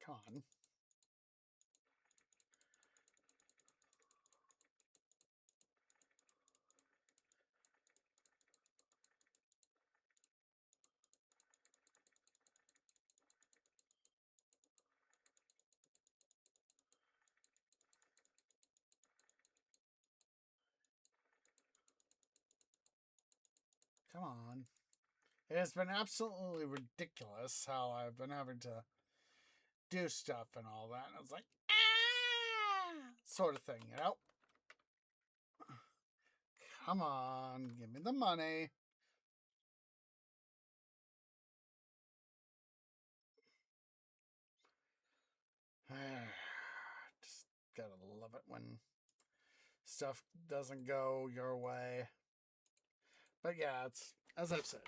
Come on. Come on. It has been absolutely ridiculous how I've been having to do stuff and all that. And it's like, sort of thing, you know? Come on, give me the money. Just gotta love it when stuff doesn't go your way. But yeah, it's, as I've said,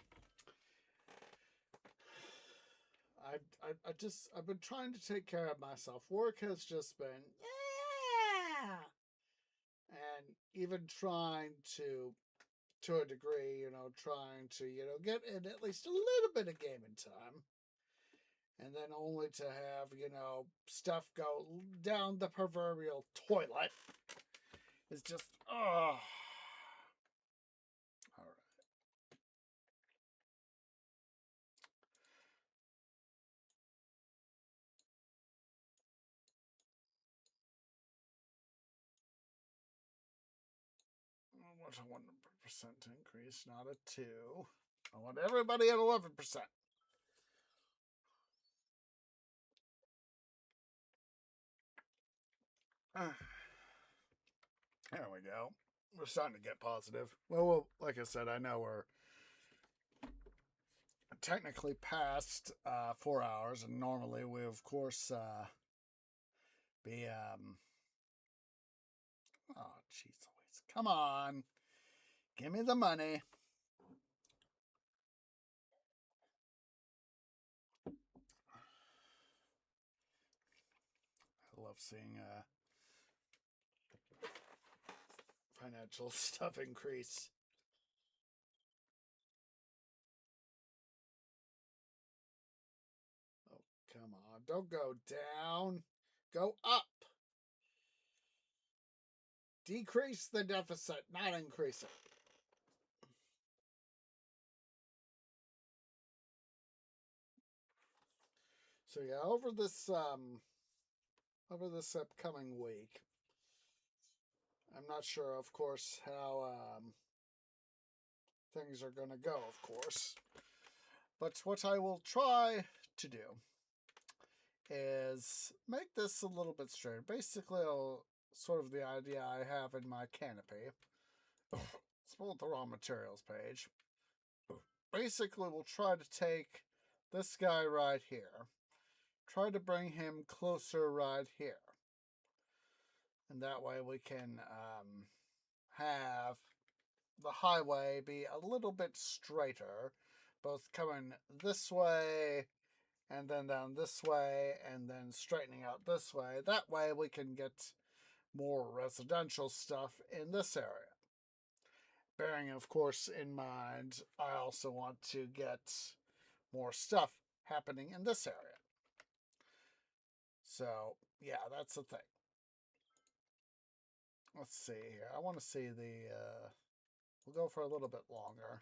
I've been trying to take care of myself. Work has just been, and even trying to to a degree, trying to, get in at least a little bit of gaming time. And then only to have, stuff go down the proverbial toilet. It's just, oh. All right. I want a 1% increase, not a 2. I want everybody at 11%. There we go. We're starting to get positive. Well, like I said, I know we're technically past 4 hours, and normally we, of course, be, oh, jeez Louise. Come on. Give me the money. I love seeing financial stuff increase. Oh, come on. Don't go down. Go up. Decrease the deficit, not increase it. So yeah, over this upcoming week, I'm not sure, of course, how things are going to go, of course. But what I will try to do is make this a little bit straighter. Basically, sort of the idea I have in my canopy. Let's pull up the raw materials page. Basically, we'll try to take this guy right here. Try to bring him closer right here. And that way we can have the highway be a little bit straighter, both coming this way and then down this way and then straightening out this way. That way we can get more residential stuff in this area. Bearing, of course, in mind, I also want to get more stuff happening in this area. So, yeah, that's the thing. Let's see here. I want to see the... we'll go for a little bit longer.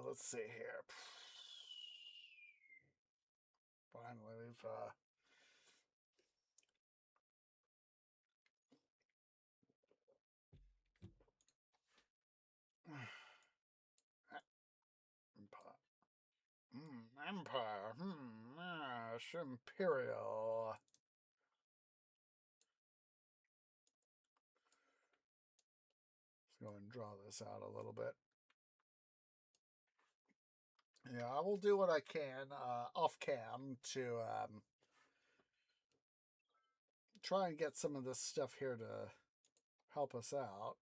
Let's see here. Finally, we've... Empire. Imperial. Let's go and draw this out a little bit. Yeah, I will do what I can off cam to try and get some of this stuff here to help us out.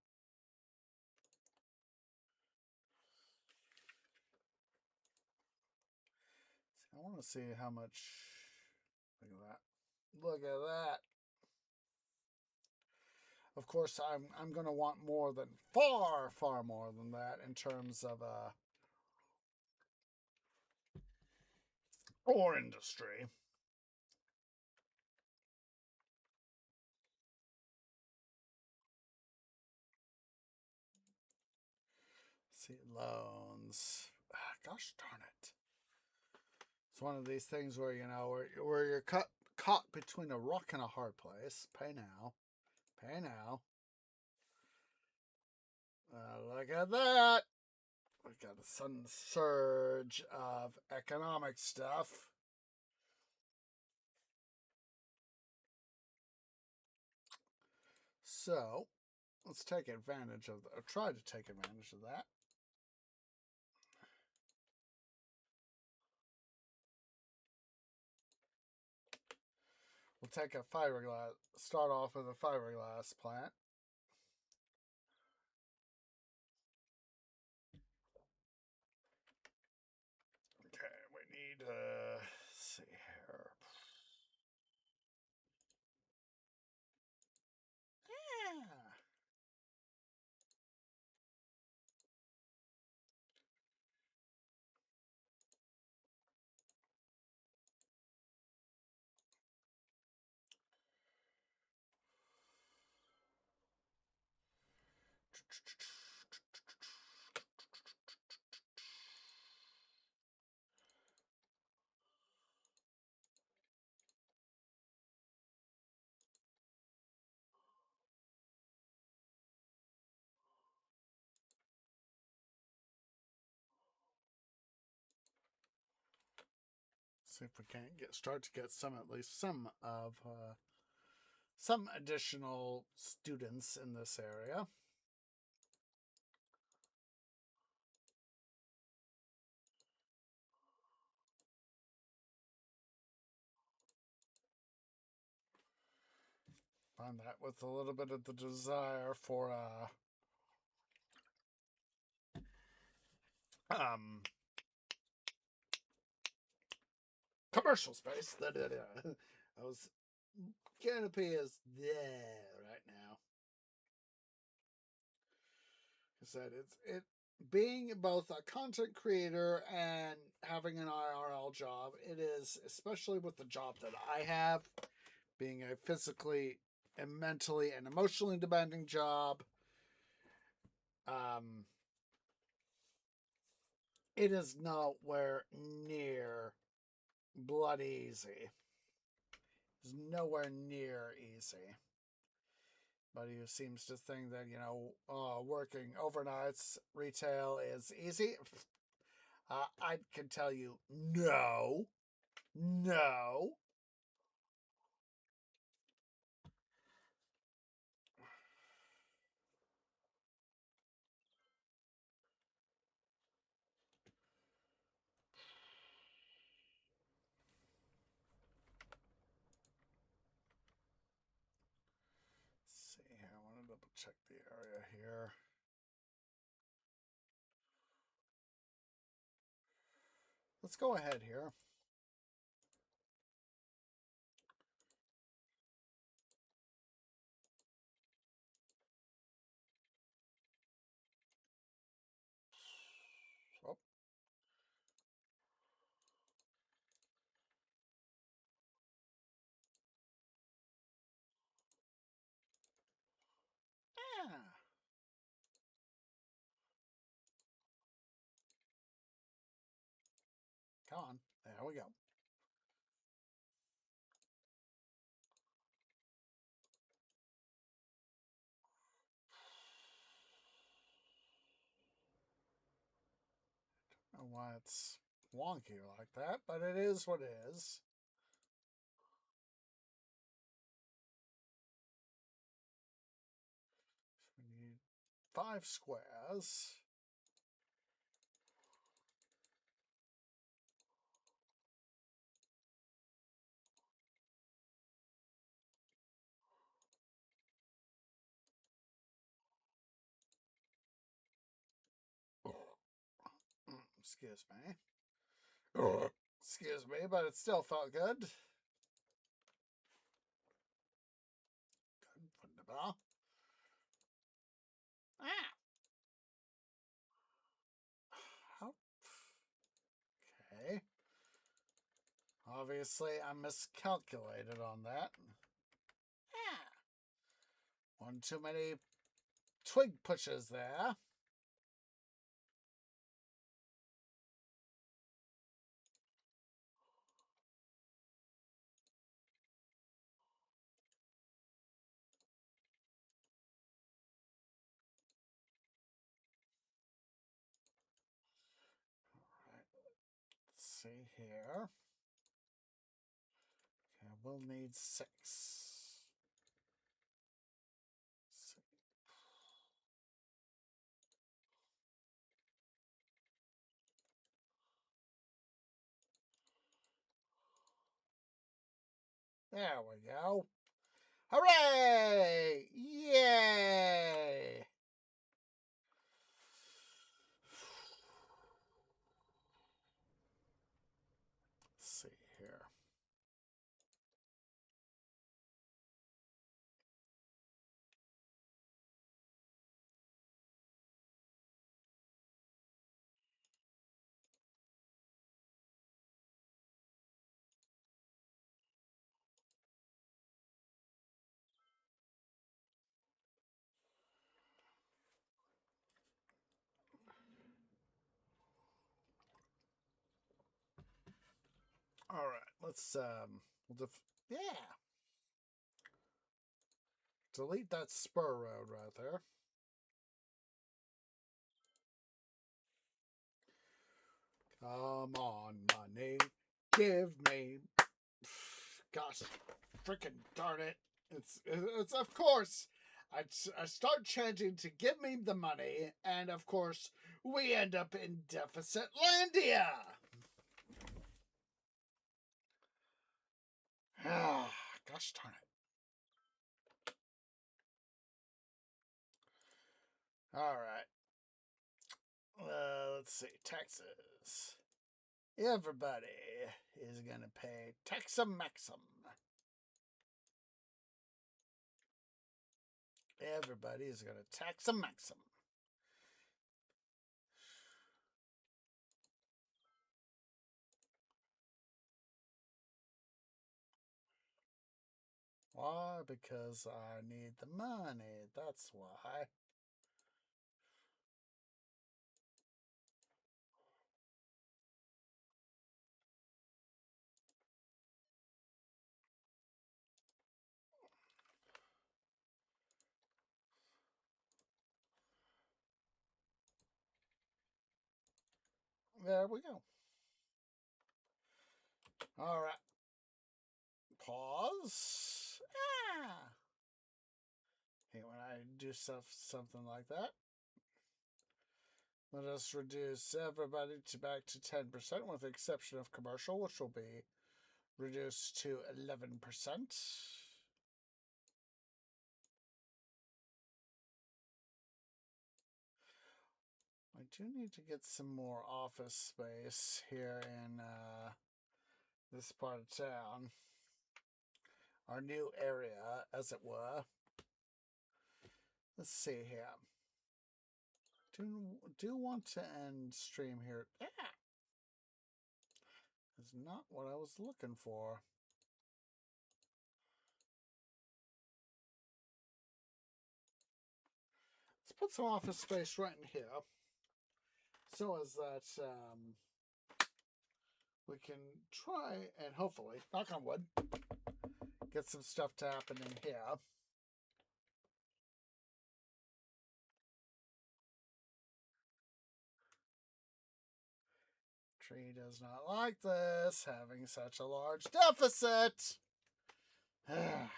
I want to see how much. Look at that. Look at that. Of course, I'm going to want more than far more than that in terms of ore industry. Let's see, loans. Gosh darn it. It's one of these things where, where you're caught between a rock and a hard place. Pay now. Pay now. Look at that. We've got a sudden surge of economic stuff. So, let's take advantage of, or try to take advantage of that. We'll take a fiberglass, start off with a fiberglass plant. Okay, we need, let's see here. Yeah. See if we can't start to get at least some of some additional students in this area. Find that with a little bit of the desire for commercial space. I was canopy is there right now. I said it being both a content creator and having an IRL job. It is, especially with the job that I have, being a physically and mentally and emotionally demanding job. It is nowhere near bloody easy. It's nowhere near easy. But he seems to think that, working overnights retail is easy. I can tell you, no. Let's see here. I want to double check the area here. Let's go ahead here. Oh. Yeah. Come on. There we go. I don't know why it's wonky like that, but it is what it is. So we need 5 squares. Excuse me. Excuse me, but it still felt good. Good. Wunderbar. Ah. How? Okay. Obviously, I miscalculated on that. Ah. One too many twig pushes there. Let's see here. Okay, we'll need 6. There we go. Hooray! Yay! Let's see here. All right, let's yeah. Delete that spur road right there. Come on, money, give me. Gosh, freaking darn it! It's of course. I start chanting to give me the money, and of course we end up in Deficit Landia. Ah, gosh darn it! All right. Let's see. Taxes. Everybody is gonna pay taxum maxim. Everybody is gonna taxum maxim. Why? Because I need the money. That's why. There we go. All right. Pause. Ah. Hey, when I do something like that, let us reduce everybody back to 10%, with the exception of commercial, which will be reduced to 11%. I do need to get some more office space here in this part of town. Our new area, as it were. Let's see here. Do want to end stream here. Ah! Is not what I was looking for. Let's put some office space right in here, so as that we can try and hopefully, knock on wood, get some stuff to happen in here. Tree does not like this, having such a large deficit. Where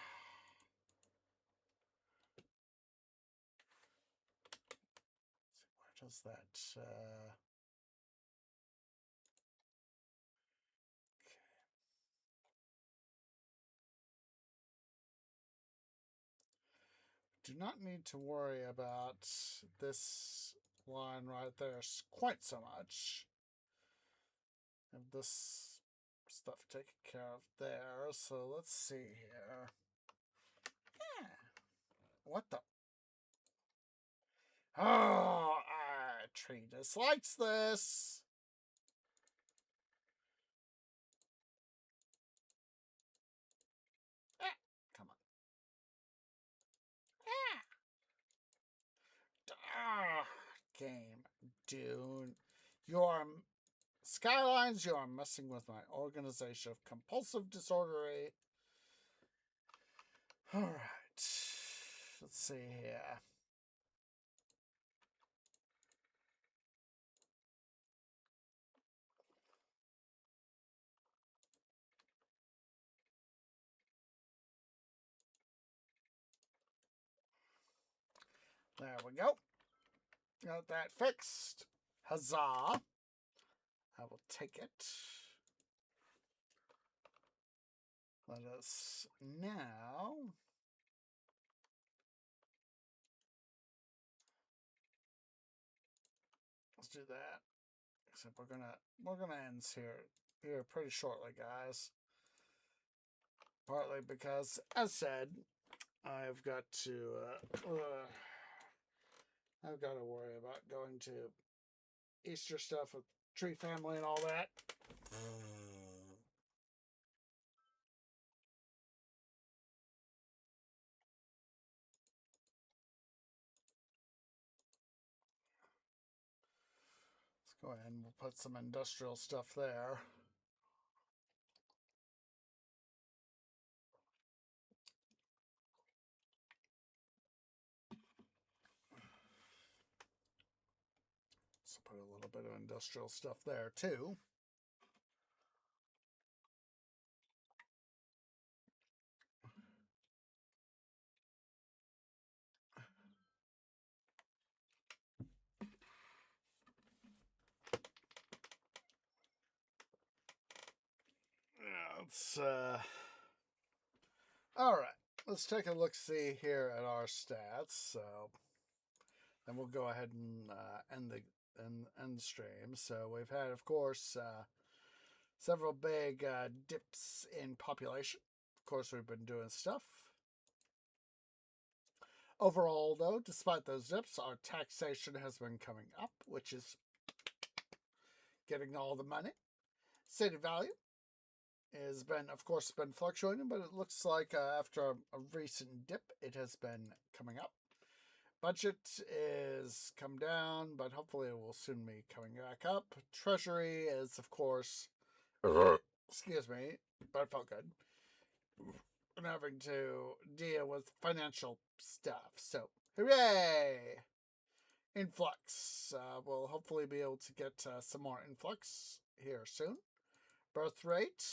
does that... Do not need to worry about this line right there quite so much. Have this stuff taken care of there. So let's see here. Yeah. What the? Oh, tree dislikes this. Come on. Game, dude. You're Skylines, you are messing with my organization of compulsive disorder. Alright. Let's see here. There we go. Got that fixed. Huzzah. I will take it. Let us now let's do that. Except we're gonna end here pretty shortly, guys. Partly because, as said, I've got to worry about going to Easter stuff with Tree Family and all that. Let's go ahead and we'll put some industrial stuff there. little bit of industrial stuff there too. Yeah, let's all right. Let's take a look-see here at our stats. So then we'll go ahead and end the stream. So we've had, of course, several big dips in population. Of course, we've been doing stuff. Overall, though, despite those dips, our taxation has been coming up, which is getting all the money. City value has been, of course, been fluctuating, but it looks like after a recent dip, it has been coming up. Budget is come down, but hopefully it will soon be coming back up. Treasury is, of course, excuse me, but it felt good. And having to deal with financial stuff. So, hooray! Influx. We'll hopefully be able to get some more influx here soon. Birth rate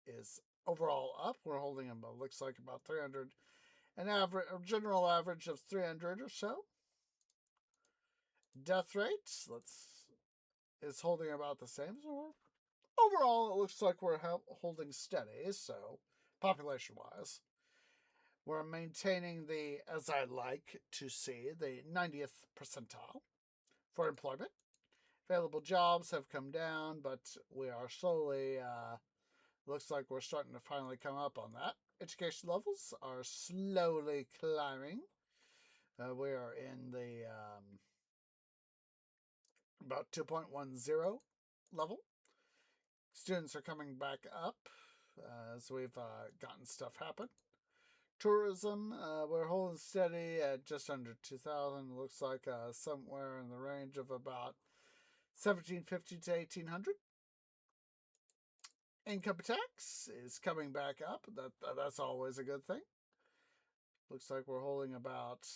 is overall up. We're holding them, looks like about 300. An average, a general average of 300 or so. Death rate is holding about the same. So overall, it looks like we're holding steady. So population-wise, we're maintaining the, as I like to see, the 90th percentile for employment. Available jobs have come down, but we are slowly, looks like we're starting to finally come up on that. Education levels are slowly climbing. We are in the about 2.10 level. Students are coming back up as we've gotten stuff happen. Tourism, we're holding steady at just under 2,000. Looks like somewhere in the range of about 1,750 to 1,800. Income tax is coming back up. That's always a good thing. Looks like we're holding about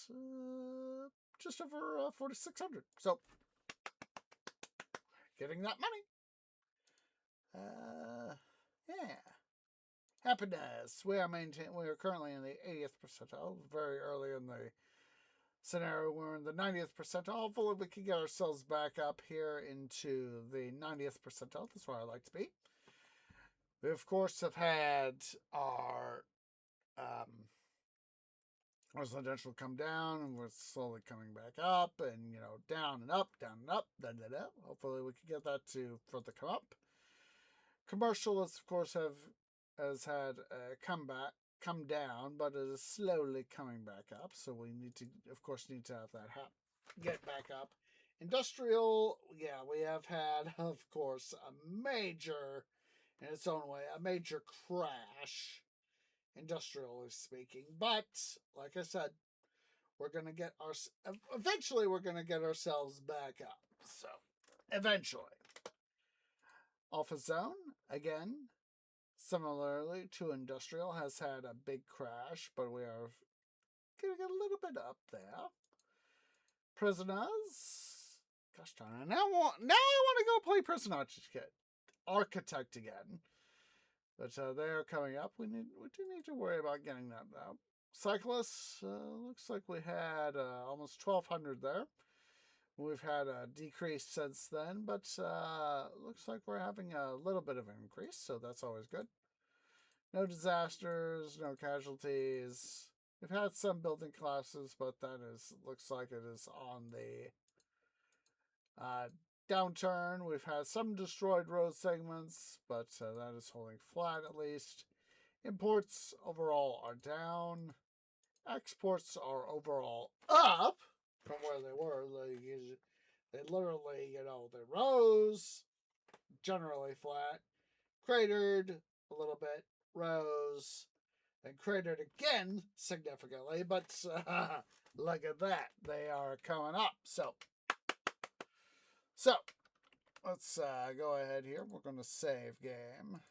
just over 4,600. So getting that money. Yeah. Happiness. We are currently in the 80th percentile. Very early in the scenario, we're in the 90th percentile. Hopefully, we can get ourselves back up here into the 90th percentile. That's where I like to be. We, of course, have had our residential come down, and we're slowly coming back up, and down and up, down and up, da. Hopefully, we can get that to further come up. Commercial, of course, has had come down, but it is slowly coming back up. So we need to have that get back up. Industrial, yeah, we have had, of course, in its own way, a major crash, industrially speaking. But like I said, eventually we're gonna get ourselves back up. So eventually. Alpha Zone, again, similarly to industrial, has had a big crash, but we are getting a little bit up there. Prisoners, gosh darn it! Now I want to go play Prison Architect again, but they are coming up. We do need to worry about getting that now. Cyclists, looks like we had almost 1,200 there. We've had a decrease since then, but looks like we're having a little bit of an increase, so that's always good. No disasters, no casualties. We've had some building collapses, but looks like it is on the downturn. We've had some destroyed road segments, but that is holding flat at least. Imports overall are down. Exports are overall up from where they were. They literally, they rose, generally flat, cratered a little bit, rose, and cratered again significantly, but look at that. They are coming up. So let's go ahead here. We're going to save game.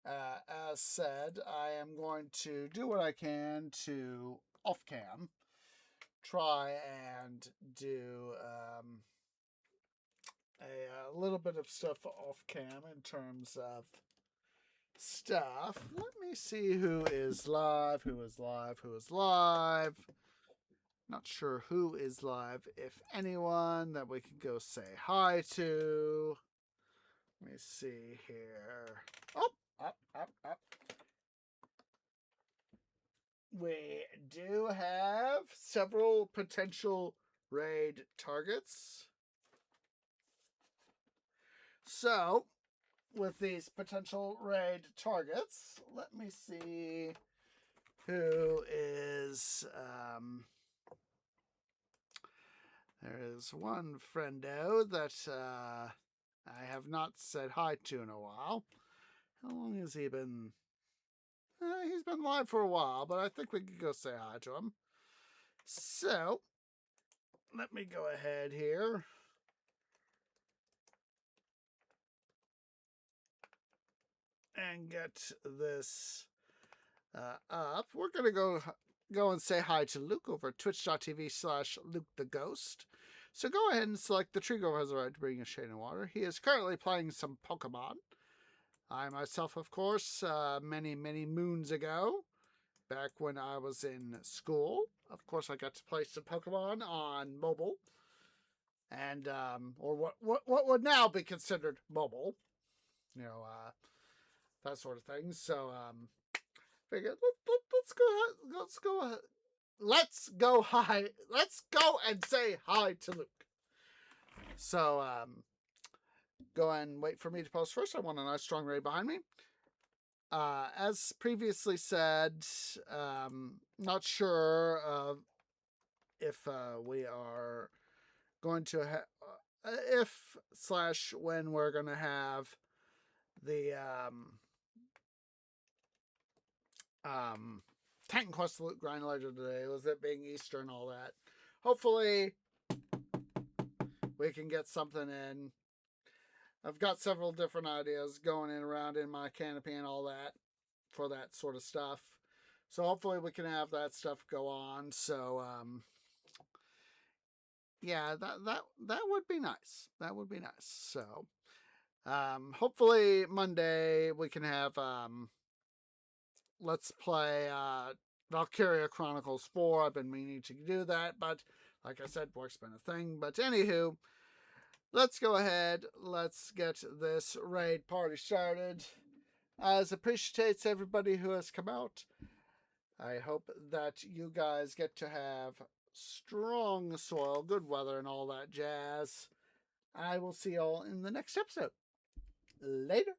As said, I am going to do what I can to off cam try and do little bit of stuff off cam in terms of stuff. Let me see who is live, who is live, who is live. Not sure who is live, if anyone, that we can go say hi to. Let me see here. Oh, up. We do have several potential raid targets. So, with these potential raid targets, let me see who is. There is one friendo that I have not said hi to in a while. How long has he been? He's been live for a while, but I think we could go say hi to him. So, let me go ahead here. And get this up. We're going to go and say hi to Luke over at twitch.tv/LukeTheGhost. So go ahead and select the tree grower has the right to bring a shade of water. He is currently playing some Pokemon. I myself, of course, many moons ago, back when I was in school, of course, I got to play some Pokemon on mobile, and or what would now be considered mobile, that sort of thing. So figured let's go and say hi to Luke. So go and wait for me to post first. I want a nice strong raid behind me. As previously said, not sure if we are going to when we're going to have the Titan Quest loot grind later today, with it being Easter and all that. Hopefully we can get something in. I've got several different ideas going around in my canopy and all that for that sort of stuff. So hopefully we can have that stuff go on. So yeah, that would be nice. That would be nice. So hopefully Monday we can have let's play Valkyria Chronicles 4. I've been meaning to do that, but like I said, work's been a thing. But anywho, let's go ahead. Let's get this raid party started. As appreciates everybody who has come out. I hope that you guys get to have strong soil, good weather, and all that jazz. I will see y'all in the next episode. Later.